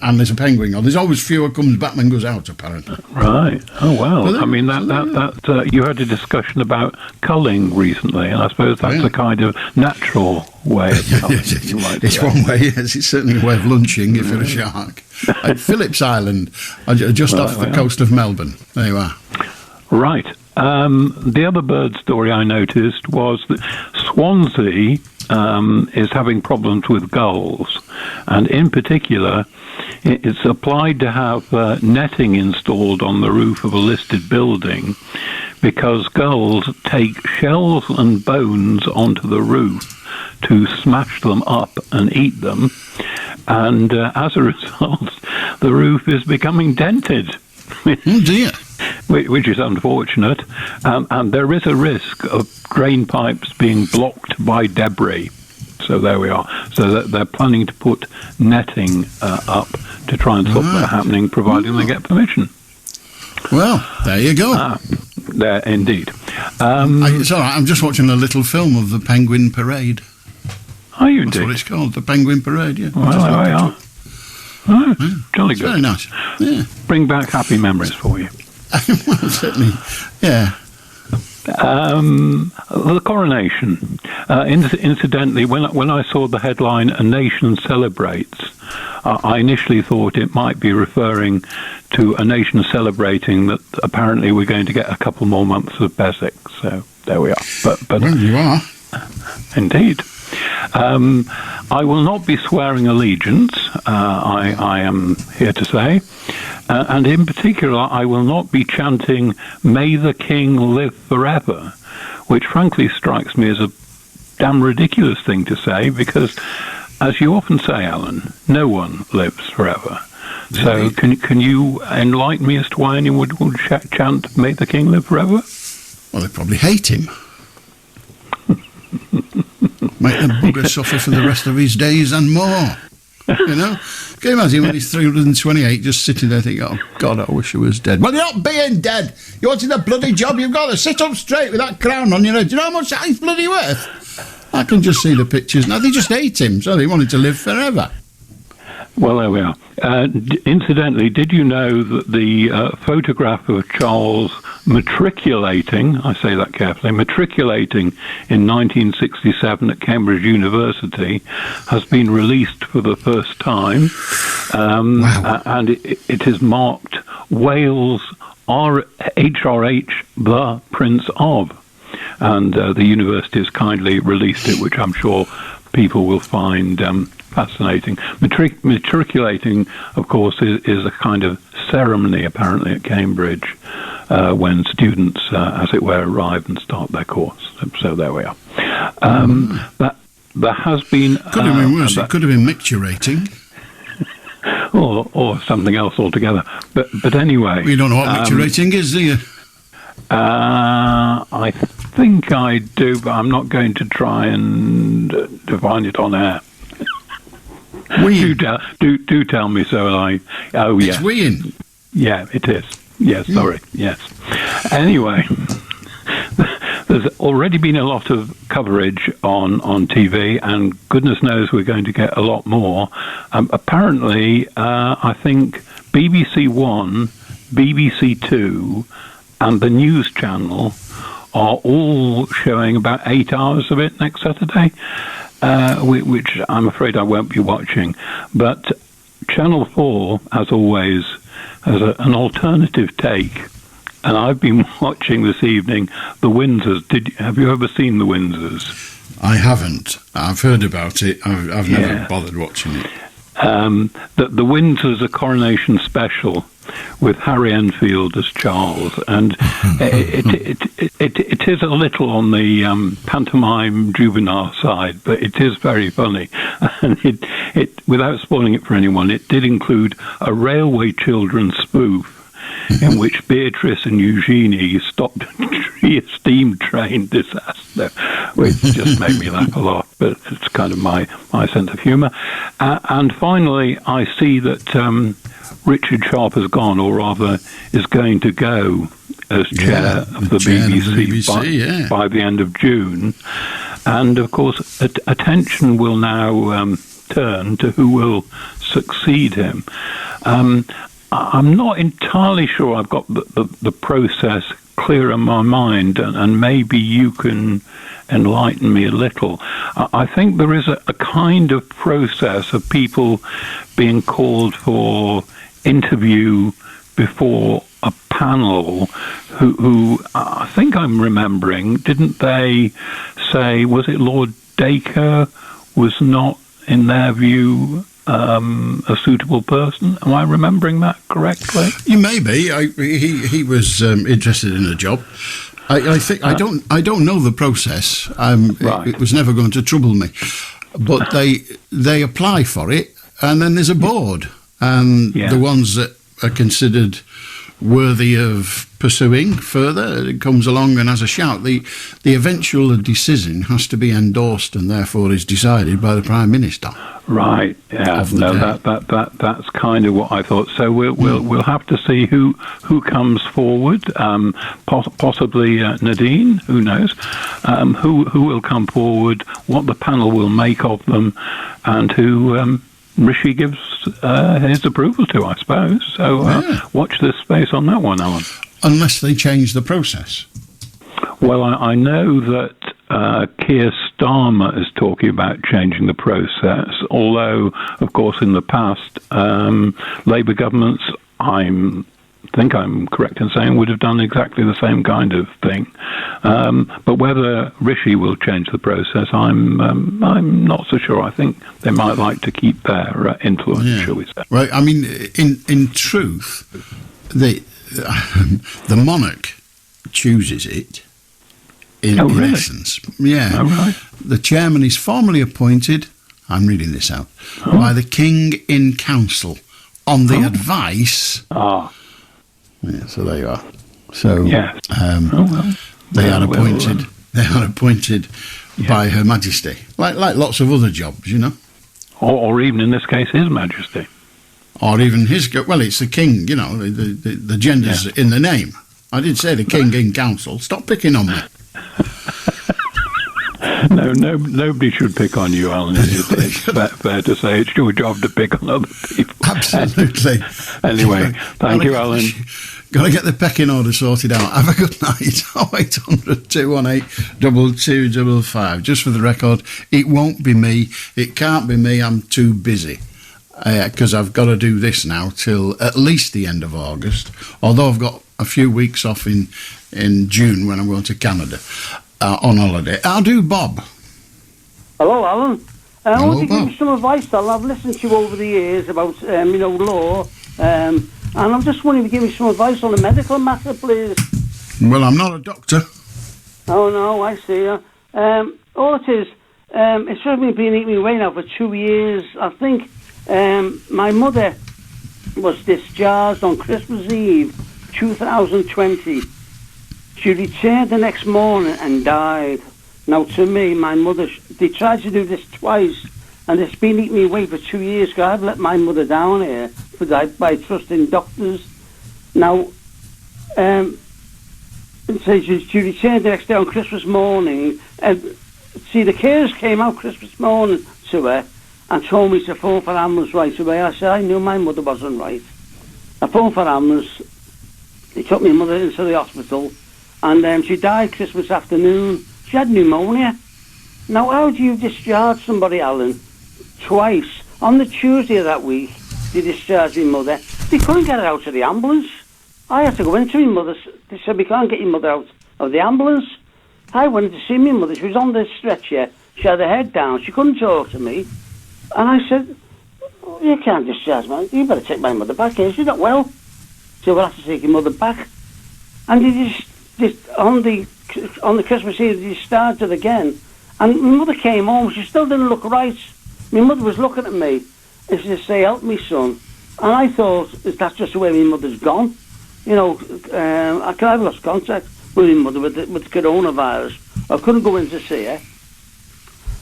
and there's a penguin. Or there's always fewer comes back than goes out, apparently. Right. Oh, well. I mean, that you had a discussion about culling recently, and I suppose that's a kind of natural way of culling. It's one way, yes. It's certainly a way of lunching if you're a shark. At Phillips Island, just off the coast of Melbourne. There you are. Right. The other bird story I noticed was that Swansea is having problems with gulls, and in particular, it's applied to have netting installed on the roof of a listed building because gulls take shells and bones onto the roof to smash them up and eat them, and as a result, the roof is becoming dented. Oh dear. Which is unfortunate, and there is a risk of drain pipes being blocked by debris. So there we are. So they're planning to put netting up to try and stop that happening, providing they get permission. Well, there you go. There, indeed. It's all right. I'm just watching a little film of the Penguin Parade. Are you That's indeed? what it's called, the Penguin Parade, yeah. Well, there we are. Oh, jolly good. Very nice. Yeah. Bring back happy memories for you. Well, certainly, yeah. The coronation. Incidentally, when I saw the headline "A Nation Celebrates," I initially thought it might be referring to a nation celebrating that apparently we're going to get a couple more months of Beswicks. So there we are. But well, you are. Indeed. I will not be swearing allegiance, I am here to say. And in particular, I will not be chanting, "May the King live forever," which frankly strikes me as a damn ridiculous thing to say, because, as you often say, Alan, no one lives forever. So can you enlighten me as to why anyone would chant, "May the King live forever"? Well, they probably hate him. Make the bugger suffer for the rest of his days and more. You know? Can you imagine when he's 328 just sitting there thinking, oh, God, I wish I was dead. Well, you're not being dead. You wanted a bloody job, you've got to sit up straight with that crown on your head. Do you know how much that is bloody worth? I can just see the pictures now. They just hate him, so they wanted to live forever. Well, there we are. Incidentally, did you know that the photograph of Charles matriculating, I say that carefully, matriculating in 1967 at Cambridge University has been released for the first time, and it is marked Wales HRH, the Prince of. and the university has kindly released it, which I'm sure people will find fascinating. Matriculating, of course, is a kind of ceremony, apparently, at Cambridge, when students, as it were, arrive and start their course. So there we are. That there has been... Could have been worse. It could have been micturating. or something else altogether. But anyway... You don't know what micturating is, do you? I think I do, but I'm not going to try and define it on air. Do tell me so, and I... Oh, it's yes. weeing. Yeah, it is. Yes, sorry. Yes. Anyway, there's already been a lot of coverage on TV, and goodness knows we're going to get a lot more. Apparently, I think BBC One, BBC Two, and the News Channel are all showing about 8 hours of it next Saturday, which I'm afraid I won't be watching. But Channel 4, as always, has an alternative take. And I've been watching this evening The Windsors. Have you ever seen The Windsors? I haven't. I've heard about it. I've never bothered watching it. The Windsors, a coronation special with Harry Enfield as Charles, and it is a little on the pantomime juvenile side, but it is very funny. And it without spoiling it for anyone, it did include a Railway Children spoof in which Beatrice and Eugenie stopped a steam train disaster, which just made me laugh a lot, but it's kind of my sense of humour. And finally, I see that Richard Sharp has gone, or rather is going to go as chair of the BBC, by the end of June. And, of course, attention will now turn to who will succeed him. I'm not entirely sure I've got the process clear in my mind, and maybe you can enlighten me a little. I think there is a kind of process of people being called for interview before a panel who I think I'm remembering, didn't they say, was it Lord Dacre was not, in their view, a suitable person? Am I remembering that correctly? You may be. He was interested in a job. I think I don't know the process. Right. It was never going to trouble me. But they apply for it, and then there's a board, and the ones that are considered worthy of pursuing further, it comes along and has a shout. The eventual decision has to be endorsed and therefore is decided by the Prime Minister. Right. Yeah. No, that's kind of what I thought. So we'll have to see who comes forward. Possibly Nadine. Who knows? Who will come forward? What the panel will make of them, and who Rishi gives his approval to, I suppose. So watch this space on that one, Alan. Unless they change the process. Well, I know that Keir Starmer is talking about changing the process, although, of course, in the past, Labour governments, I think I'm correct in saying, would have done exactly the same kind of thing. But whether Rishi will change the process, I'm not so sure. I think they might like to keep their influence, shall we say. Right. I mean, in truth, the monarch chooses it. In essence, right. The chairman is formally appointed, I'm reading this out, by the King in Council on the advice. Yeah, so there you are. So they are appointed. They are appointed by Her Majesty, like lots of other jobs, you know, or even in this case, His Majesty, or even his. Well, it's the King, you know, the gender's in the name. I did say the King in Council. Stop picking on me. No, nobody should pick on you, Alan. It's fair to say it's your job to pick on other people. Absolutely. Anyway, thank you, Alan. Got to get the pecking order sorted out. Have a good night. 0800 218 2255. Just for the record, it won't be me. It can't be me. I'm too busy. Because I've got to do this now till at least the end of August. Although I've got a few weeks off in June when I'm going to Canada. on holiday. I'll do Bob. Hello, Alan. I Hello, want to give Bob. you some advice, Alan. I've listened to you over the years about, law, and I'm just wanting to give you some advice on a medical matter, please. Well, I'm not a doctor. Oh, no, I see. All it is, it's certainly been eating me away now for 2 years. I think my mother was discharged on Christmas Eve, 2020. She returned the next morning and died. Now, to me, my mother, they tried to do this twice, and it's been eating me away for 2 years, because I've let my mother down here by trusting doctors. Now, so she returned the next day on Christmas morning, and see, the carers came out Christmas morning to her and told me to phone for ambulance right away. I said, I knew my mother wasn't right. I phoned for ambulance. They took my mother into the hospital, and she died Christmas afternoon. She had pneumonia. Now, how do you discharge somebody, Alan? Twice. On the Tuesday of that week, they discharged my mother. They couldn't get her out of the ambulance. I had to go into my mother. They said, we can't get your mother out of the ambulance. I went to see my mother. She was on the stretcher. She had her head down. She couldn't talk to me. And I said, you can't discharge me. You better take my mother back here. She's not well. So we'll have to take your mother back. And they just on the Christmas Eve, they started again. And my mother came home. She still didn't look right. My mother was looking at me. And she said, help me, son. And I thought, that's just the way my mother's gone. You know, I've lost contact with my mother with the coronavirus. I couldn't go in to see her.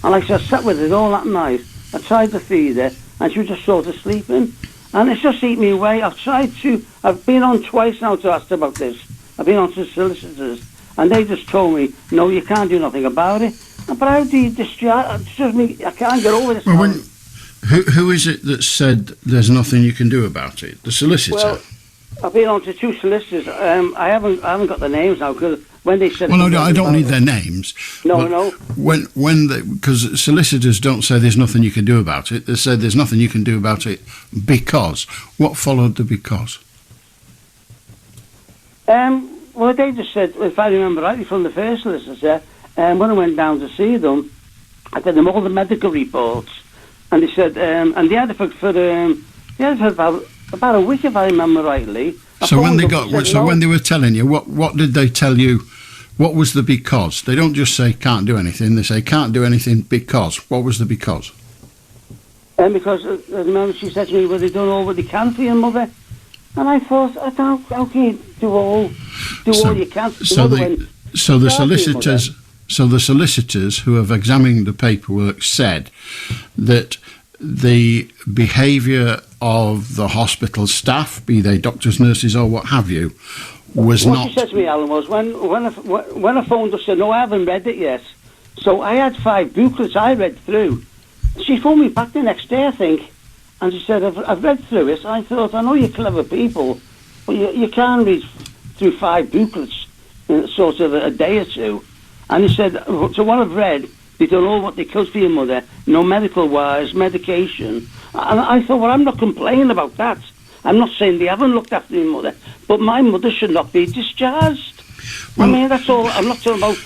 And I sat with her all that night. I tried to feed her, and she was just sort of sleeping. And it's just eating me away. I've been on twice now to ask her about this. I've been on to solicitors, and they just told me, no, you can't do nothing about it. But how do you discharge? It's just me, I can't get over this. Well, who is it that said there's nothing you can do about it? The solicitor? Well, I've been on to two solicitors. I haven't got the names now, because when they said... Well, no, I don't need their names. No. Because solicitors don't say there's nothing you can do about it. They say there's nothing you can do about it because. What followed the because? Well, they just said, if I remember rightly from the first solicitor, when I went down to see them, I did them all the medical reports, and they said, and they had it for about a week, if I remember rightly. So when they were telling you, what did they tell you? What was the because? They don't just say can't do anything. They say can't do anything because. What was the because? Because I remember she said to me, well, they've done all what they can for your mother. And I thought, how can you do all you can? So the solicitors who have examined the paperwork said that the behaviour of the hospital staff, be they doctors, nurses, or what have you, was not. What she said to me, Alan, was when I phoned her, said, no, I haven't read it yet. So I had 5 booklets I read through. She phoned me back the next day, I think, and she said, I've read through it. I thought, I know you're clever people, but you can't read through 5 booklets in sort of a day or two. And he said, so what I've read, they don't know what they could for your mother, no medical-wise, medication. And I thought, well, I'm not complaining about that. I'm not saying they haven't looked after my mother, but my mother should not be discharged. Well, I mean, that's all. I'm not talking about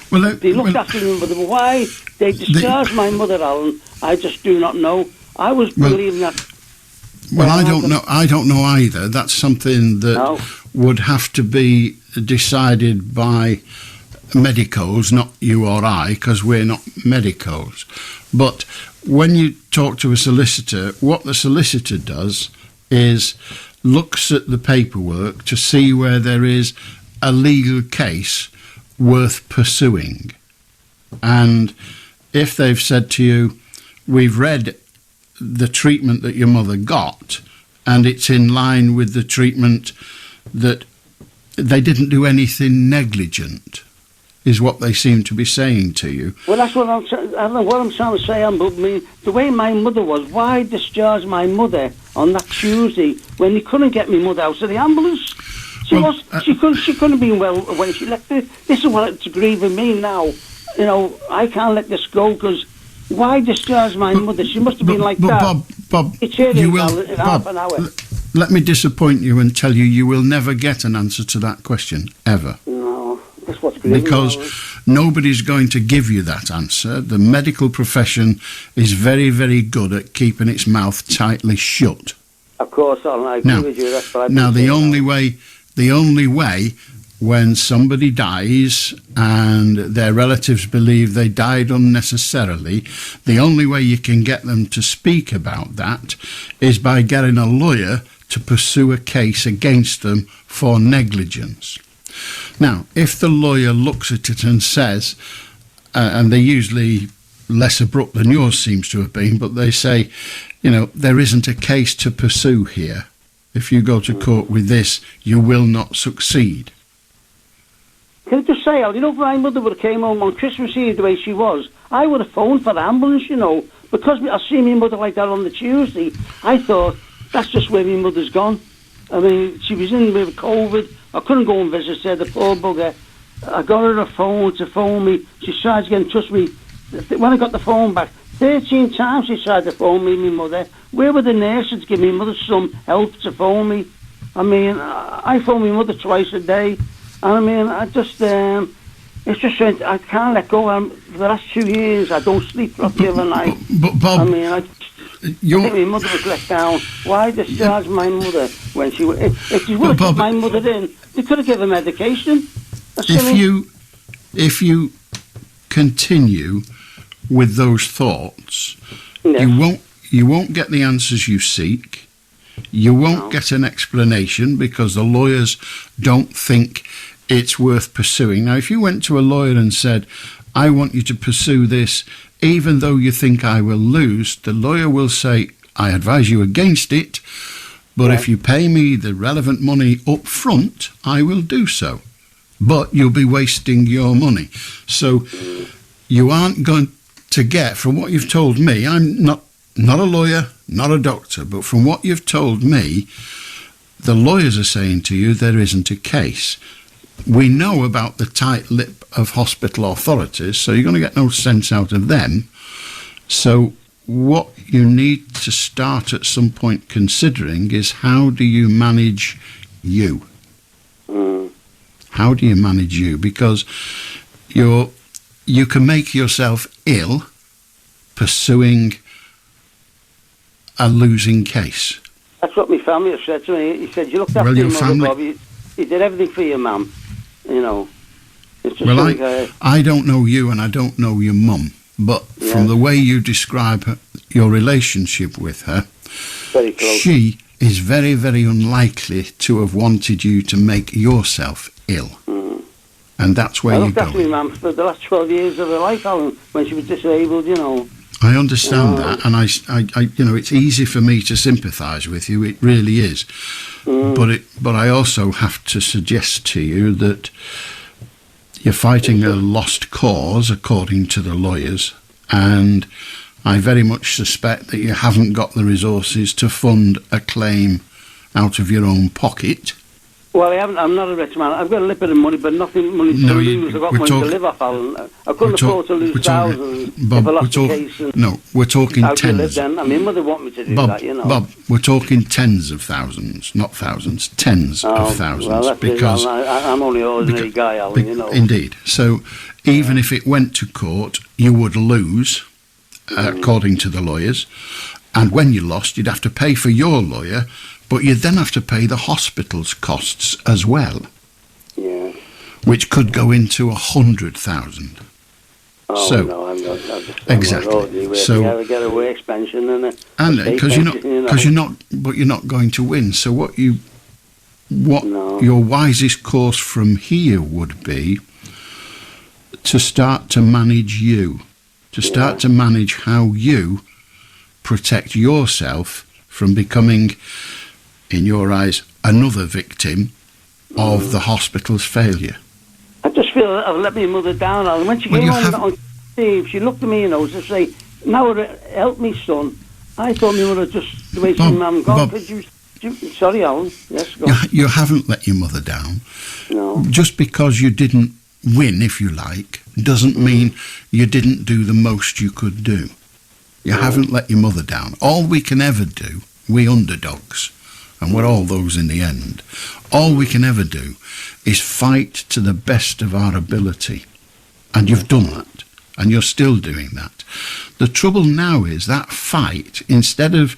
they looked after my mother, but why they discharged my mother, Alan, I just do not know. I was believing that. Well, I don't know. I don't know either. That's something that would have to be decided by medicos, not you or I, because we're not medicos. But when you talk to a solicitor, what the solicitor does is looks at the paperwork to see where there is a legal case worth pursuing. And if they've said to you, we've read the treatment that your mother got, and it's in line with the treatment, that they didn't do anything negligent, is what they seem to be saying to you. Well, that's what I'm trying to say. I mean, the way my mother was, why discharge my mother on that Tuesday when they couldn't get my mother out of the ambulance? She couldn't have been well when she left it. This is what's grieving me now. You know, I can't let this go, because why discharge my mother? She must have been like that. Bob, it's here you will, in half an hour. Let me disappoint you and tell you will never get an answer to that question, ever. No, that's what's grieving me. nobody's going to give you that answer. The medical profession is very, very good at keeping its mouth tightly shut. Of course, Alan, I agree with you. That's what I've been Now, the saying. only way when somebody dies and their relatives believe they died unnecessarily, the only way you can get them to speak about that is by getting a lawyer to pursue a case against them for negligence. Now, if the lawyer looks at it and says, and they're usually less abrupt than yours seems to have been, but they say, there isn't a case to pursue here. If you go to court with this, you will not succeed. Can I just say, Al, if my mother would have came home on Christmas Eve the way she was, I would have phoned for the ambulance, because I see my mother like that on the Tuesday. I thought, that's just where my mother's gone. I mean, she was in with COVID. I couldn't go and visit her, the poor bugger. I got her a phone to phone me. She tried to get in touch with me. When I got the phone back, 13 times she tried to phone me, my mother. Where were the nurses to give my mother some help to phone me? I mean, I phone my mother twice a day. And I mean, it's just, I can't let go. For the last 2 years, I don't sleep properly every night. But Bob, I mean, I think my mother was let down. Why discharge my mother when she was... If she would have put my mother in, they could have given her medication. If you continue with those thoughts, yes. you won't get the answers you seek. You won't get an explanation because the lawyers don't think it's worth pursuing. Now, if you went to a lawyer and said, I want you to pursue this, even though you think I will lose, the lawyer will say, I advise you against it, but if you pay me the relevant money up front, I will do so. But you'll be wasting your money. So you aren't going to get, from what you've told me, I'm not a lawyer, not a doctor, but from what you've told me, the lawyers are saying to you there isn't a case. We know about the tight lip of hospital authorities, so you're going to get no sense out of them. So what you need to start at some point considering is, how do you manage you? How do you manage you? Because you can make yourself ill pursuing a losing case. That's what my family have said to me. He said, you looked after your mother, Bob. You did everything for your mum, It's just I don't know you and I don't know your mum, but from the way you describe your relationship with her, very close. She is very, very unlikely to have wanted you to make yourself ill. And that's where you're going. I looked after my mum for the last 12 years of her life, Alan, when she was disabled, I understand that, and I, it's easy for me to sympathise with you. It really is, but I also have to suggest to you that you're fighting a lost cause, according to the lawyers, and I very much suspect that you haven't got the resources to fund a claim out of your own pocket. Well, I haven't. I'm not a rich man. I've got a little bit of money, but nothing money to lose. I've got money to live off, Alan. I couldn't afford to lose thousands if I lost the case. No, we're talking tens. How do you live then? I mean, mother want me to do that, Bob, we're talking tens of thousands, not thousands, tens of thousands. Well, that's because I'm only an ordinary guy, Alan, Indeed. So even if it went to court, you would lose, according to the lawyers. And when you lost, you'd have to pay for your lawyer, but you'd then have to pay the hospital's costs as well. Yeah. Which could go into 100,000. Oh, so, no, I'm not. Exactly. So you get a work expansion and because you're not going to win. So what your wisest course from here would be to start to manage you, to manage how you protect yourself from becoming, in your eyes, another victim of the hospital's failure. I just feel that I've let my mother down. And when she came home on Steve, she looked at me, to say, now help me, son. I thought my mother just, the way she mum gone. Sorry, Alan. Yes, go on. You haven't let your mother down. No. Just because you didn't win, if you like, doesn't mean you didn't do the most you could do. You haven't let your mother down. All we can ever do, we underdogs, and we're all those in the end, all we can ever do is fight to the best of our ability. And you've done that. And you're still doing that. The trouble now is that fight, instead of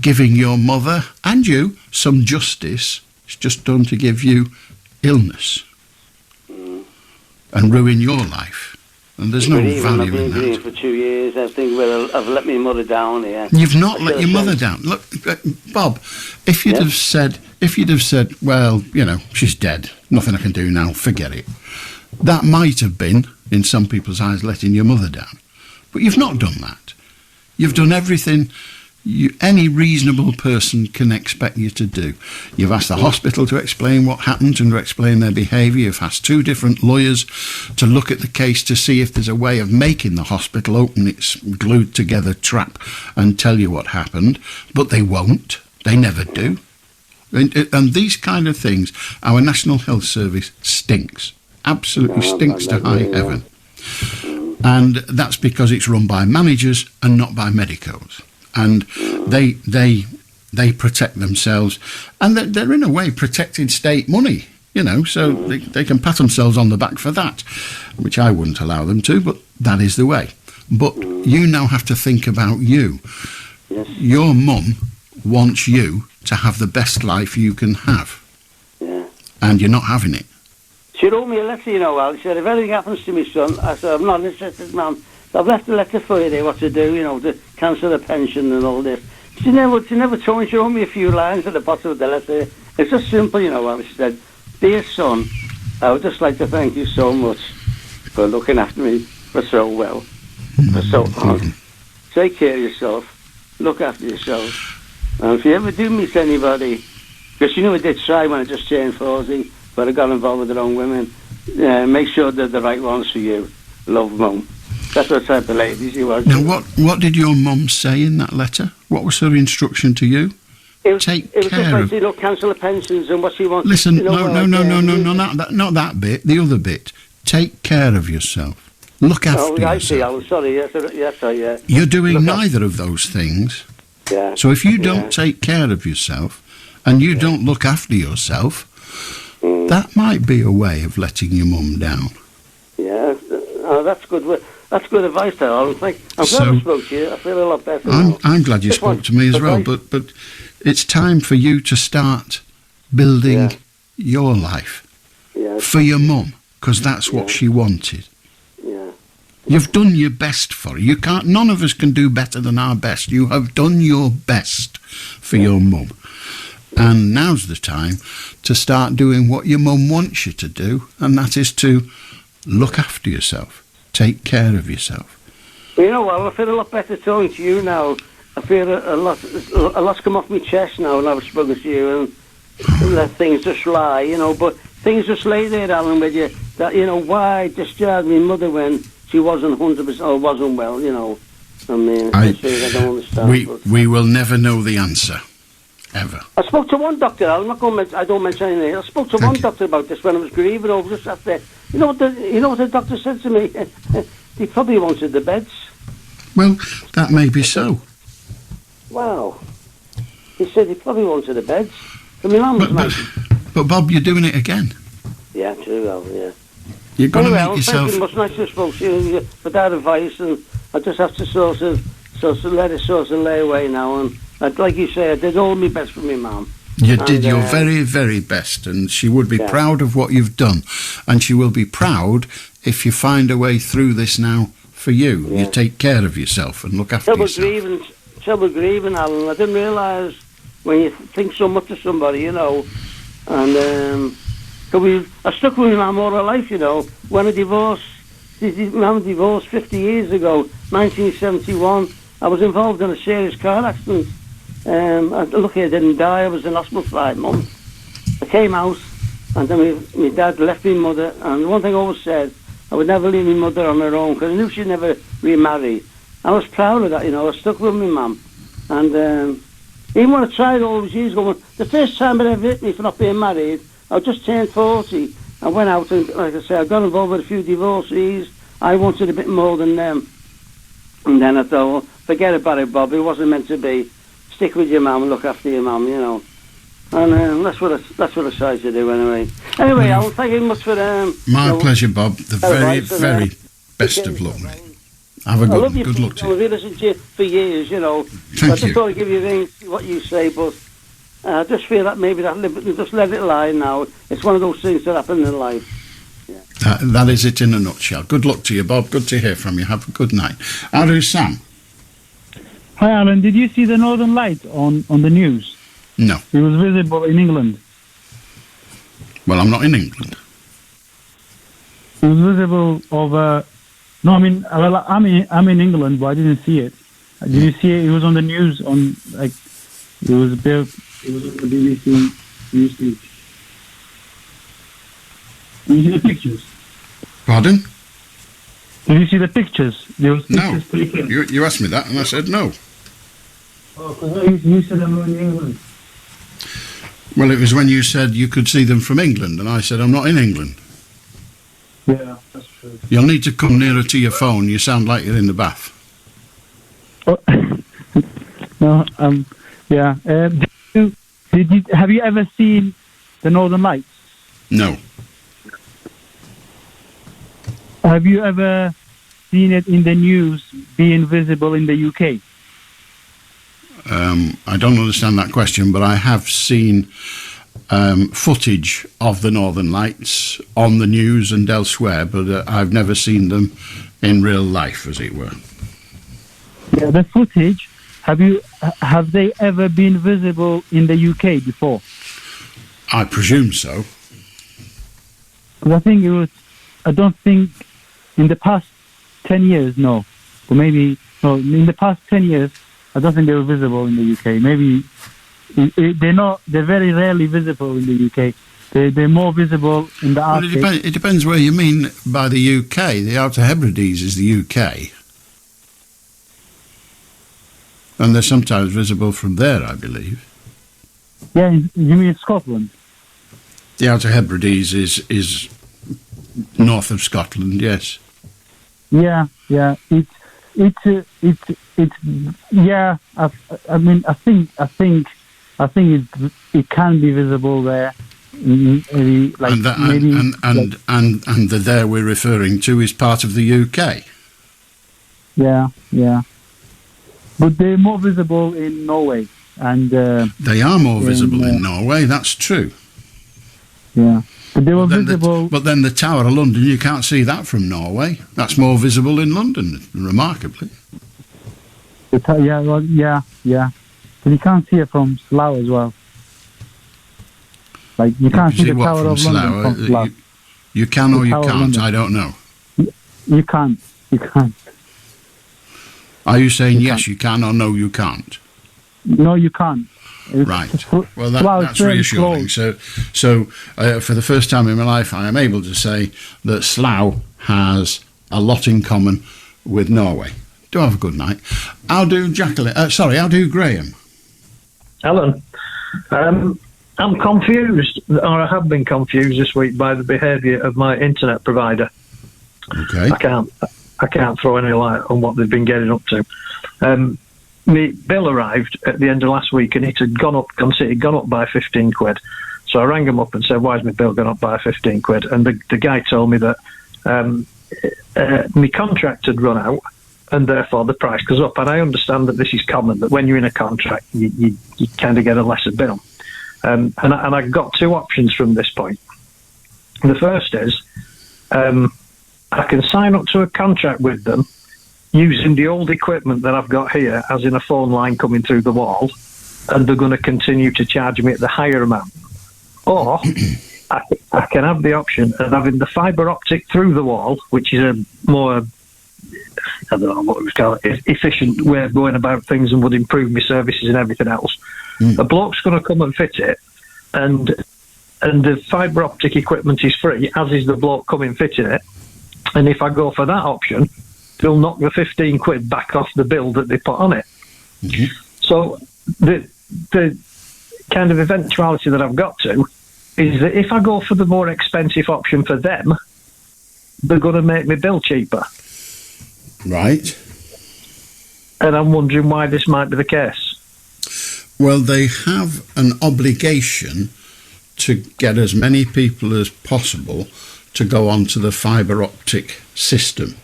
giving your mother and you some justice, it's just done to give you illness and ruin your life. And there's no value in that. I've been doing it for 2 years. I think I've let my mother down here. You've not let your mother down. Look, Bob, if you'd have said, well, you know, she's dead, nothing I can do now, forget it. That might have been, in some people's eyes, letting your mother down. But you've not done that. You've done everything any reasonable person can expect you to do. You've asked the hospital to explain what happened and to explain their behaviour. You've asked 2 different lawyers to look at the case to see if there's a way of making the hospital open its glued together trap and tell you what happened. But they won't. They never do. And these kind of things, our National Health Service stinks. Absolutely stinks to high heaven. And that's because it's run by managers and not by medicos. And they protect themselves, and they're in a way protecting state money, you know, so they can pat themselves on the back for that, which I wouldn't allow them to, but that is the way. But you now have to think about you. Yes. Your mum wants you to have the best life you can have. Yeah. And you're not having it. She wrote me a letter, you know, Al. She said, if anything happens to my son, I said, I'm not interested, ma'am. I've left a letter for you there, what to do, you know, to cancel the pension and all this. She never told me. She wrote me a few lines at the bottom of the letter. It's just simple, you know. She said, dear son, I would just like to thank you so much for looking after me for so well, for so long. Take care of yourself. Look after yourself. And if you ever do meet anybody, because you know I did try when I just turned 40, but I got involved with the wrong women, make sure they're the right ones for you. Love, Mum. That's what type of lady she was. Now, what did your mum say in that letter? What was her instruction to you? It was just like, you know, cancel the pensions and what she wants. Listen, you know, no, not that bit. The other bit. Take care of yourself. Look after yourself. I see. I'm sorry. Yes. You're doing neither of those things. Yeah. So if you don't take care of yourself and you don't look after yourself, that might be a way of letting your mum down. Yeah. Oh, that's good. That's good advice, though. I'm glad I spoke to you. I feel a lot better. I'm glad you spoke to me as well. But it's time for you to start building your life for your mum, because that's what she wanted. Yeah. You've done your best for her. You can't. None of us can do better than our best. You have done your best for your mum, and now's the time to start doing what your mum wants you to do, and that is to look after yourself. Take care of yourself. You know what? I feel a lot better talking to you now. I feel a lot's come off my chest now, and I've spoken to you, and let things just lie, you know. But things just lay there, Alan, with you. That, you know, why discharge my mother when she wasn't 100% or wasn't well, you know. I mean, I don't understand. We will never know the answer, ever. I spoke to one doctor. I don't mention anything. I spoke to one doctor about this when I was grieving over just after. You know what the doctor said to me? He probably wanted the beds. Well, that may be so. Wow. He said he probably wanted the beds. I mean, but Bob, you're doing it again. Yeah, true. Well, yeah. You're going to make yourself. Thank you much. Nice to spoke to you for that advice, and I just have to sort of let it sort of lay away now. And like you say, I did all my best for my mum. You did your very, very best, and she would be proud of what you've done, and she will be proud if you find a way through this now for you. Yeah. You take care of yourself and look after yourself. Trouble grieving, Alan. I didn't realise when you think so much of somebody, you know, and I stuck with my mum all her life, you know. When I divorced, mum divorced 50 years ago, 1971. I was involved in a serious car accident. Luckily I didn't die. I was in hospital for 5 months. I came out, and then my dad left my mother, and one thing I always said, I would never leave my mother on her own, because I knew she'd never remarry. I was proud of that, you know. I stuck with my mum, and even when I tried all those years ago, the first time it ever hit me for not being married, I just turned 40. I went out and, like I said, I got involved with a few divorcees. I wanted a bit more than them, and then I thought, well, forget about it, Bob. It wasn't meant to be. Stick with your mum and look after your mum, you know. And that's what I tried to do anyway. Anyway, Alan, thank you very much for my pleasure, Bob. The very best of luck, mate. Have a good luck to you. I've been listening to you for years, you know. Thank you. I just thought I'd give you a ring, see what you say, but I just feel that maybe just let it lie now. It's one of those things that happen in life. Yeah. That is it in a nutshell. Good luck to you, Bob. Good to hear from you. Have a good night. How do Sam? Hi, Alan. Did you see the Northern Lights on the news? No. It was visible in England. Well, I'm not in England. It was visible over. No, I mean, well, I'm in England, but I didn't see it. Did you see it? It was on the news. It was on the BBC news feed. Did you see the pictures? Pardon? Did you see the pictures? There was No. pictures. You asked me that, and I said no. Oh, because you said I'm in England. Well, it was when you said you could see them from England, and I said I'm not in England. Yeah, that's true. You'll need to come nearer to your phone. You sound like you're in the bath. Oh. No, yeah. Have you ever seen the Northern Lights? No. Have you ever seen it in the news being visible in the UK? I don't understand that question, but I have seen footage of the Northern Lights on the news and elsewhere, but I've never seen them in real life, as it were. Yeah, the footage. Have they ever been visible in the UK before? I presume so. Because I don't think in the past 10 years, no. But maybe, no, in the past 10 years, I don't think they were visible in the UK. Maybe they're very rarely visible in the UK. They're more visible in the Arctic. Well, it depends where you mean by the UK. The Outer Hebrides is the UK. And they're sometimes visible from there, I believe. Yeah, you mean Scotland? The Outer Hebrides is north of Scotland, yes. Yeah. It's yeah. I think it can be visible there. And the there we're referring to is part of the UK. Yeah. But they're more visible in Norway, and they are more visible in Norway. That's true. Yeah, but they were visible. But then the Tower of London, you can't see that from Norway. That's more visible in London, remarkably. Yeah. But you can't see it from Slough as well. Like you can't see the Tower of London from Slough. You can or you can't. I don't know. You can't. Are you saying yes, you can, or no, you can't? No, you can't. Right. Well, that's reassuring. So, for the first time in my life, I am able to say that Slough has a lot in common with Norway. Do have a good night. I'll do Jacqueline. I'll do Graham. Alan, I'm confused, or I have been confused this week by the behaviour of my internet provider. Okay. I can't throw any light on what they've been getting up to. My bill arrived at the end of last week, and it had gone up by 15 quid. So I rang him up and said, "Why has my bill gone up by 15 quid?" And the guy told me that my contract had run out, and therefore the price goes up. And I understand that this is common, that when you're in a contract, you kind of get a lesser bill. And I got two options from this point. The first is I can sign up to a contract with them using the old equipment that I've got here, as in a phone line coming through the wall, and they're going to continue to charge me at the higher amount. Or I can have the option of having the fibre optic through the wall, which is a more, I don't know what it was called, efficient way of going about things and would improve my services and everything else. A bloke's going to come and fit it, and the fibre optic equipment is free, as is the bloke coming fitting it. And if I go for that option, they'll knock the 15 quid back off the bill that they put on it. Mm-hmm. So the kind of eventuality that I've got to is that if I go for the more expensive option for them, they're going to make my bill cheaper. Right. And I'm wondering why this might be the case. Well, they have an obligation to get as many people as possible to go onto the fibre optic system.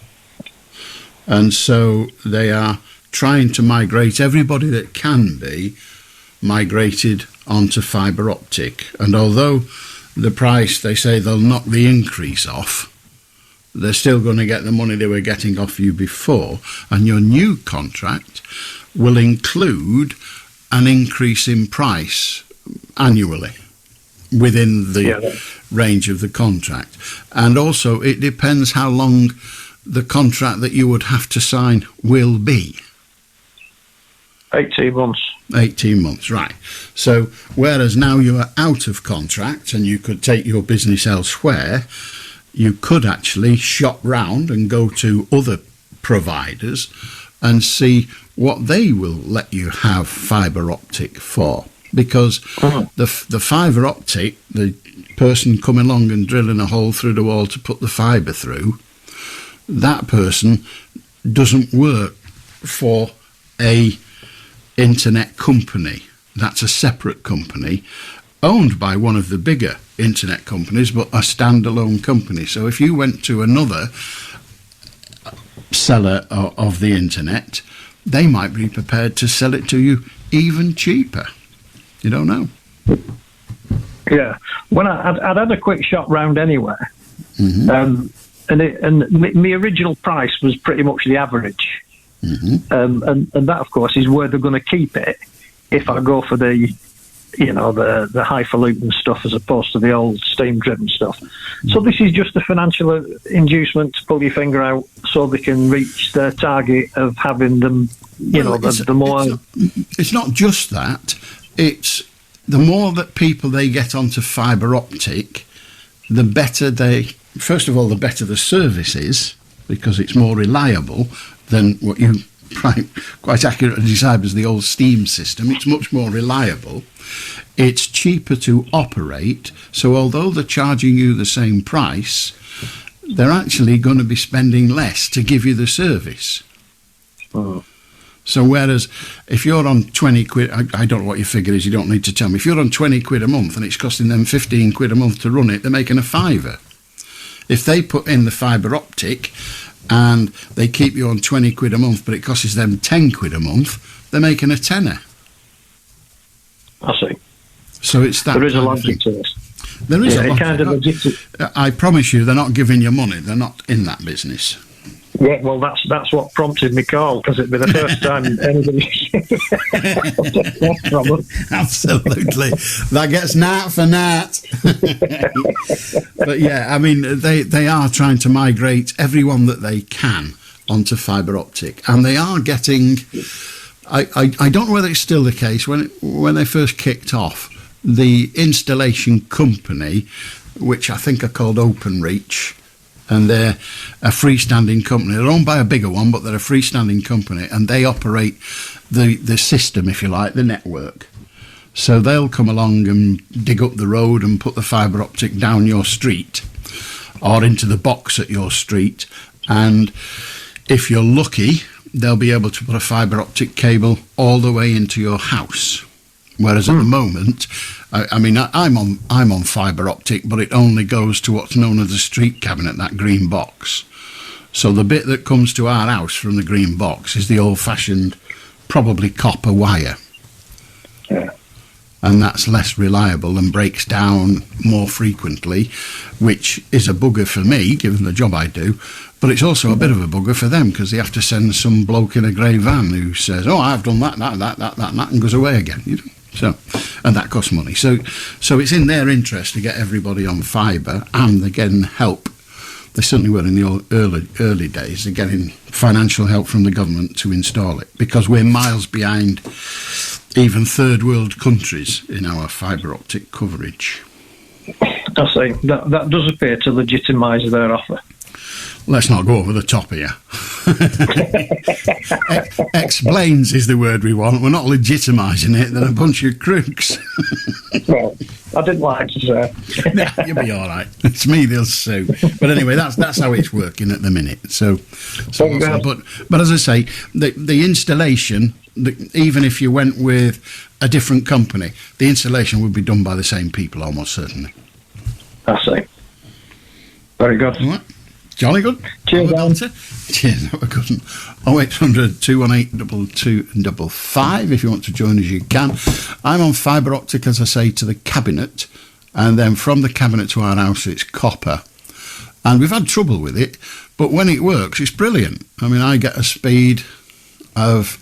And so they are trying to migrate everybody that can be migrated onto fibre optic. And although the price, they say they'll knock the increase off, they're still going to get the money they were getting off you before. And your new contract will include an increase in price annually within the range of the contract. And also it depends how long the contract that you would have to sign will be. 18 months. 18 months, right. So whereas now you are out of contract and you could take your business elsewhere, you could actually shop round and go to other providers and see what they will let you have fibre optic for. Because the fibre optic, the person coming along and drilling a hole through the wall to put the fibre through, that person doesn't work for a internet company. That's a separate company owned by one of the bigger internet companies, but a standalone company. So if you went to another seller of the internet, they might be prepared to sell it to you even cheaper. You don't know. Yeah. When I'd had a quick shop round anywhere, and my original price was pretty much the average. And that, of course, is where they're going to keep it if I go for the highfalutin stuff as opposed to the old steam-driven stuff. So this is just a financial inducement to pull your finger out so they can reach their target of having them, the more... It's not just that. It's the more that people they get onto fibre optic, the better first of all, the better the service is, because it's more reliable than what you quite accurately describe as the old steam system. It's much more reliable. It's cheaper to operate, so although they're charging you the same price, they're actually going to be spending less to give you the service. So whereas if you're on 20 quid, I don't know what your figure is, you don't need to tell me. If you're on 20 quid a month and it's costing them 15 quid a month to run it, they're making a fiver. If they put in the fibre optic and they keep you on 20 quid a month, but it costs them 10 quid a month, they're making a tenner. I see. So it's that. There is a logic to this. There is a logic. Kind of I promise you, they're not giving you money. They're not in that business. Yeah, well, that's what prompted me call, because it'd be the first time anybody from them. Absolutely, that gets nat for nat. But yeah, I mean, they are trying to migrate everyone that they can onto fibre optic, and they are getting. I don't know whether it's still the case. When they first kicked off, the installation company, which I think are called OpenReach, and they're a freestanding company. They're owned by a bigger one, but they're a freestanding company, and they operate the system, if you like, the network. So they'll come along and dig up the road and put the fibre optic down your street or into the box at your street, and if you're lucky, they'll be able to put a fibre optic cable all the way into your house. Whereas at the moment, I'm on fibre optic, but it only goes to what's known as the street cabinet, that green box. So the bit that comes to our house from the green box is the old-fashioned, probably copper wire. Yeah. And that's less reliable and breaks down more frequently, which is a bugger for me, given the job I do. But it's also a bit of a bugger for them, because they have to send some bloke in a grey van who says, "Oh, I've done that, and goes away again." So, and that costs money. So it's in their interest to get everybody on fibre, and they're getting help. They certainly were in the early days. They're getting financial help from the government to install it, because we're miles behind even third world countries in our fibre optic coverage. I see. That does appear to legitimise their offer. Let's not go over the top here. Explains is the word we want. We're not legitimising it. They're a bunch of crooks. Well, I didn't like to say. Nah, you'll be all right. It's me they'll sue. But anyway, that's how it's working at the minute. So but as I say, the installation, even if you went with a different company, the installation would be done by the same people, almost certainly. I see. Very good. All right. Jolly good. Cheers, Alan. Cheers, that was good. 0800 218 2255. If you want to join us, you can. I'm on fibre optic, as I say, to the cabinet, and then from the cabinet to our house, it's copper. And we've had trouble with it, but when it works, it's brilliant. I mean, I get a speed of...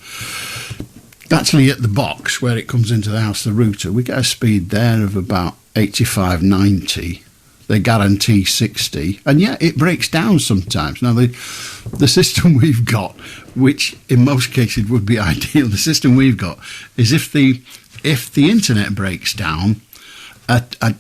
Actually, at the box, where it comes into the house, the router, we get a speed there of about 85, 90. They guarantee 60, and yet it breaks down sometimes. Now, the system we've got, which in most cases would be ideal, the system we've got is if the internet breaks down, a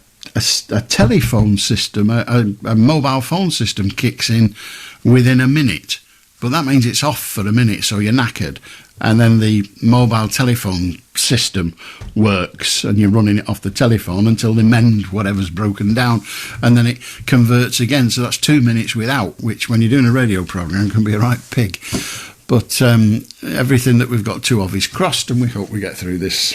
telephone system, a mobile phone system kicks in within a minute. But that means it's off for a minute, so you're knackered. And then the mobile telephone system works, and you're running it off the telephone until they mend whatever's broken down, and then it converts again. So that's 2 minutes without, which when you're doing a radio programme can be a right pig. But everything that we've got two of is crossed, and we hope we get through this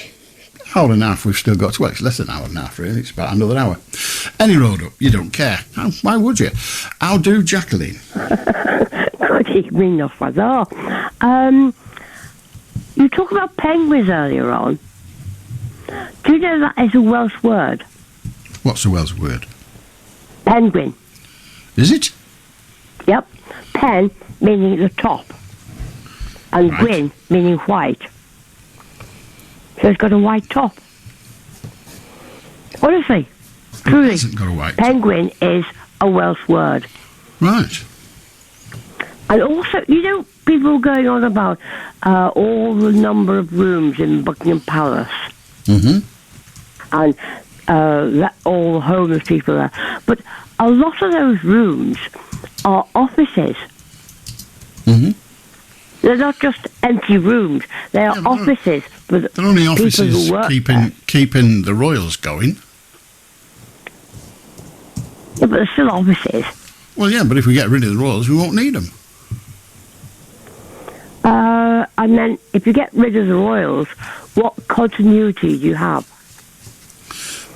hour and a half we've still got to. Well, it's less than an hour and a half, really. It's about another hour. Any road up, you don't care. Why would you? How do, Jacqueline? Good evening, Father. You talked about penguins earlier on. Do you know that is a Welsh word? What's a Welsh word? Penguin. Is it? Yep. Pen meaning the top, and right. gwyn meaning white. So it's got a white top. Honestly, truly, it hasn't got a white penguin top. Is a Welsh word. Right. And also, you know, people going on about all the number of rooms in Buckingham Palace. Mm-hmm. And all the homeless people there. But a lot of those rooms are offices. Mm-hmm. They're not just empty rooms. They are offices. But they're only offices people who work keeping the royals going. Yeah, but they're still offices. Well, yeah, but if we get rid of the royals, we won't need them. And then, if you get rid of the royals, what continuity do you have?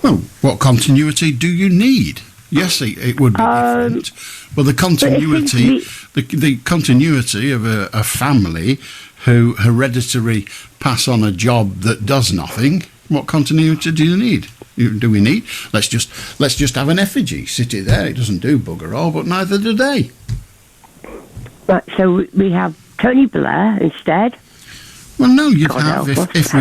Well, what continuity do you need? Yes, it would be different. Well, the continuity, the continuity of a family who hereditary pass on a job that does nothing. What continuity do you need? Do we need? Let's just have an effigy. Sit it there. It doesn't do bugger all, but neither do they. Right. So we have Tony Blair instead. Well, no, you'd have if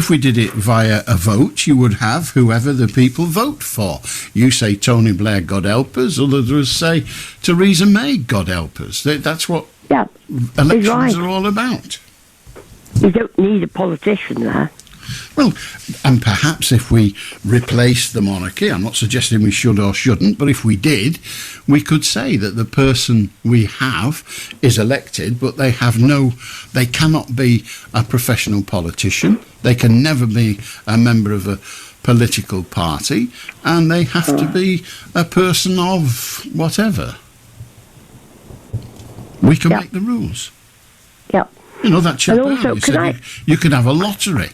we did it via a vote, you would have whoever the people vote for. You say Tony Blair, God help us. Others say Theresa May, God help us. That's what elections are all about. You don't need a politician there. Well, and perhaps if we replace the monarchy, I'm not suggesting we should or shouldn't, but if we did, we could say that the person we have is elected, but they cannot be a professional politician, they can never be a member of a political party, and they have to be a person of whatever. We can make the rules. Yep. You know, that chap earlier said you could have a lottery.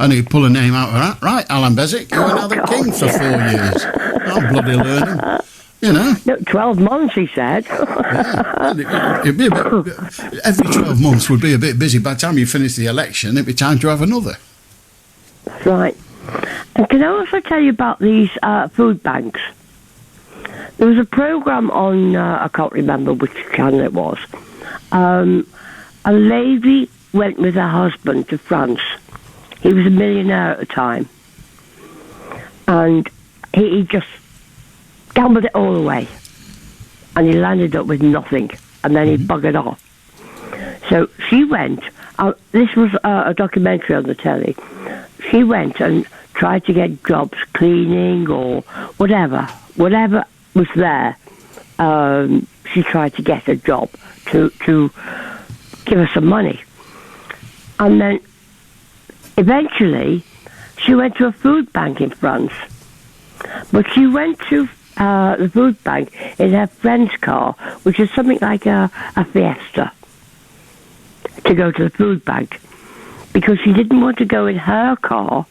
And he'd pull a name out of that. Right, Allan Beswick, you're now the king for 4 years. Oh, bloody learning. You know. No, 12 months, he said. Yeah. It'd be a bit, every 12 months would be a bit busy. By the time you finish the election, it'd be time to have another. Right. And can I also tell you about these food banks? There was a programme on, I can't remember which channel it was. A lady went with her husband to France. He was a millionaire at the time. And he just gambled it all away. And he landed up with nothing. And then he buggered off. So she went, this was a documentary on the telly. She went and tried to get jobs, cleaning or whatever was there. She tried to get a job to give her some money. And then eventually, she went to a food bank in France. But she went to the food bank in her friend's car, which is something like a Fiesta, to go to the food bank. because she didn't want to go in her car,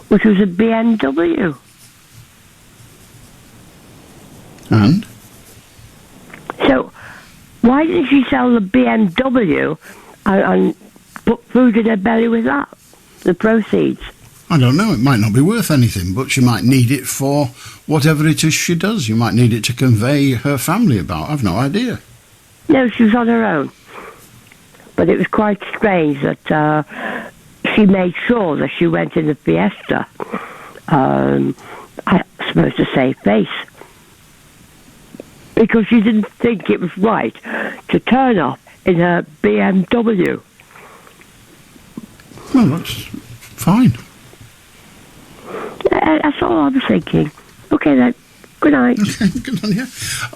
which was a BMW. And? So, why didn't she sell the BMW and put food in her belly with that, the proceeds? I don't know, it might not be worth anything, but she might need it for whatever it is she does. You might need it to convey her family about. I've no idea. No, she was on her own. But it was quite strange that she made sure that she went in the Fiesta, I'm supposed to say face, because she didn't think it was right to turn up in her BMW. Well, that's fine. That's all I was thinking. Okay then. Good night. Okay, good on you.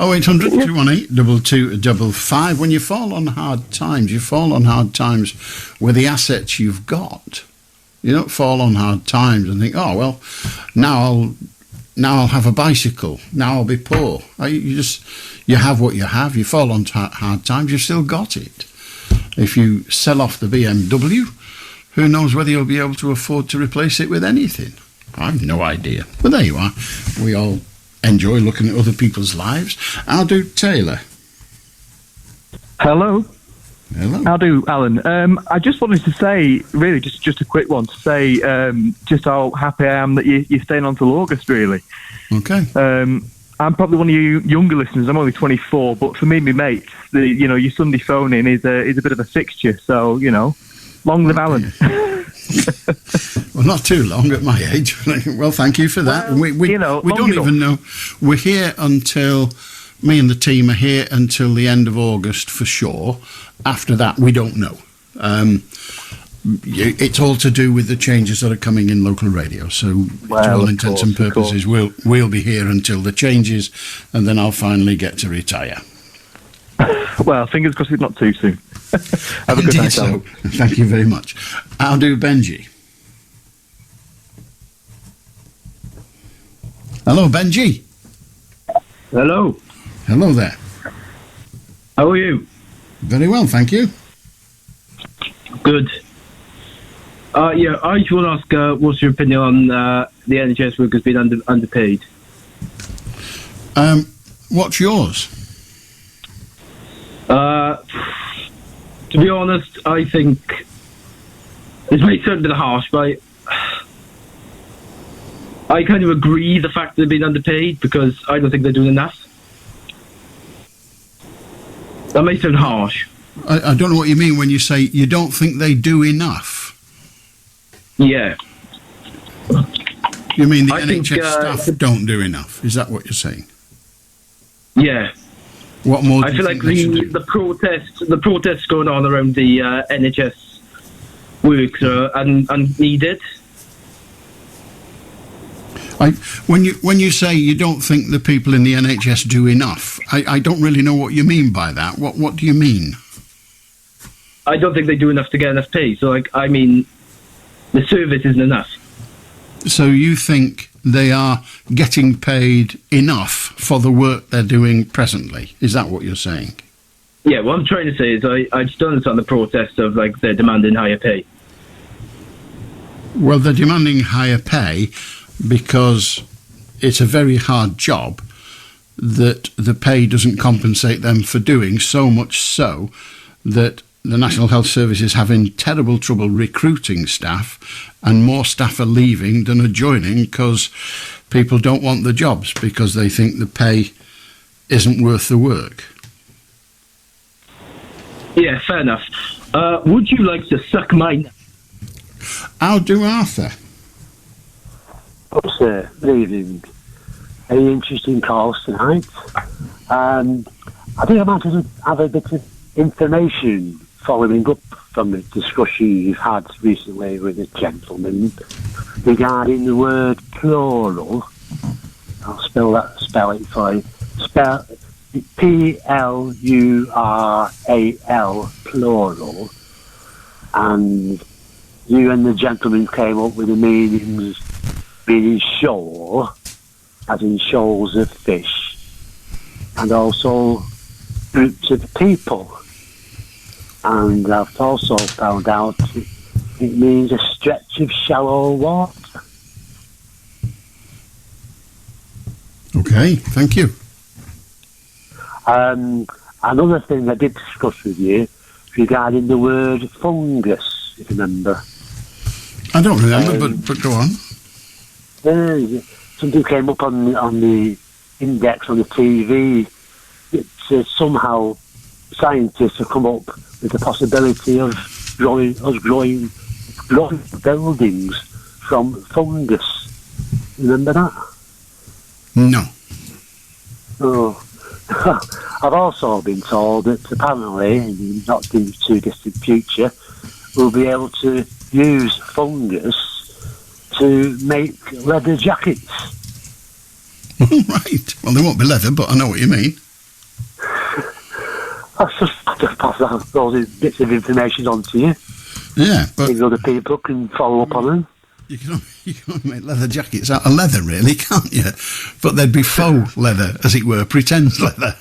0800 218 2255. When you fall on hard times, you fall on hard times with the assets you've got. You don't fall on hard times and think, oh, well, now I'll have a bicycle. Now I'll be poor. You have what you have. You fall on hard times, you've still got it. If you sell off the BMW, who knows whether you'll be able to afford to replace it with anything. I have no idea. But there you are. We all enjoy looking at other people's lives. I'll do Taylor. Hello. Hello. I'll do Alan. I just wanted to say, really, just a quick one to say, just how happy I am that you're staying on till August. Really. Okay. I'm probably one of you younger listeners. I'm only 24, but for me, my mates, your Sunday phone in is a bit of a fixture. So long live Alan. Well, not too long at my age. Well, thank you for that. Well, we don't even know. We're here until, me and the team are here until the end of August for sure. After that, we don't know. It's all to do with the changes that are coming in local radio. So, to all intents and purposes, we'll be here until the changes, and then I'll finally get to retire. Well, fingers crossed it's not too soon. Have a good night, Alan. Thank you very much. I'll do Benji. Hello, Benji. Hello. Hello there. How are you? Very well, thank you. Good. Yeah, I just want to ask, what's your opinion on the NHS workers being underpaid? What's yours? To be honest, I think this may sound a bit harsh, but I kind of agree the fact that they're being underpaid because I don't think they're doing enough. That may sound harsh. I don't know what you mean when you say you don't think they do enough. Yeah. You mean the NHS staff don't do enough? Is that what you're saying? Yeah. What more? I feel like the protests going on around the NHS works are unneeded. When you say you don't think the people in the NHS do enough, I don't really know what you mean by that. What do you mean? I don't think they do enough to get enough pay. So, I mean, the service isn't enough. So you think they are getting paid enough for the work they're doing presently? Is that what you're saying? Yeah, what I'm trying to say is I just don't understand the protest of, they're demanding higher pay. Well, they're demanding higher pay because it's a very hard job that the pay doesn't compensate them for doing, so much so that the National Health Service is having terrible trouble recruiting staff, and more staff are leaving than are joining because people don't want the jobs because they think the pay isn't worth the work. Yeah, fair enough. Would you like to suck mine? I'll do Arthur. Oh, sir. Good evening. Very interesting calls tonight. I think I might have a bit of information following up from the discussion you've had recently with a gentleman regarding the word plural. I'll spell it for you. Spell Plural, plural. And you and the gentleman came up with the meanings being shoal, as in shoals of fish, and also groups of people. And I've also found out It means a stretch of shallow water. Okay, thank you. Another thing I did discuss with you regarding the word fungus, if you remember. I don't remember, but go on. Something came up on the index on the TV. It's somehow scientists have come up with the possibility of growing buildings from fungus. Remember that? No. Oh. I've also been told that apparently, in the not too distant future, we'll be able to use fungus to make leather jackets. Right. Well, they won't be leather, but I know what you mean. I just pass those bits of information on to you. Yeah, but maybe other people can follow up on them. You can only make leather jackets out of leather, really, can't you? But they'd be faux leather, as it were, pretend leather.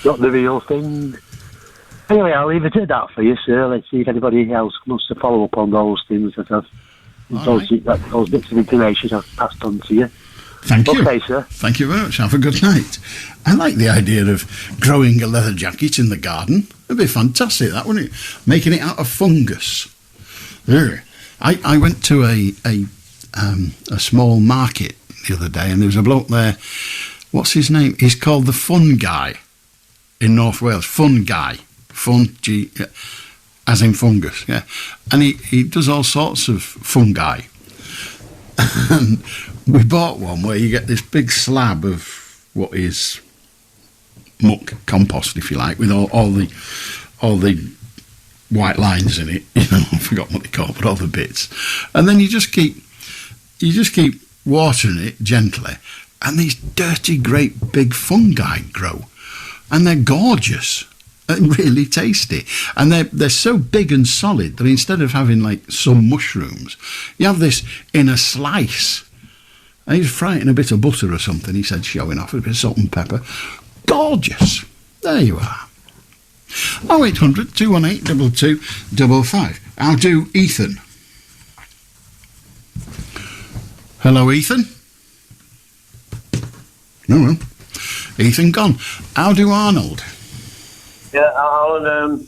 Not the real thing. Anyway, I'll leave it at that for you, sir. Let's see if anybody else wants to follow up on those things that those bits of information I've passed on to you. Thank you. Okay, sir. Thank you very much. Have a good night. I like the idea of growing a leather jacket in the garden. It'd be fantastic, that, wouldn't it? Making it out of fungus. Yeah. I went to a small market the other day, and there was a bloke there. What's his name? He's called the Fun Guy in North Wales. Fun Guy. Fun, G, as in fungus, yeah. And he does all sorts of fungi. And we bought one where you get this big slab of what is muck compost, if you like, with all the white lines in it. You know, I forgot what they call it, but all the bits. And then you just keep watering it gently, and these dirty, great big fungi grow, and they're gorgeous and really tasty. And they're so big and solid that instead of having like some mushrooms, you have this in a slice. And he's frying a bit of butter or something, he said, showing off a bit of salt and pepper. Gorgeous. There you are. 0800 218 2255. I'll do Ethan. Hello, Ethan. No, well, Ethan gone. I'll do Arnold. Yeah, Alan.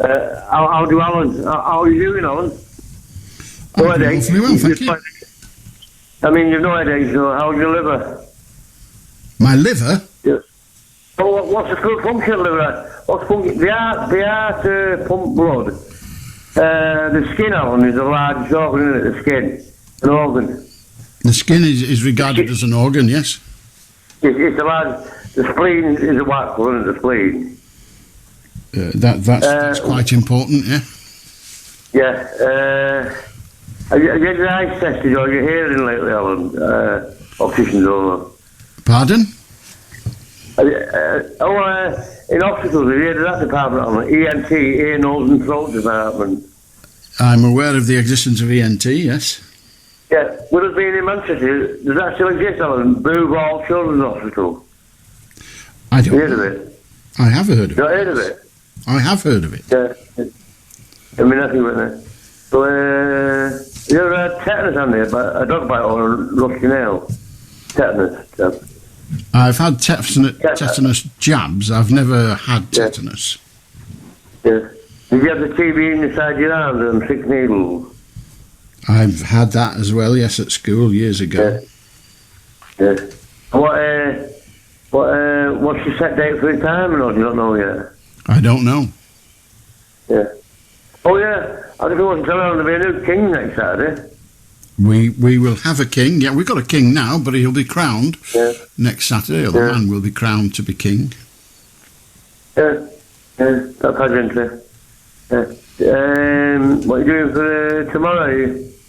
I'll do Alan. How are you doing, Alan? No headache. Well, thank you. I mean, you've no headache, so how's your liver? My liver? Yeah. Oh, what's the function of liver? What's function? They are to pump blood. The skin, Alan, is a large organ, isn't it? The skin, an organ. The skin is regarded as an organ, yes. It's a large. The spleen is a white colour, isn't it? The spleen. That's quite important, yeah. Yeah. Have you had your eyes tested or your hearing lately, Alan? Opticians or... Pardon? In hospitals, have you heard of that department, Alan? ENT, ear, nose and throat department. I'm aware of the existence of ENT, yes. Yeah, with us being in Manchester, does that still exist, Alan? Booth Hall Children's Hospital. I don't heard of it? I have heard of it. You not heard of it? I have heard of it. Yeah. I mean, nothing with it. So, you ever had tetanus on there, a dog bite or a rusty nail? Tetanus. I've had tetanus jabs. I've never had tetanus. Yeah. Did you have the TB inside your arms and 6 needles? I've had that as well, yes, at school years ago. Yeah. What's your set date for retirement, or do you not know yet? I don't know. Yeah. Oh, yeah. I just want to tell you there'll be a new king next Saturday. We will have a king. Yeah, we've got a king now, but he'll be crowned next Saturday, or the man will be crowned to be king. Yeah. That's pageantry. Yeah. What are you doing for tomorrow?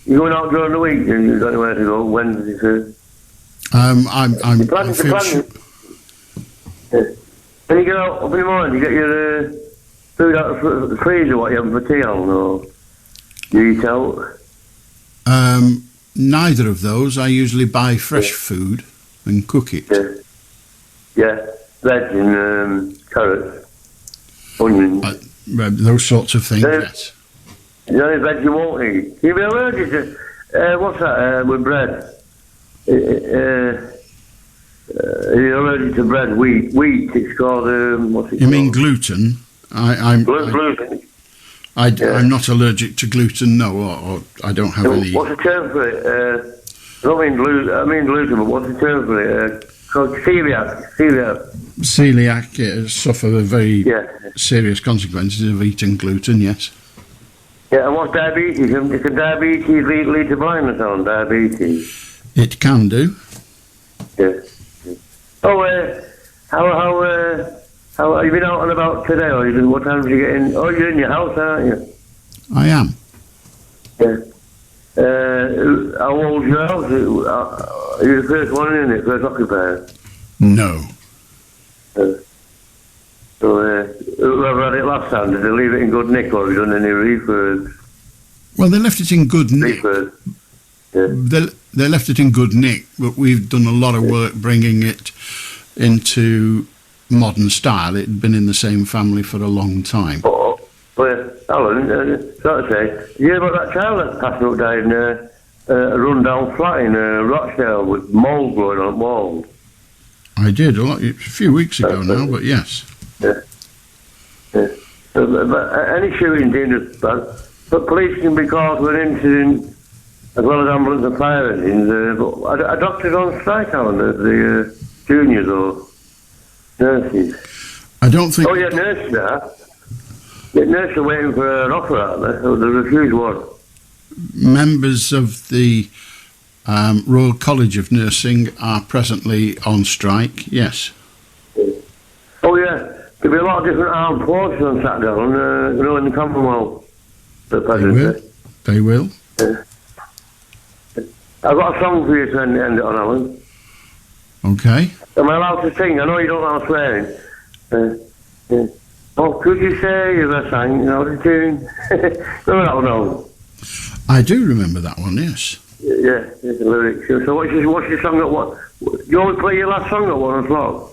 You going out during the week? You got anywhere to go? Wednesday, Thursday? I'm planning. When you get out up in the morning, you get your food out of the freezer, what you have for tea on, or you eat out? Neither of those. I usually buy fresh food and cook it. Yeah. Veg and carrots, onions. those sorts of things, yes. The only veg you won't eat. You'll be allergic to, what's that, with bread? You're allergic to bread, wheat, it's called, what's it called? You mean gluten? Gluten. I'm not allergic to gluten, no, or I don't have any... What's the term for it? I don't mean gluten, but what's the term for it? Called celiac. Celiac suffer very serious consequences of eating gluten, yes. Yeah, and what's diabetes? Can diabetes lead to blindness on diabetes? It can do. Yeah. Oh, how have you been out and about today? Or what time did you get in? Oh, you're in your house, aren't you? I am. Yeah. How old's your house? Are you the first one in it, first occupier? No. Whoever had it last time, did they leave it in good nick or have you done any refurbs? Well, they left it in good nick. They left it in good nick, but we've done a lot of work bringing it into modern style. It had been in the same family for a long time. Well, Alan, sort of say, you hear about that child that's passing up down a run-down flat in Rochdale with mould growing on walls? I did, a few weeks ago now, but yes. Yeah. But any shooting dangerous, but police can be called to an incident as well as ambulance and fire engines. Are doctors on strike, Alan, the juniors or nurses? I don't think... Oh, yeah, nurses are. The nurses are waiting for an offer, aren't they? So they refuse one. Members of the Royal College of Nursing are presently on strike, yes. Oh, yeah. There'll be a lot of different armed forces on Saturday, Alan, in the Commonwealth. They will. Yeah. I've got a song for you to end it on, Alan. Okay. Am I allowed to sing? I know you don't allow swearing. Yeah. Oh, could you say you ever sang, the tune? Remember that one, Alan? I do remember that one, yes. Yeah, the lyrics. So what's your song at what? You always play your last song at 1 o'clock?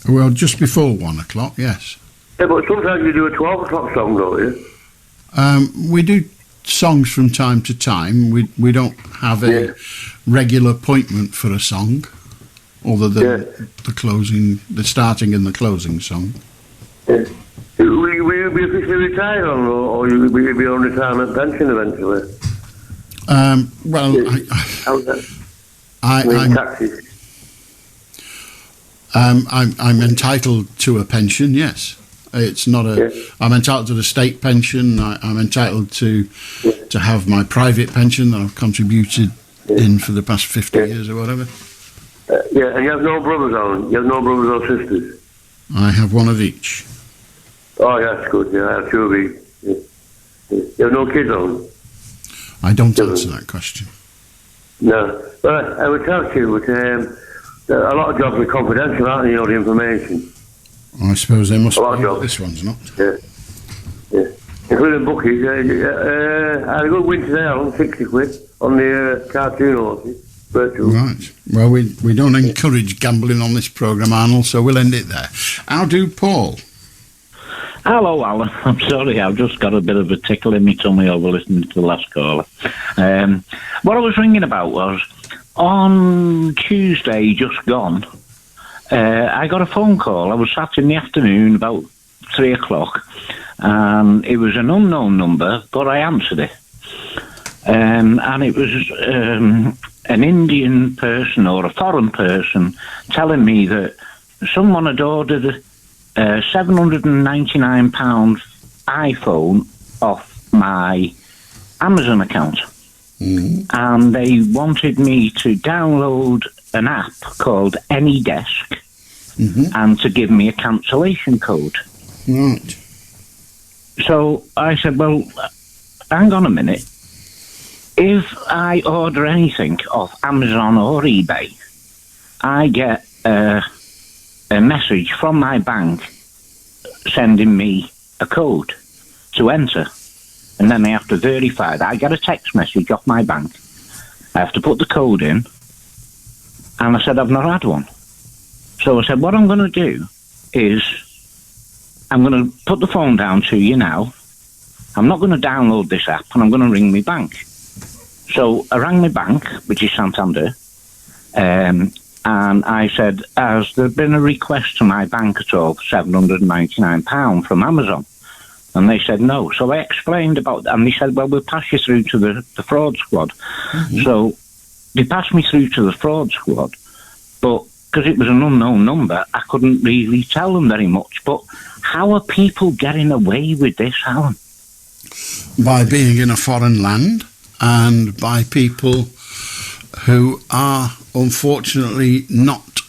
Well, just before 1 o'clock, yes. Yeah, but sometimes you do a 12 o'clock song, don't you? We do songs from time to time. We don't have a regular appointment for a song, other than the starting and the closing song. Yeah. Will you be officially retired or will you be on retirement pension eventually? Well, I'm entitled to a pension, yes. It's not I'm entitled to the state pension. I'm entitled to have my private pension that I've contributed in for the past 50 years or whatever. And you have no brothers, Alan? You have no brothers or sisters? I have one of each. Oh, yeah, that's good. Yeah, I have two of each. Yeah. You have no kids, Alan? I don't answer that question. No. But I would tell you, but a lot of jobs are confidential, aren't they, the information? I suppose they must be. This one's not. Yeah. Including bookies. I had a good win today, Alan, 60 quid on the cartoon horses. Virtual. Right. Well, we don't encourage gambling on this programme, Arnold, so we'll end it there. How do Paul? Hello, Alan. I'm sorry, I've just got a bit of a tickle in my tummy over listening to the last caller. What I was ringing about was, on Tuesday, just gone, I got a phone call. I was sat in the afternoon, about 3 o'clock, and it was an unknown number, but I answered it. And it was an Indian person or a foreign person telling me that someone had ordered a £799 iPhone off my Amazon account. And they wanted me to download an app called AnyDesk and to give me a cancellation code. Right. So I said, well, hang on a minute. If I order anything off Amazon or eBay, I get a message from my bank sending me a code to enter. And then I have to verify that. I get a text message off my bank. I have to put the code in. And I said, I've not had one. So I said, what I'm going to do is I'm going to put the phone down to you now. I'm not going to download this app, and I'm going to ring my bank. So I rang my bank, which is Santander, and I said, has there been a request to my bank at all for £799 from Amazon? And they said no. So I explained about that, and they said, well, we'll pass you through to the fraud squad. Mm-hmm. So they passed me through to the fraud squad, but because it was an unknown number, I couldn't really tell them very much. But how are people getting away with this, Alan? By being in a foreign land and by people who are unfortunately not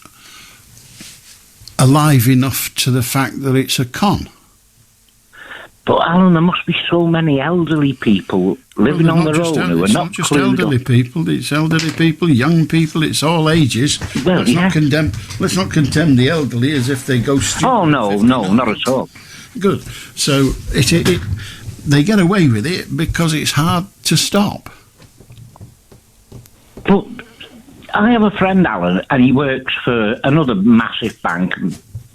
alive enough to the fact that it's a con. But Alan, there must be so many elderly people living on their own who are not just elderly people. It's elderly people, young people. It's all ages. Well, let's not condemn the elderly as if they go stupid. Oh no, not at all. Good. So they get away with it because it's hard to stop. But I have a friend, Alan, and he works for another massive bank,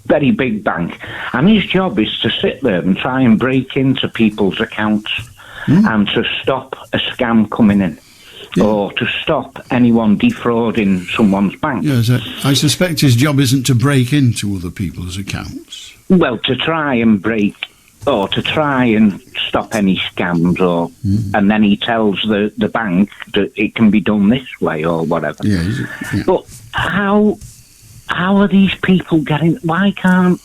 very big bank, and his job is to sit there and try and break into people's accounts and to stop a scam coming in or to stop anyone defrauding someone's bank. Yes, I suspect his job isn't to break into other people's accounts. Well, to try and break or to try and stop any scams, and then he tells the bank that it can be done this way or whatever. Yeah. But how are these people getting... Why can't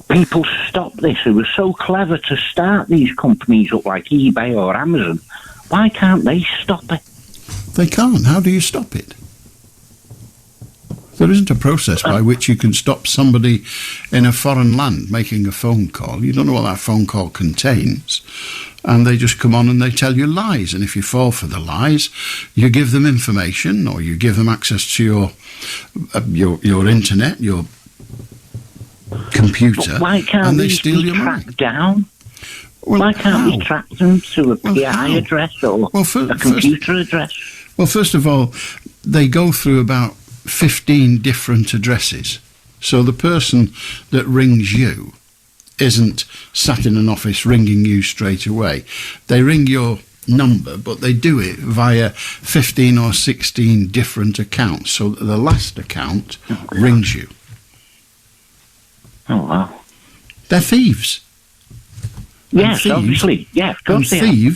people stop this who are so clever to start these companies up like eBay or Amazon? Why can't they stop it? They can't. How do you stop it? There isn't a process by which you can stop somebody in a foreign land making a phone call. You don't know what that phone call contains. And they just come on and they tell you lies. And if you fall for the lies, you give them information or you give them access to your internet, your computer, but why can't and they these steal be your money. tracked down? Well, why can't we track them to a PI address or a computer address? Well, first of all, they go through about 15 different addresses. So the person that rings you isn't sat in an office ringing you straight away. They ring your number, but they do it via 15 or 16 different accounts. So that the last account rings you. Oh, wow. They're thieves. Yes, obviously. Yeah, of course they are.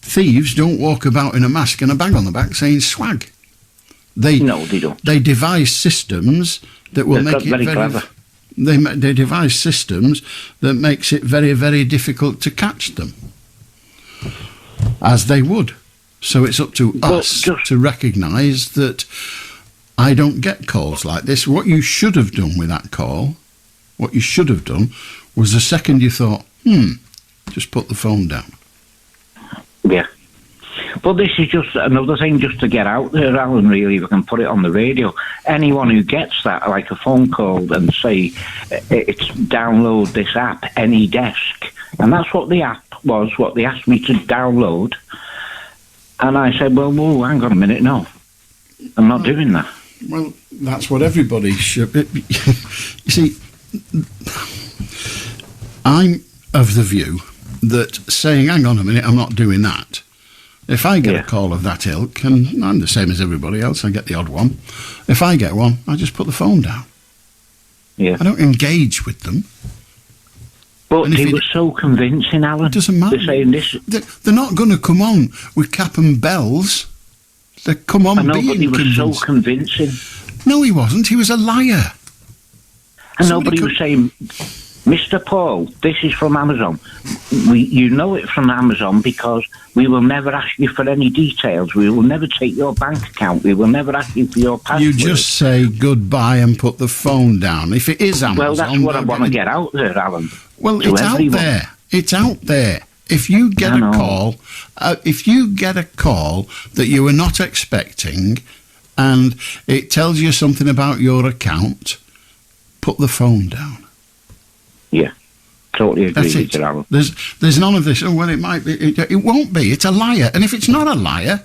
Thieves don't walk about in a mask and a bag on the back saying swag. No, they don't. They devise systems that will make it very clever. They devise systems that makes it very, very difficult to catch them, as they would. So it's up to us to recognise that I don't get calls like this. What you should have done with that call, what you should have done, was the second you thought, just put the phone down. Yeah. But this is just another thing just to get out there, Alan, really, if I can put it on the radio. Anyone who gets that, like a phone call and say, it's download this app, Any Desk. And that's what the app was, what they asked me to download. And I said, well, whoa, hang on a minute, no. I'm not doing that. Well, that's what everybody should... You see, I'm of the view that saying, hang on a minute, I'm not doing that... If I get a call of that ilk, and I'm the same as everybody else, I get the odd one. If I get one, I just put the phone down. Yeah. I don't engage with them. But he was so convincing, Alan. It doesn't matter. They're saying this. They're not going to come on with cap and bells. They come on being but he was so convincing. No, he wasn't. He was a liar. And nobody was saying, Mr. Paul, this is from Amazon. You know it from Amazon because we will never ask you for any details. We will never take your bank account. We will never ask you for your password. You just say goodbye and put the phone down. If it is Amazon... Well, that's what I want to get out there, Alan. Well, it's out there. It's out there. If you get a call, that you were not expecting and it tells you something about your account, put the phone down. Yeah, totally agree with you, Alan. There's none of this, oh, well, it might be, it won't be, it's a liar. And if it's not a liar,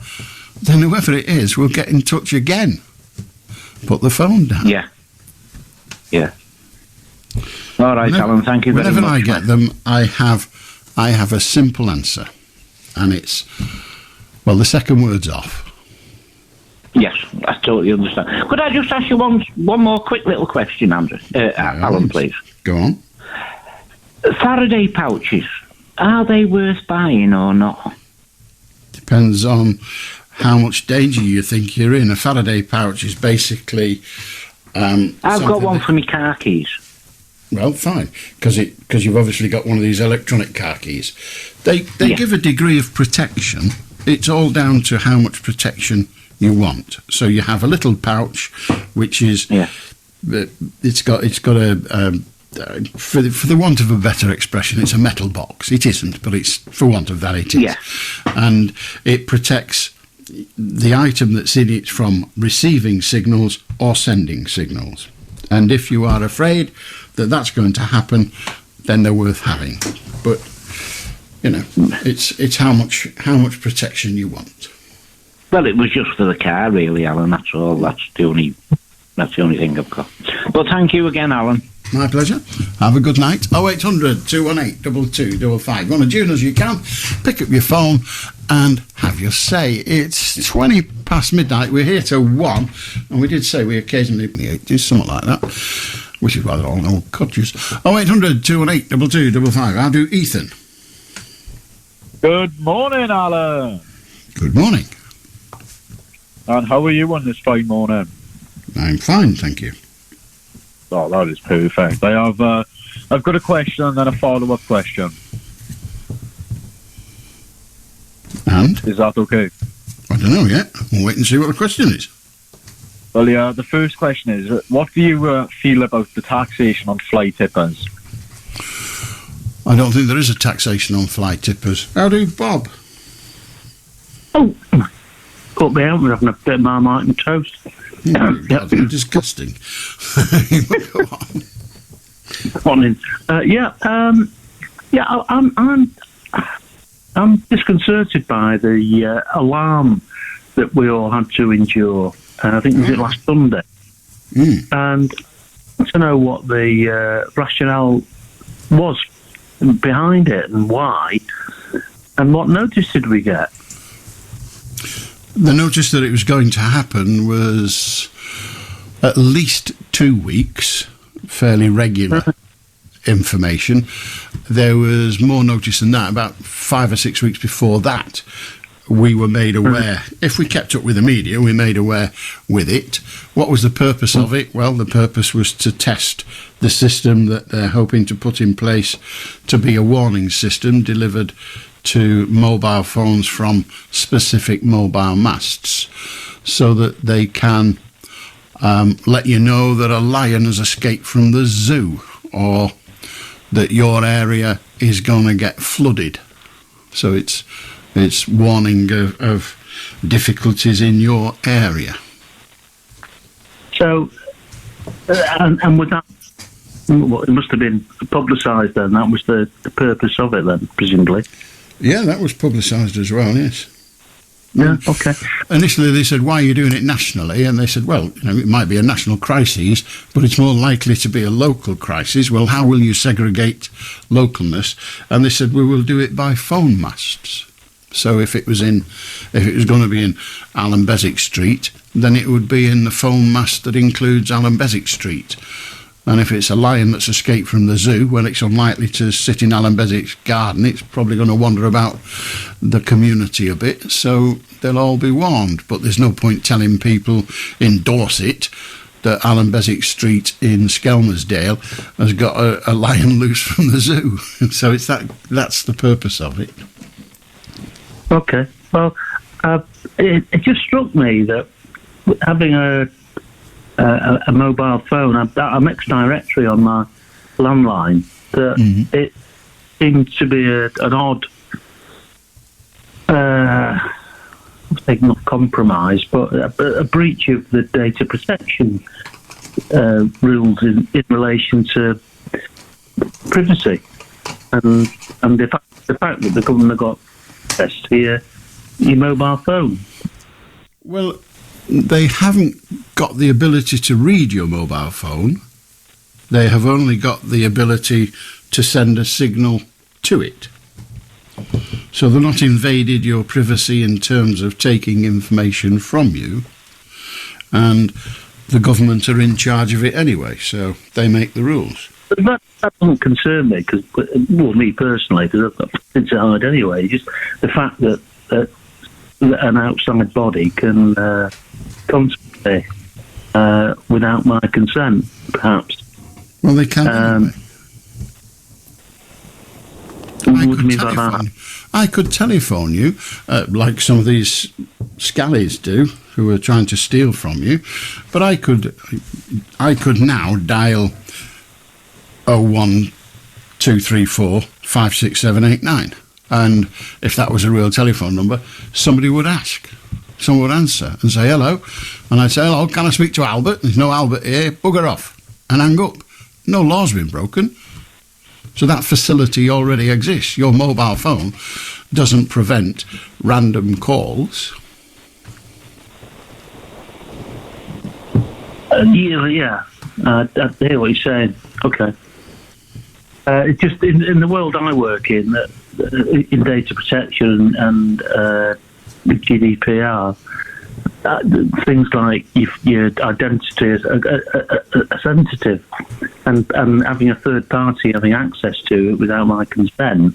then whoever it is will get in touch again. Put the phone down. Yeah. Yeah. All right, Alan, thank you very much. Whenever I get them, I have a simple answer, and it's, well, the second word's off. Yes, I totally understand. Could I just ask you one more quick little question, Andrew? Alan, please. Go on. Faraday pouches, are they worth buying or not? Depends on how much danger you think you're in. A Faraday pouch is basically... I've got one for my car keys. Well, fine, because you've obviously got one of these electronic car keys. They give a degree of protection. It's all down to how much protection you want. So you have a little pouch, which is it's got a for the want of a better expression, it's a metal box. It isn't, but it's for want of that it is. Yeah. And it protects the item that's in it from receiving signals or sending signals. And if you are afraid that that's going to happen, then they're worth having. But you know, it's how much protection you want. Well, it was just for the car, really, Alan. That's all. That's the only thing I've got. But thank you again, Alan. My pleasure. Have a good night. 0800 218 2255. Want to tune us, you can. Pick up your phone and have your say. It's 20 past midnight. We're here till 1. And we did say we occasionally do something like that, which is rather all old codgers. 0800 218 2255. I'll do Ethan. Good morning, Alan. Good morning. And how are you on this fine morning? I'm fine, thank you. Oh, that is perfect. I've got a question and then a follow-up question. And? Is that okay? I don't know yet. We'll wait and see what the question is. Well, yeah, the first question is, what do you feel about the taxation on fly tippers? I don't think there is a taxation on fly tippers. How do, Bob? Oh, got me out. We're having a bit of Marmite and toast. Yep. Disgusting. Morning. I'm disconcerted by the alarm that we all had to endure. I think it was last Sunday, and to know what the rationale was behind it and why, and what notice did we get? The notice that it was going to happen was at least 2 weeks, fairly regular information. There was more notice than that. About 5 or 6 weeks before that, we were made aware. If we kept up with the media, we were made aware with it. What was the purpose of it? Well, the purpose was to test the system that they're hoping to put in place to be a warning system delivered to mobile phones from specific mobile masts, so that they can let you know that a lion has escaped from the zoo, or that your area is going to get flooded. So it's warning of difficulties in your area. So, and with that, it must have been publicised then. That was the purpose of it then, presumably. Yeah, that was publicised as well, yes. Yeah, okay. Initially they said, why are you doing it nationally? And they said, well, you know, it might be a national crisis, but it's more likely to be a local crisis. Well, how will you segregate localness? And they said, we will do it by phone masts. So if it was going to be in Allan Beswick Street, then it would be in the phone mast that includes Allan Beswick Street. And if it's a lion that's escaped from the zoo, well, it's unlikely to sit in Allan Beswick's garden. It's probably going to wander about the community a bit, so they'll all be warned. But there's no point telling people in Dorset that Allan Beswick Street in Skelmersdale has got a lion loose from the zoo. So that's the purpose of it. Okay. Well, it just struck me that having a mobile phone, a mixed directory on my landline, that it seemed to be an odd, I think not compromise, but a breach of the data protection rules in relation to privacy, and the fact that the government got access to your mobile phone. Well, they haven't got the ability to read your mobile phone. They have only got the ability to send a signal to it. So they're not invaded your privacy in terms of taking information from you, and the government are in charge of it anyway, so they make the rules. But that doesn't concern me, me personally, because I've got things to hide anyway. Just the fact that an outside body can contact me without my consent, perhaps. Well, they can. I could telephone you, like some of these scallies do, who are trying to steal from you. But I could now dial 01234 56789, and if that was a real telephone number, somebody would ask. Someone would answer and say hello, and I'd say hello. Can I speak to Albert? There's no Albert here. Bugger off and hang up. No law's been broken. So that facility already exists. Your mobile phone doesn't prevent random calls. Yeah. I hear what you're saying. Okay. It's just in the world I work in data protection and GDPR, things like your identity is sensitive, and having a third party having access to it without my consent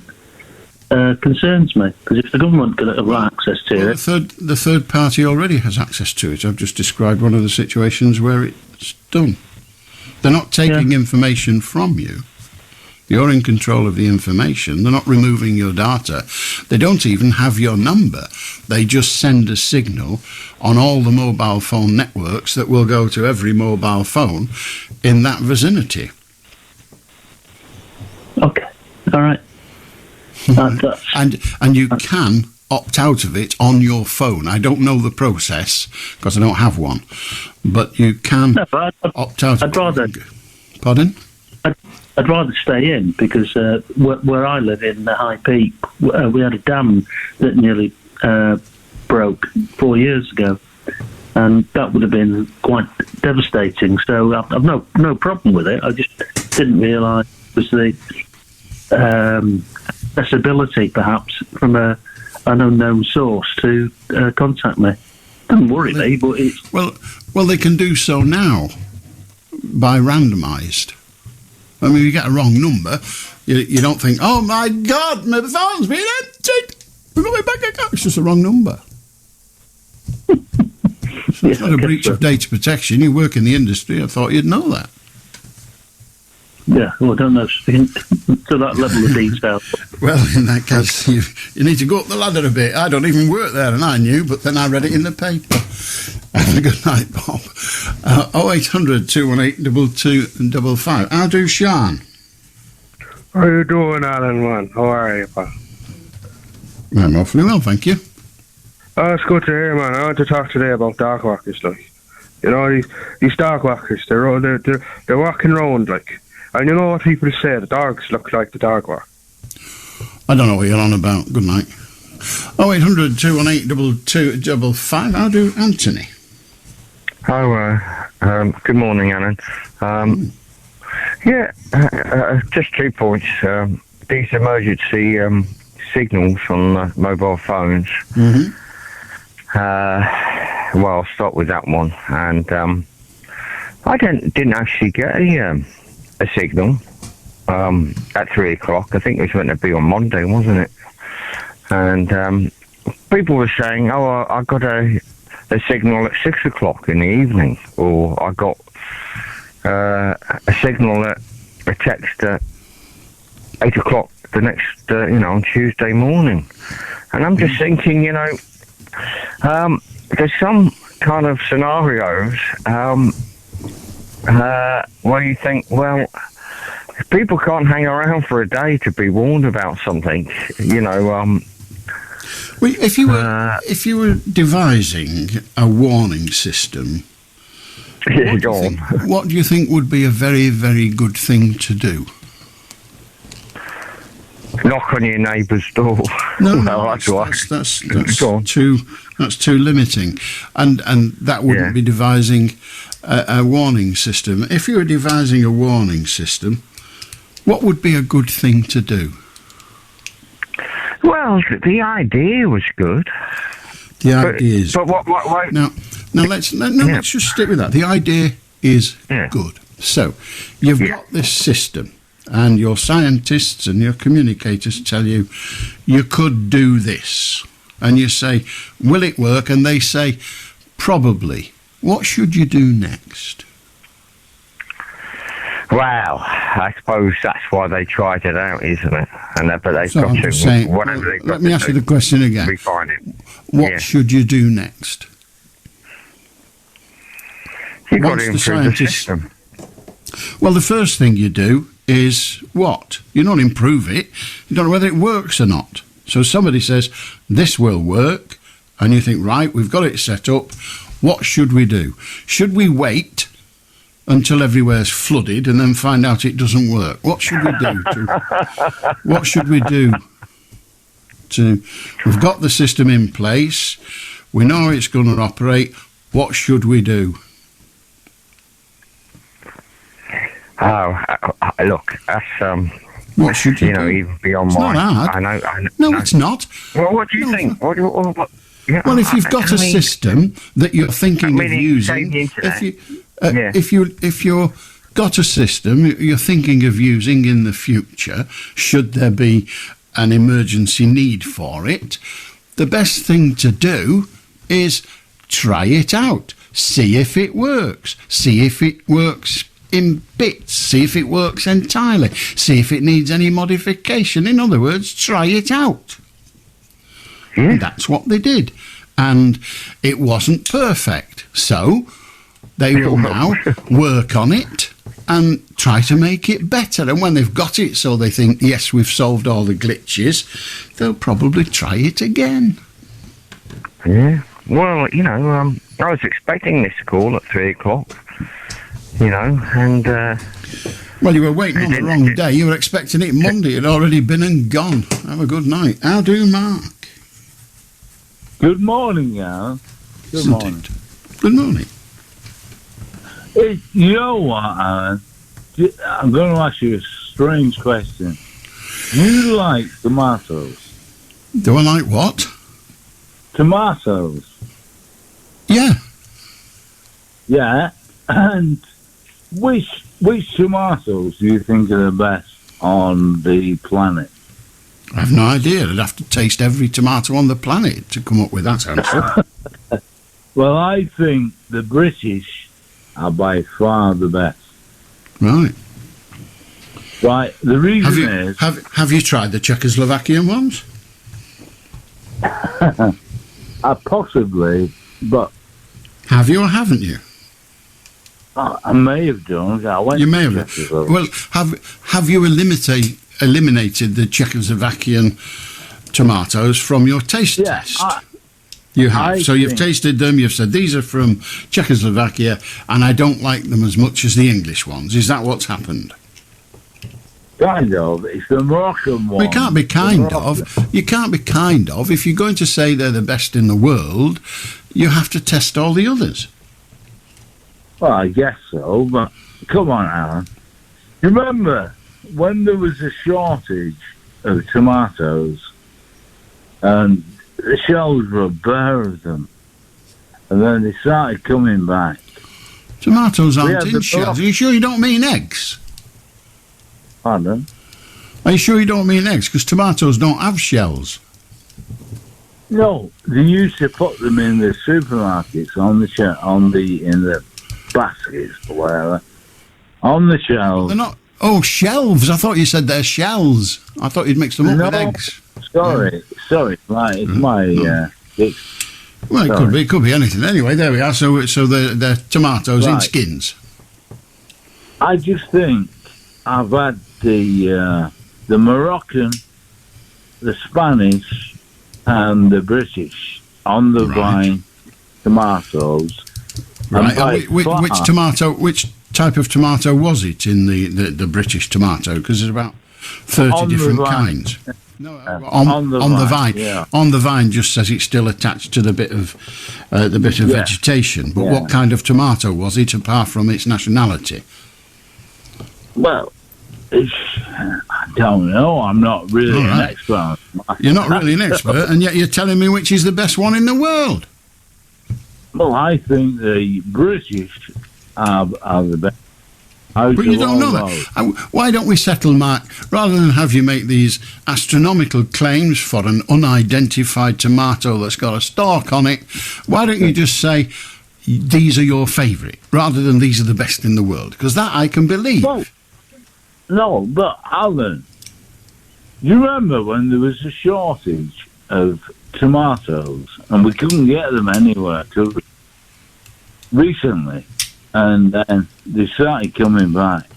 concerns me, because if the government could have access to it... The third party already has access to it. I've just described one of the situations where it's done. They're not taking information from you. You're in control of the information. They're not removing your data. They don't even have your number. They just send a signal on all the mobile phone networks that will go to every mobile phone in that vicinity. Okay. All right. And you can opt out of it on your phone. I don't know the process because I don't have one, but you can opt out. Pardon? I'd rather stay in, because where I live in the High Peak, we had a dam that nearly broke 4 years ago, and that would have been quite devastating. So I've no problem with it. I just didn't realise it was the accessibility, perhaps, from an unknown source to contact me. Doesn't worry me, but it's... Well, they can do so now by randomised. I mean, you get a wrong number, you don't think, oh my God, my phone's been emptied. We've got my bank account. It's just a wrong number. So it's not a breach of data protection. You work in the industry. I thought you'd know that. Yeah, well, I don't know to that level of detail. Well, in that case, you need to go up the ladder a bit. I don't even work there, and I knew, but then I read it in the paper. Have a good night, Bob. 0800 218 2255. How do Sean? How you doing, Allan, man? How are you, pal? I'm awfully well, thank you. Oh, it's good to hear, man. I want to talk today about dog walkers, like. You know, these dog walkers, they're walking around, like. And you know what people say, the dogs look like the dog walk. I don't know what you're on about. Good night. 0800 218 2255. How do Anthony? Hi, good morning, Alan. Just 2 points. These emergency signals on mobile phones. Mm-hmm. Well, I'll start with that one. And I didn't actually get a signal at 3 o'clock. I think it was meant to be on Monday, wasn't it? And people were saying, oh, I got a signal at 6 o'clock in the evening, or I got a signal a text at 8 o'clock the next, on Tuesday morning. And I'm just thinking, there's some kind of scenarios where you think, well, if people can't hang around for a day to be warned about something, Well, if you were devising a warning system, what do you think would be a very, very good thing to do? Knock on your neighbour's door. No, that's too limiting, and that wouldn't be devising a warning system. If you were devising a warning system, what would be a good thing to do? Well, the idea was good. The idea is... But what? Now let's just stick with that. The idea is good. So, you've got this system, and your scientists and your communicators tell you, you could do this. And you say, will it work? And they say, probably. What should you do next? Well, I suppose that's why they tried it out, isn't it? And but they've So got I'm to just saying, whatever they've got let me to ask do, you the question again. refine it. What should you do next? You've got Once to the improve the scientists- system. Well, the first thing you do is what? You don't improve it. You don't know whether it works or not. So somebody says, this will work, and you think, right, we've got it set up. What should we do? Should we wait until everywhere's flooded and then find out it doesn't work? What should we do? What should we do? We've got the system in place. We know it's going to operate. What should we do? Oh, look, that's what should you do? Even beyond It's my. not hard. I know. No, it's not. Well, what do you think? What, yeah, Well, if you've got a system that you're thinking of using, if you've got a system you're thinking of using in the future, should there be an emergency need for it, the best thing to do is try it out. See if it works. See if it works in bits. See if it works entirely. See if it needs any modification. In other words, try it out. And that's what they did. And it wasn't perfect. So they will now work on it and try to make it better. And when they've got it so they think, yes, we've solved all the glitches, they'll probably try it again. Yeah. Well, I was expecting this call at 3 o'clock, and... well, you were waiting on the wrong day. You were expecting it Monday. It had already been and gone. Have a good night. How do, Mark? Good morning, Alan. Good morning. Good morning. You know what, Alan? I'm going to ask you a strange question. Do you like tomatoes? Do I like what? Tomatoes. Yeah. Yeah. And which tomatoes do you think are the best on the planet? I have no idea. I'd have to taste every tomato on the planet to come up with that answer. Well, I think the British are by far the best. Right. Right. The reason is... Have you tried the Czechoslovakian ones? Possibly, but... Have you or haven't you? I may have done. You may have. Well, have you eliminated the Czechoslovakian tomatoes from your taste test? You have. So you've tasted them, you've said, these are from Czechoslovakia, and I don't like them as much as the English ones. Is that what's happened? Kind of. It's the Moroccan one. Well, you can't be kind of. You can't be kind of. If you're going to say they're the best in the world, you have to test all the others. Well, I guess so, but come on, Alan. Remember when there was a shortage of tomatoes and the shelves were bare of them, and then they started coming back? Tomatoes aren't in shells. Are you sure you don't mean eggs? Pardon? Are you sure you don't mean eggs? Because tomatoes don't have shells. No, they used to put them in the supermarkets in the baskets or whatever, on the shelves. They're not. Oh, shelves! I thought you said they're shells. I thought you'd mix them up with eggs. Sorry, right. It's my. Well, it could be anything. Anyway, there we are. So they're tomatoes in Right. skins. I just think I've had the Moroccan, the Spanish, and the British on the vine tomatoes. Right. And which type of tomato was it in the British tomato? Because there's about 30 different kinds. On the vine. Yeah. On the vine just says it's still attached to the bit of vegetation. But what kind of tomato was it, apart from its nationality? Well, I don't know. I'm not really an expert. You're not really an expert, and yet you're telling me which is the best one in the world. Well, I think the British are the best. But you don't know that. Why don't we settle, Mark, rather than have you make these astronomical claims for an unidentified tomato that's got a stalk on it, why don't you just say, these are your favourite, rather than these are the best in the world? Because that I can believe. No, but Alan, you remember when there was a shortage of tomatoes and we couldn't get them anywhere till recently, and then they started coming back,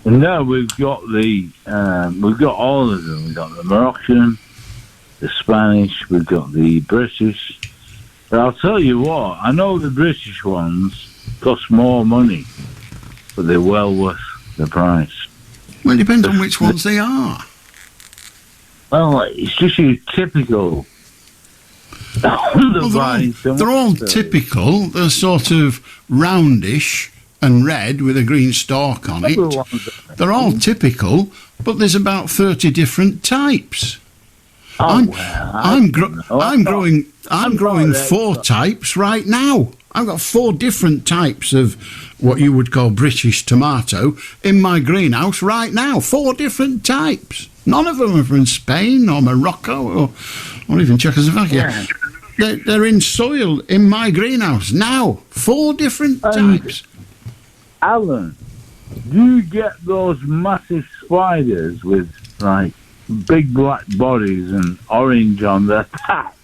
and now we've got all of them. We've got the Moroccan, the Spanish, we've got the British. But I'll tell you what, I know the British ones cost more money, but they're well worth the price. Well, it depends on which ones they are. Well, it's just your typical. They're all typical. They're sort of roundish and red with a green stalk on it. They're all typical, but there's about 30 different types. I'm growing 4 types right now. I've got 4 different types of what you would call British tomato in my greenhouse right now. 4 different types. None of them are from Spain or Morocco or even Czechoslovakia. They're in soil in my greenhouse now. 4 different types. Alan, do you get those massive spiders with like big black bodies and orange on their backs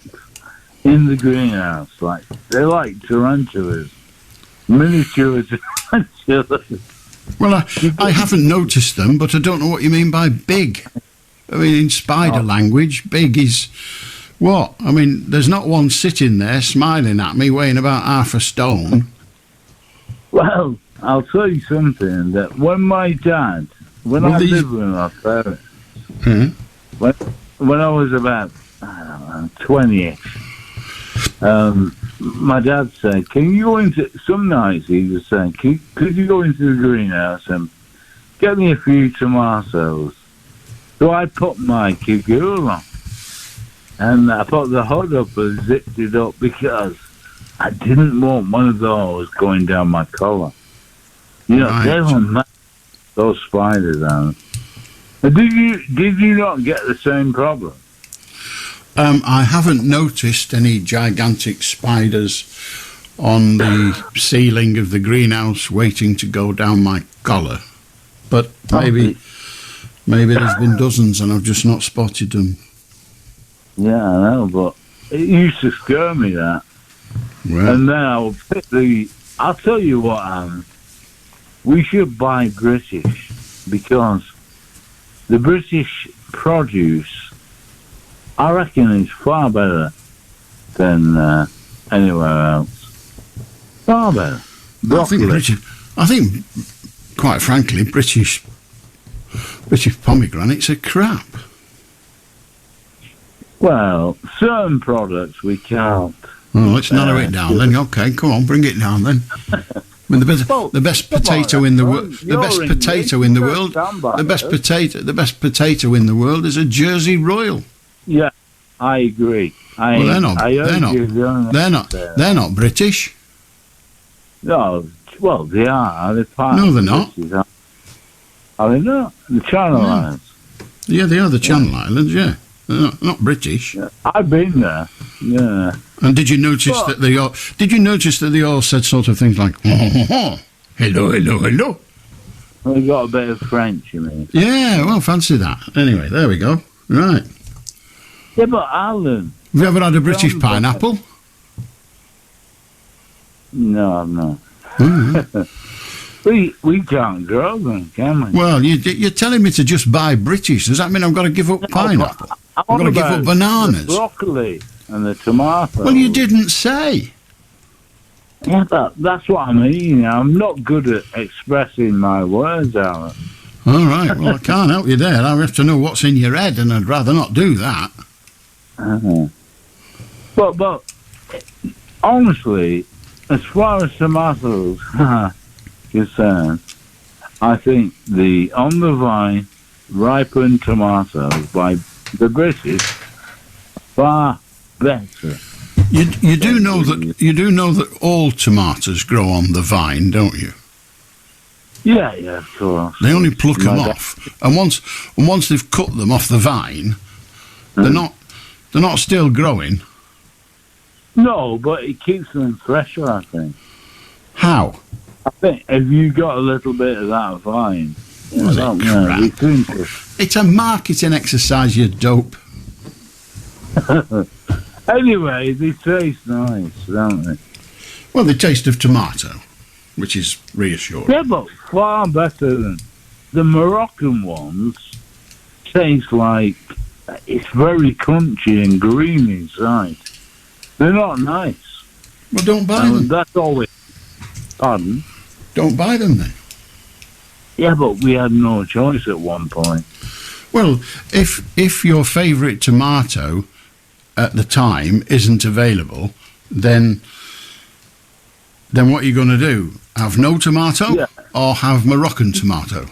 in the greenhouse? Like they're like tarantulas, miniature tarantulas. Well, I haven't noticed them, but I don't know what you mean by big. I mean, in spider language, big is what? I mean, there's not one sitting there smiling at me weighing about half a stone. Well, I'll tell you something, that when my dad, I lived with my parents, when I was about, 20-ish, my dad said, can you go into, some nights he was saying, could you go into the greenhouse and get me a few tomatoes? So I put my kigure on, and I put the hood up and zipped it up because I didn't want one of those going down my collar. You know, they were mad, those spiders, Alan. Did you not get the same problem? I haven't noticed any gigantic spiders on the ceiling of the greenhouse waiting to go down my collar. But maybe there's been dozens and I've just not spotted them. Yeah, I know, but it used to scare me, that. Well. And then I'll tell you what, Alan, we should buy British, because the British produce, I reckon, is far better than anywhere else. Far better. I think, quite frankly, British pomegranates are crap. Well, certain products we can't. Oh, let's narrow it down then. Okay, come on, bring it down then. I mean, the best potato in the world. The best potato in the world. The best potato in the world is a Jersey Royal. Yeah, I agree. They're not British. No, well, they are. They're part no, they're not. Are they not? The Channel Islands. Yeah, they are the Channel Islands. Yeah, they're not British. Yeah, I've been there. Yeah. And did you notice that they all? Did you notice that they all said sort of things like "hello, hello, hello"? They got a bit of French, you mean? Yeah, well, fancy that. Anyway, there we go. Right. Yeah, but Alan, have you ever had a British pineapple? No, I've not. We can't grow them, can we? Well, you're telling me to just buy British. Does that mean I've got to give up pineapple? I've got to give up bananas? The broccoli and the tomato. Well, you didn't say. Yeah, but that's what I mean. I'm not good at expressing my words, Alan. All right, well, I can't help you there. I have to know what's in your head, and I'd rather not do that. But honestly, as far as tomatoes concerned, I think the on the vine ripened tomatoes by the British far better. You do know that all tomatoes grow on the vine, don't you? Yeah, of course. They only pluck them off, and once they've cut them off the vine, they're not still growing. No, but it keeps them fresher, I think. How? I think if you got a little bit of that vine, it's a marketing exercise, you dope. Anyway, they taste nice, don't they? Well, they taste of tomato, which is reassuring. Yeah, but far better than the Moroccan ones. Taste like it's very crunchy and green inside. They're not nice. Well, don't buy them. That's all we... Pardon? Don't buy them then. Yeah, but we had no choice at one point. Well, if your favourite tomato at the time isn't available, then what are you going to do? Have no tomato or have Moroccan tomato?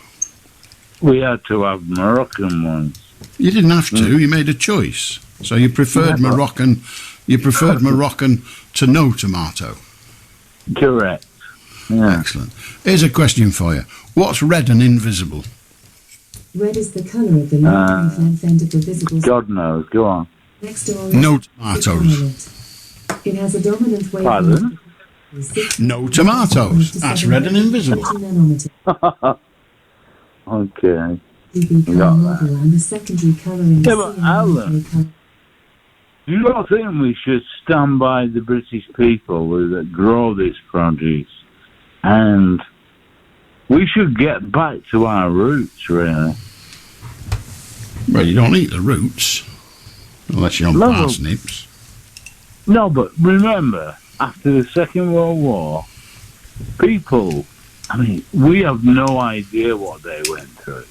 We had to have Moroccan ones. You didn't have to. You made a choice. So you preferred Moroccan. You preferred Moroccan to no tomato. Correct. Yeah. Excellent. Here's a question for you. What's red and invisible? Red is the colour of the length end of the visible... God knows. Go on. Next door No tomatoes. It has a dominant wave... Pardon? No tomatoes. That's red and invisible. Okay. And the secondary colouring... Yeah, but Allan, do you not think we should stand by the British people that grow this produce? And we should get back to our roots, really. Well, you don't eat the roots, unless you're on parsnips. No, but remember, after the Second World War, people, we have no idea what they went through.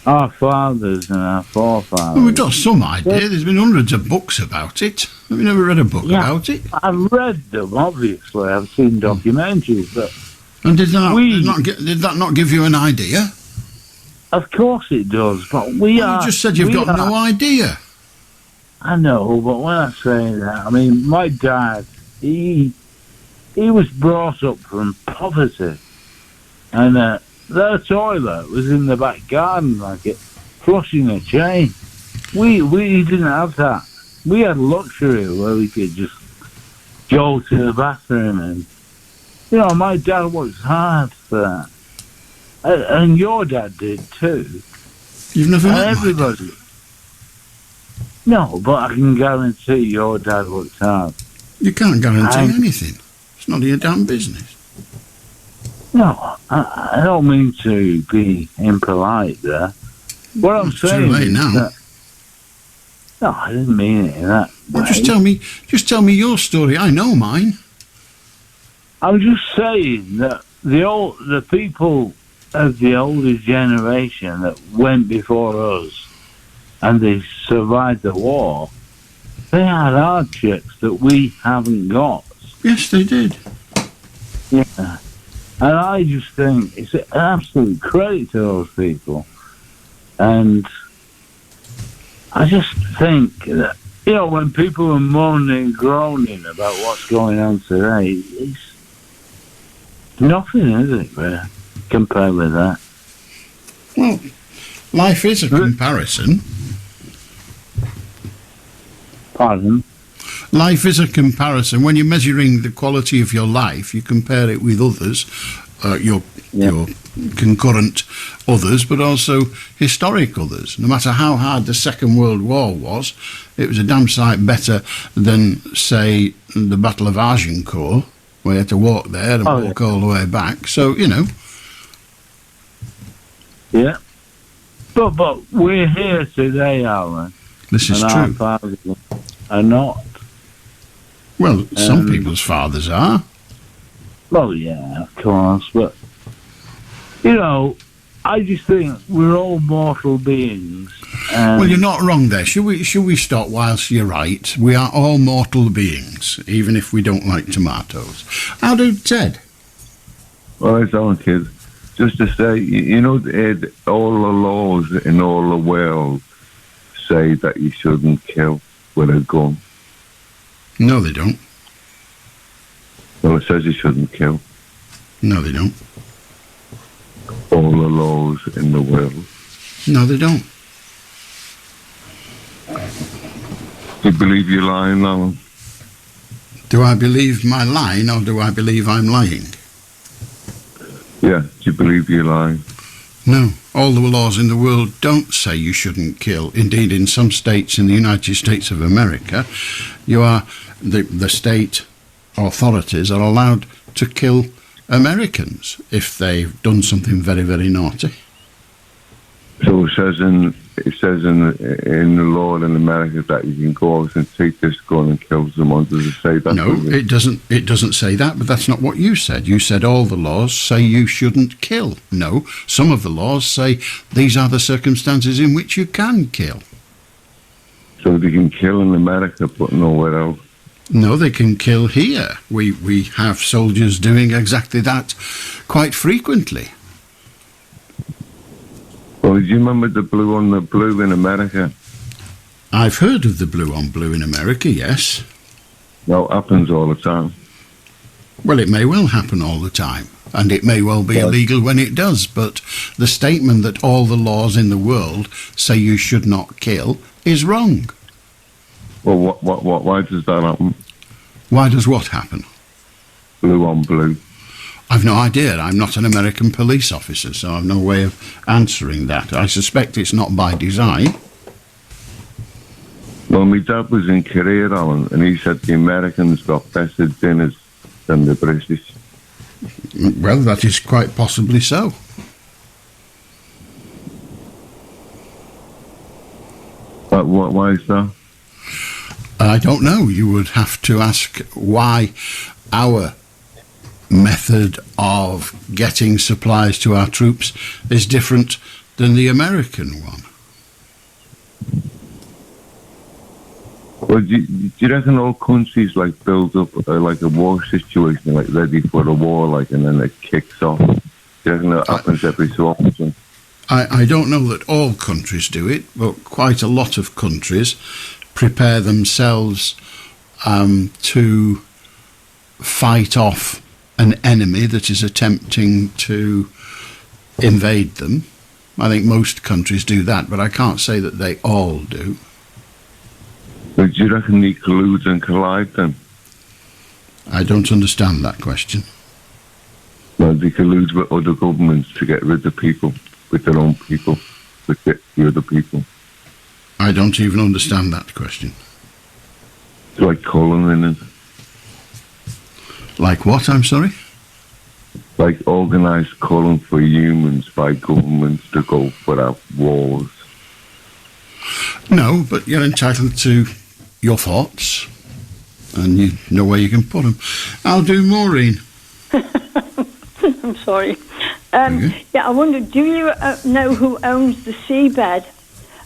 Our fathers and our forefathers. Well, we've got some idea. There's been hundreds of books about it. Have you never read a book about it? I've read them, obviously. I've seen documentaries. But and did that not give you an idea? Of course it does, but You just said you've got no idea. I know, but when I say that, my dad, he was brought up from poverty. And their toilet was in the back garden, like it, flushing a chain. We didn't have that. We had luxury where we could just go to the bathroom and, my dad worked hard for that. And your dad did too. You've never met everybody. No, but I can guarantee your dad worked hard. You can't guarantee anything. It's none of your damn business. No, I don't mean to be impolite there. What I'm saying too late is now. that... No, I didn't mean it in that Well, way. just tell me your story. I know mine. I'm just saying that the people of the older generation that went before us and they survived the war, they had hardships that we haven't got. Yes, they did. Yeah. And I just think it's an absolute credit to those people. And I just think that, when people are moaning and groaning about what's going on today, it's nothing, is it, really, compared with that? Well, life is a comparison. Pardon? Life is a comparison. When you're measuring the quality of your life, you compare it with others, your concurrent others, but also historic others. No matter how hard the Second World War was, it was a damn sight better than, say, the Battle of Agincourt, where you had to walk there and walk all the way back. So, Yeah. But we're here today, Allan. This is and true. Our fathers are not. Well, some people's fathers are. Well, yeah, of course, but I just think we're all mortal beings. Well, you're not wrong there. Should we stop whilst you're right? We are all mortal beings, even if we don't like tomatoes. How do Ted? Well, it's on, kids. Just to say, you know, Ed, all the laws in all the world say that you shouldn't kill with a gun. No, they don't. Well, it says you shouldn't kill. No, they don't. All the laws in the world. No, they don't. Do you believe you're lying, Alan? Do I believe my line, or do I believe I'm lying? Yeah, do you believe you're lying? No. All the laws in the world don't say you shouldn't kill. Indeed, in some states in the United States of America, the state authorities are allowed to kill Americans if they've done something very, very naughty. So it says in the law in America that you can go out and take this gun and kill someone. Does it say that? No, it doesn't. It doesn't say that. But that's not what you said. You said all the laws say you shouldn't kill. No, some of the laws say these are the circumstances in which you can kill. So they can kill in America, but nowhere else. No, they can kill here. We have soldiers doing exactly that quite frequently. Well, do you remember the blue on the blue in America? I've heard of the blue on blue in America, yes. No, it happens all the time. Well, it may well happen all the time, and it may well be illegal when it does, but the statement that all the laws in the world say you should not kill is wrong. Well, why does that happen? Why does what happen? Blue on blue. I've no idea. I'm not an American police officer, so I've no way of answering that. I suspect it's not by design. Well, my dad was in Korea, Alan, and he said the Americans got better dinners than the British. Well, that is quite possibly so. Why is that? I don't know. You would have to ask why our method of getting supplies to our troops is different than the American one. Well, do you reckon all countries like build up like a war situation, like ready for a war, like, and then it kicks off? Do you reckon that happens every so often? I don't know that all countries do it, but quite a lot of countries prepare themselves to fight off an enemy that is attempting to invade them. I think most countries do that, but I can't say that they all do. But do you reckon they collude and collide then? I don't understand that question. Well, they collude with other governments to get rid of people, with their own people, with the other people. I don't even understand that question. It's like colonialism. Like what, I'm sorry? Like organised calling for humans by governments to go without wars. No, but you're entitled to your thoughts, and you know where you can put them. I'll do Morin. I'm sorry. Yeah, I wonder, do you know who owns the seabed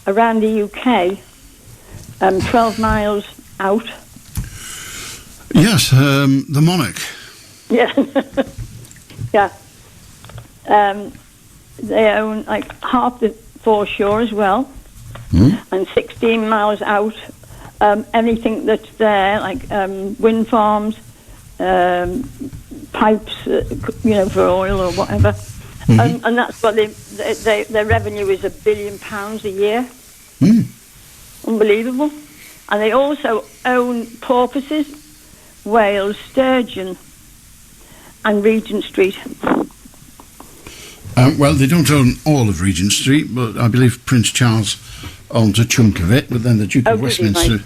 around the UK, 12 miles out? Yes, the monarch. Yeah. Yeah. They own like half the foreshore as well, and 16 miles out, anything that's there, like wind farms, pipes, for oil or whatever. And that's what their revenue is £1 billion a year. Unbelievable. And they also own porpoises, whales, sturgeon, and Regent Street. Well, they don't own all of Regent Street, but I believe Prince Charles owns a chunk of it, but then the Duke of Westminster...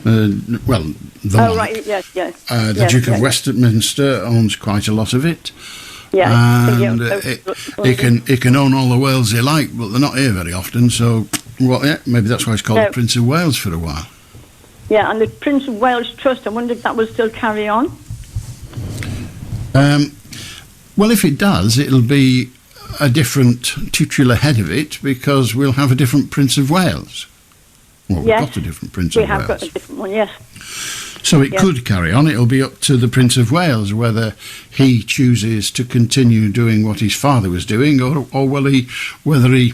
Right, yes. The Duke of Westminster owns quite a lot of it. Yeah, and he can own all the Wales he like, but they're not here very often, so maybe that's why it's called the Prince of Wales for a while. Yeah, and the Prince of Wales Trust, I wonder if that will still carry on. Well, if it does, it'll be a different titular head of it because we'll have a different Prince of Wales. Well, we've got a different Prince of Wales. We have got a different one, yes. So it could carry on. It'll be up to the Prince of Wales whether he chooses to continue doing what his father was doing, or whether he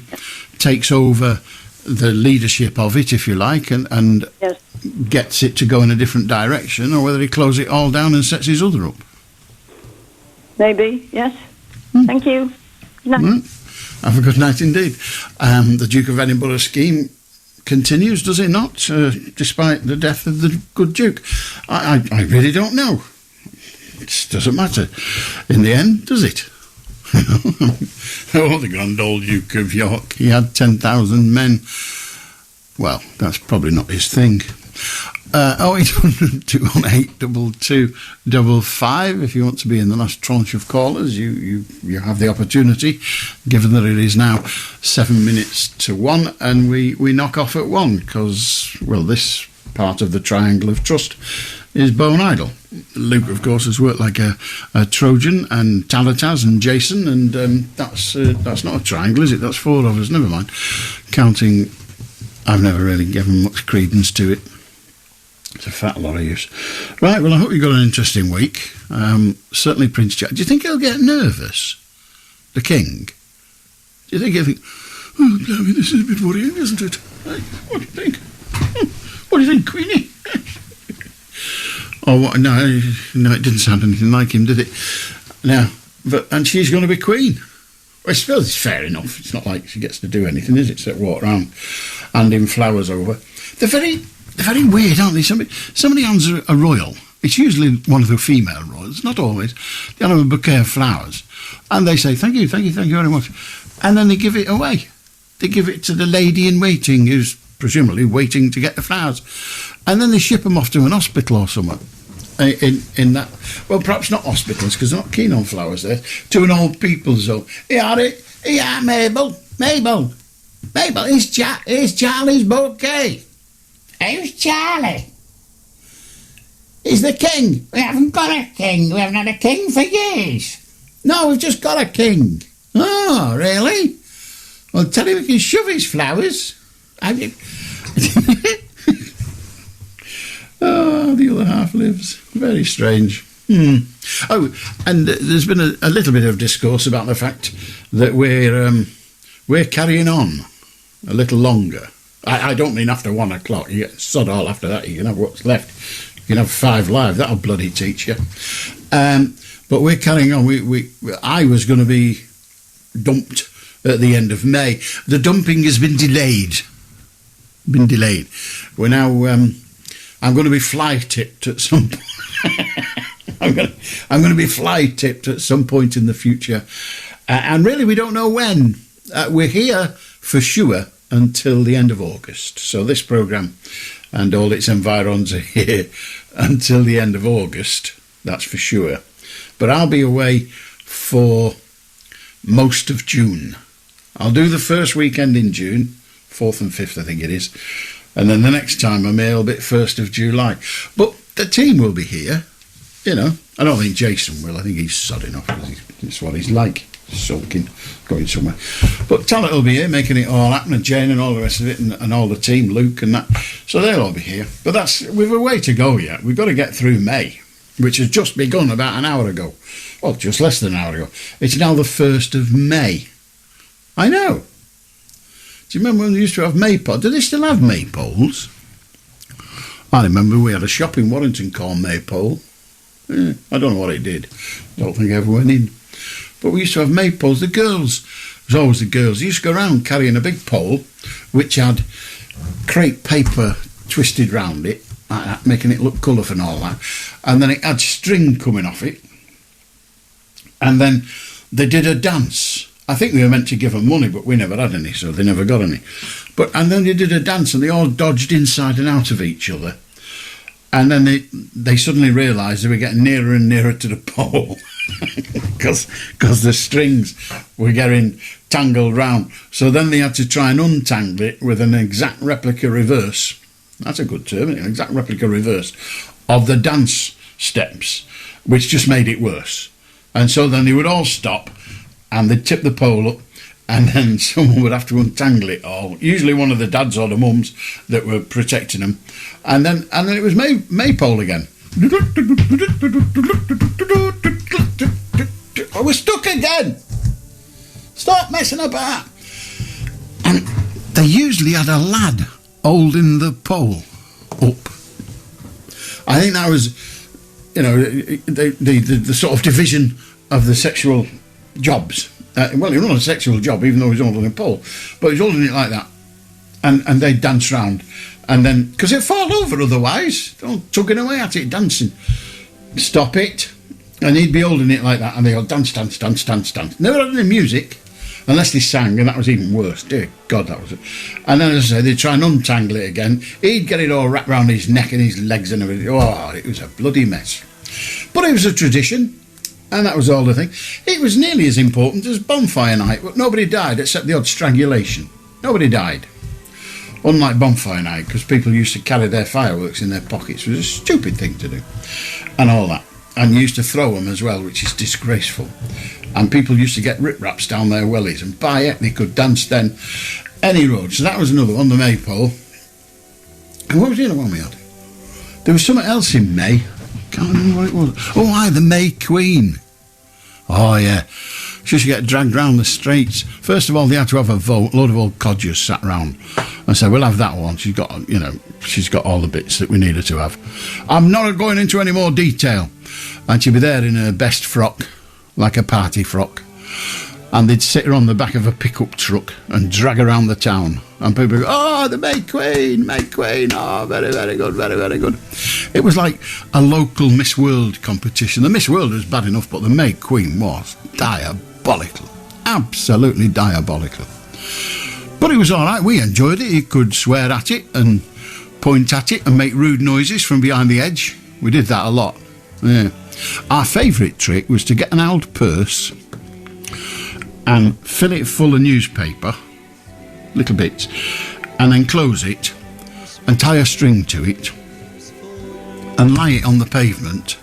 takes over the leadership of it, if you like, and gets it to go in a different direction, or whether he closes it all down and sets his other up. Maybe, yes. Thank you. Good night. Have a good night indeed. The Duke of Edinburgh scheme continues, does it not, despite the death of the good Duke? I really don't know. It doesn't matter. In the end, does it? Oh, the grand old Duke of York, he had 10,000 men. Well, that's probably not his thing. 0800 218 2255. If you want to be in the last tranche of callers, you have the opportunity, given that it is now 7 minutes to 1, and we knock off at 1 because, well, this part of the triangle of trust is bone idle. Luke, of course, has worked like a Trojan, and Talataz and Jason, and that's not a triangle, is it? That's 4 of us. Never mind. Counting, I've never really given much credence to it. It's a fat lot of use. Right, well, I hope you've got an interesting week. Certainly Prince Charles. Do you think he'll get nervous? The King? Do you think he'll think, oh, blimey, this is a bit worrying, isn't it? Hey, what do you think? What do you think, Queenie? Oh, what? No, it didn't sound anything like him, did it? Now, and she's going to be Queen. Well, I suppose it's fair enough. It's not like she gets to do anything, is it? Except walk around handing flowers over. They're very weird, aren't they? Some of the hands are royal. It's usually one of the female royals, not always. They have a bouquet of flowers, and they say, thank you very much. And then they give it away. They give it to the lady in waiting, who's presumably waiting to get the flowers. And then they ship them off to an hospital or somewhere. In that, well, perhaps not hospitals, because they're not keen on flowers there, to an old people's home. Here, Mabel, here's Charlie's bouquet. Who's Charlie? He's the king. We haven't got a king. We haven't had a king for years. No, we've just got a king. Oh, really? Well, tell him he can shove his flowers. Oh, the other half lives. Very strange. Oh, and there's been a little bit of discourse about the fact that we're carrying on a little longer. I don't mean after 1 o'clock. You get sod all after that. You can have what's left. You can have 5 live. That'll bloody teach you. But we're carrying on. I was going to be dumped at the end of May. The dumping has been delayed. We're now. I'm going to be fly tipped at some point. I'm going to be fly tipped at some point in the future, and really we don't know when. We're here for sure until the end of August. So this programme and all its environs are here until the end of August. That's for sure. But I'll be away for most of June. I'll do the first weekend in June, 4th and 5th I think it is. And then the next time I may a bit 1st of July. But the team will be here, you know. I don't think Jason will. I think he's sodding off because it's what he's like, sulking, going somewhere. But Talent will be here, making it all happen, and Jane and all the rest of it, and all the team, Luke and that. So they'll all be here. But we've a way to go yet. We've got to get through May, which has just begun about an hour ago. Well, just less than an hour ago. It's now the 1st of May. I know. Do you remember when they used to have maypoles? Do they still have maypoles? I remember we had a shop in Warrington called Maypole. I don't know what it did. Don't think I ever went in. But we used to have maypoles. The girls, it was always the girls, they used to go around carrying a big pole which had crepe paper twisted round it, like that, making it look colourful and all that. And then it had string coming off it. And then they did a dance. I think they were meant to give them money, but we never had any, so they never got any. And then they did a dance, and they all dodged inside and out of each other. And then they suddenly realised they were getting nearer and nearer to the pole because the strings were getting tangled round. So then they had to try and untangle it with an exact replica reverse. That's a good term, isn't it? An exact replica reverse of the dance steps, which just made it worse. And so then they would all stop and they'd tip the pole up, and then someone would have to untangle it all. Usually one of the dads or the mums that were protecting them, and then it was maypole again. I was stuck again. Stop messing about. And they usually had a lad holding the pole up. I think that was, the sort of division of the sexual jobs. Well, he was not a sexual job, even though he was holding a pole, but he was holding it like that, and they'd dance round, and then because it'd fall over otherwise, tugging away at it, dancing. Stop it, and he'd be holding it like that, and they all dance. Never had any music, unless they sang, and that was even worse. Dear God, that was it. And then, as I say, they'd try and untangle it again. He'd get it all wrapped around his neck and his legs and everything. Oh, it was a bloody mess. But it was a tradition. And that was all the thing. It was nearly as important as bonfire night, but nobody died except the odd strangulation. Nobody died. Unlike bonfire night, because people used to carry their fireworks in their pockets. It was a stupid thing to do. And all that. And used to throw them as well, which is disgraceful. And people used to get rip-raps down their wellies, and by it they could dance then any road. So that was another one, the maypole. And what was the other one we had? There was something else in May. Can't remember what it was. Oh, aye, the May Queen. Oh, yeah. She used to get dragged round the streets. First of all, they had to have a vote. A load of old codgers sat round and said, we'll have that one. She's got all the bits that we need her to have. I'm not going into any more detail. And she'd be there in her best frock, like a party frock. And they'd sit her on the back of a pickup truck and drag her around the town. And people would go, oh, the May Queen, oh, very, very good, very, very good. It was like a local Miss World competition. The Miss World was bad enough, but the May Queen was diabolical. Absolutely diabolical. But it was all right, we enjoyed it. You could swear at it and point at it and make rude noises from behind the edge. We did that a lot, yeah. Our favourite trick was to get an old purse and fill it full of newspaper, little bits, and then close it and tie a string to it and lie it on the pavement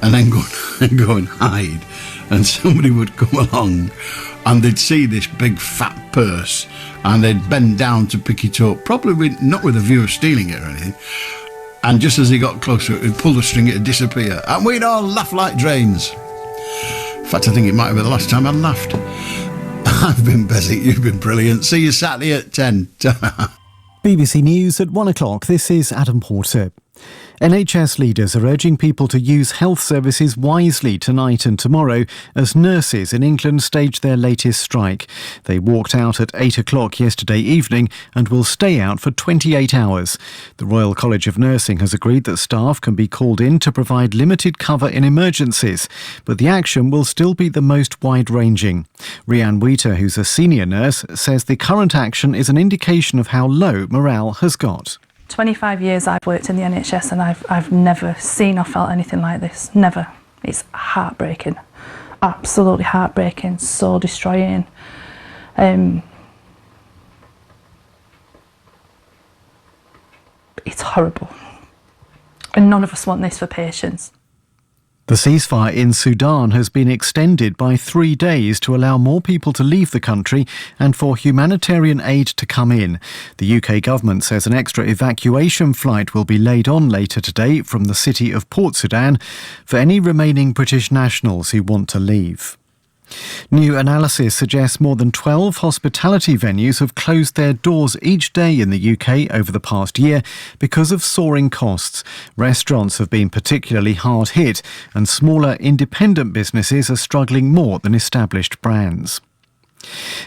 and then go and hide. And somebody would come along and they'd see this big fat purse and they'd bend down to pick it up, probably not with a view of stealing it or anything. And just as he got closer, he'd pull the string, it'd disappear. And we'd all laugh like drains. In fact, I think it might have been the last time I laughed. I've been busy, you've been brilliant. See you Saturday at 10. BBC News at 1 o'clock. This is Adam Porter. NHS leaders are urging people to use health services wisely tonight and tomorrow as nurses in England stage their latest strike. They walked out at 8 o'clock yesterday evening and will stay out for 28 hours. The Royal College of Nursing has agreed that staff can be called in to provide limited cover in emergencies, but the action will still be the most wide-ranging. Rhiann Wheater, who's a senior nurse, says the current action is an indication of how low morale has got. 25 years I've worked in the NHS and I've never seen or felt anything like this. Never. It's heartbreaking. Absolutely heartbreaking. Soul destroying. It's horrible. And none of us want this for patients. The ceasefire in Sudan has been extended by 3 days to allow more people to leave the country and for humanitarian aid to come in. The UK government says an extra evacuation flight will be laid on later today from the city of Port Sudan for any remaining British nationals who want to leave. New analysis suggests more than 12 hospitality venues have closed their doors each day in the UK over the past year because of soaring costs. Restaurants have been particularly hard hit, and smaller independent businesses are struggling more than established brands.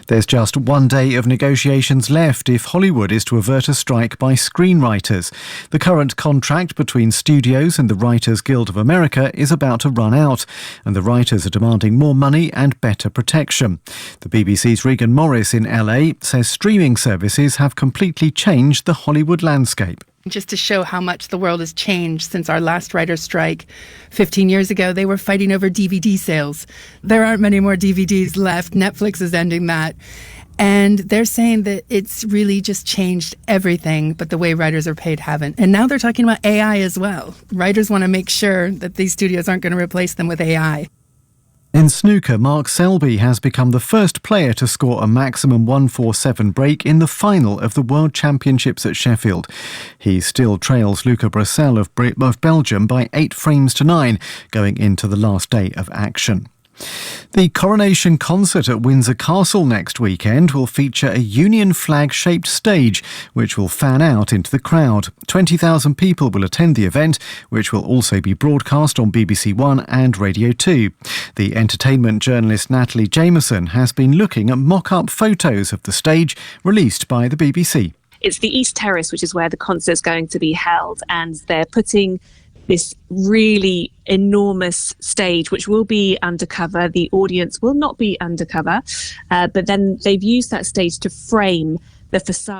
There's just 1 day of negotiations left if Hollywood is to avert a strike by screenwriters. The current contract between studios and the Writers Guild of America is about to run out, and the writers are demanding more money and better protection. The BBC's Regan Morris in LA says streaming services have completely changed the Hollywood landscape. Just to show how much the world has changed since our last writer's strike. 15 years ago, they were fighting over DVD sales. There aren't many more DVDs left. Netflix is ending that. And they're saying that it's really just changed everything, but the way writers are paid haven't. And now they're talking about AI as well. Writers want to make sure that these studios aren't going to replace them with AI. In snooker, Mark Selby has become the first player to score a maximum 147 break in the final of the World Championships at Sheffield. He still trails Luca Bracel of Belgium by 8 frames to 9, going into the last day of action. The coronation concert at Windsor Castle next weekend will feature a Union flag-shaped stage, which will fan out into the crowd. 20,000 people will attend the event, which will also be broadcast on BBC One and Radio 2. The entertainment journalist Natalie Jameson has been looking at mock-up photos of the stage released by the BBC. It's the East Terrace, which is where the concert's going to be held, and they're putting this really enormous stage, which will be undercover. The audience will not be undercover, but then they've used that stage to frame the facade.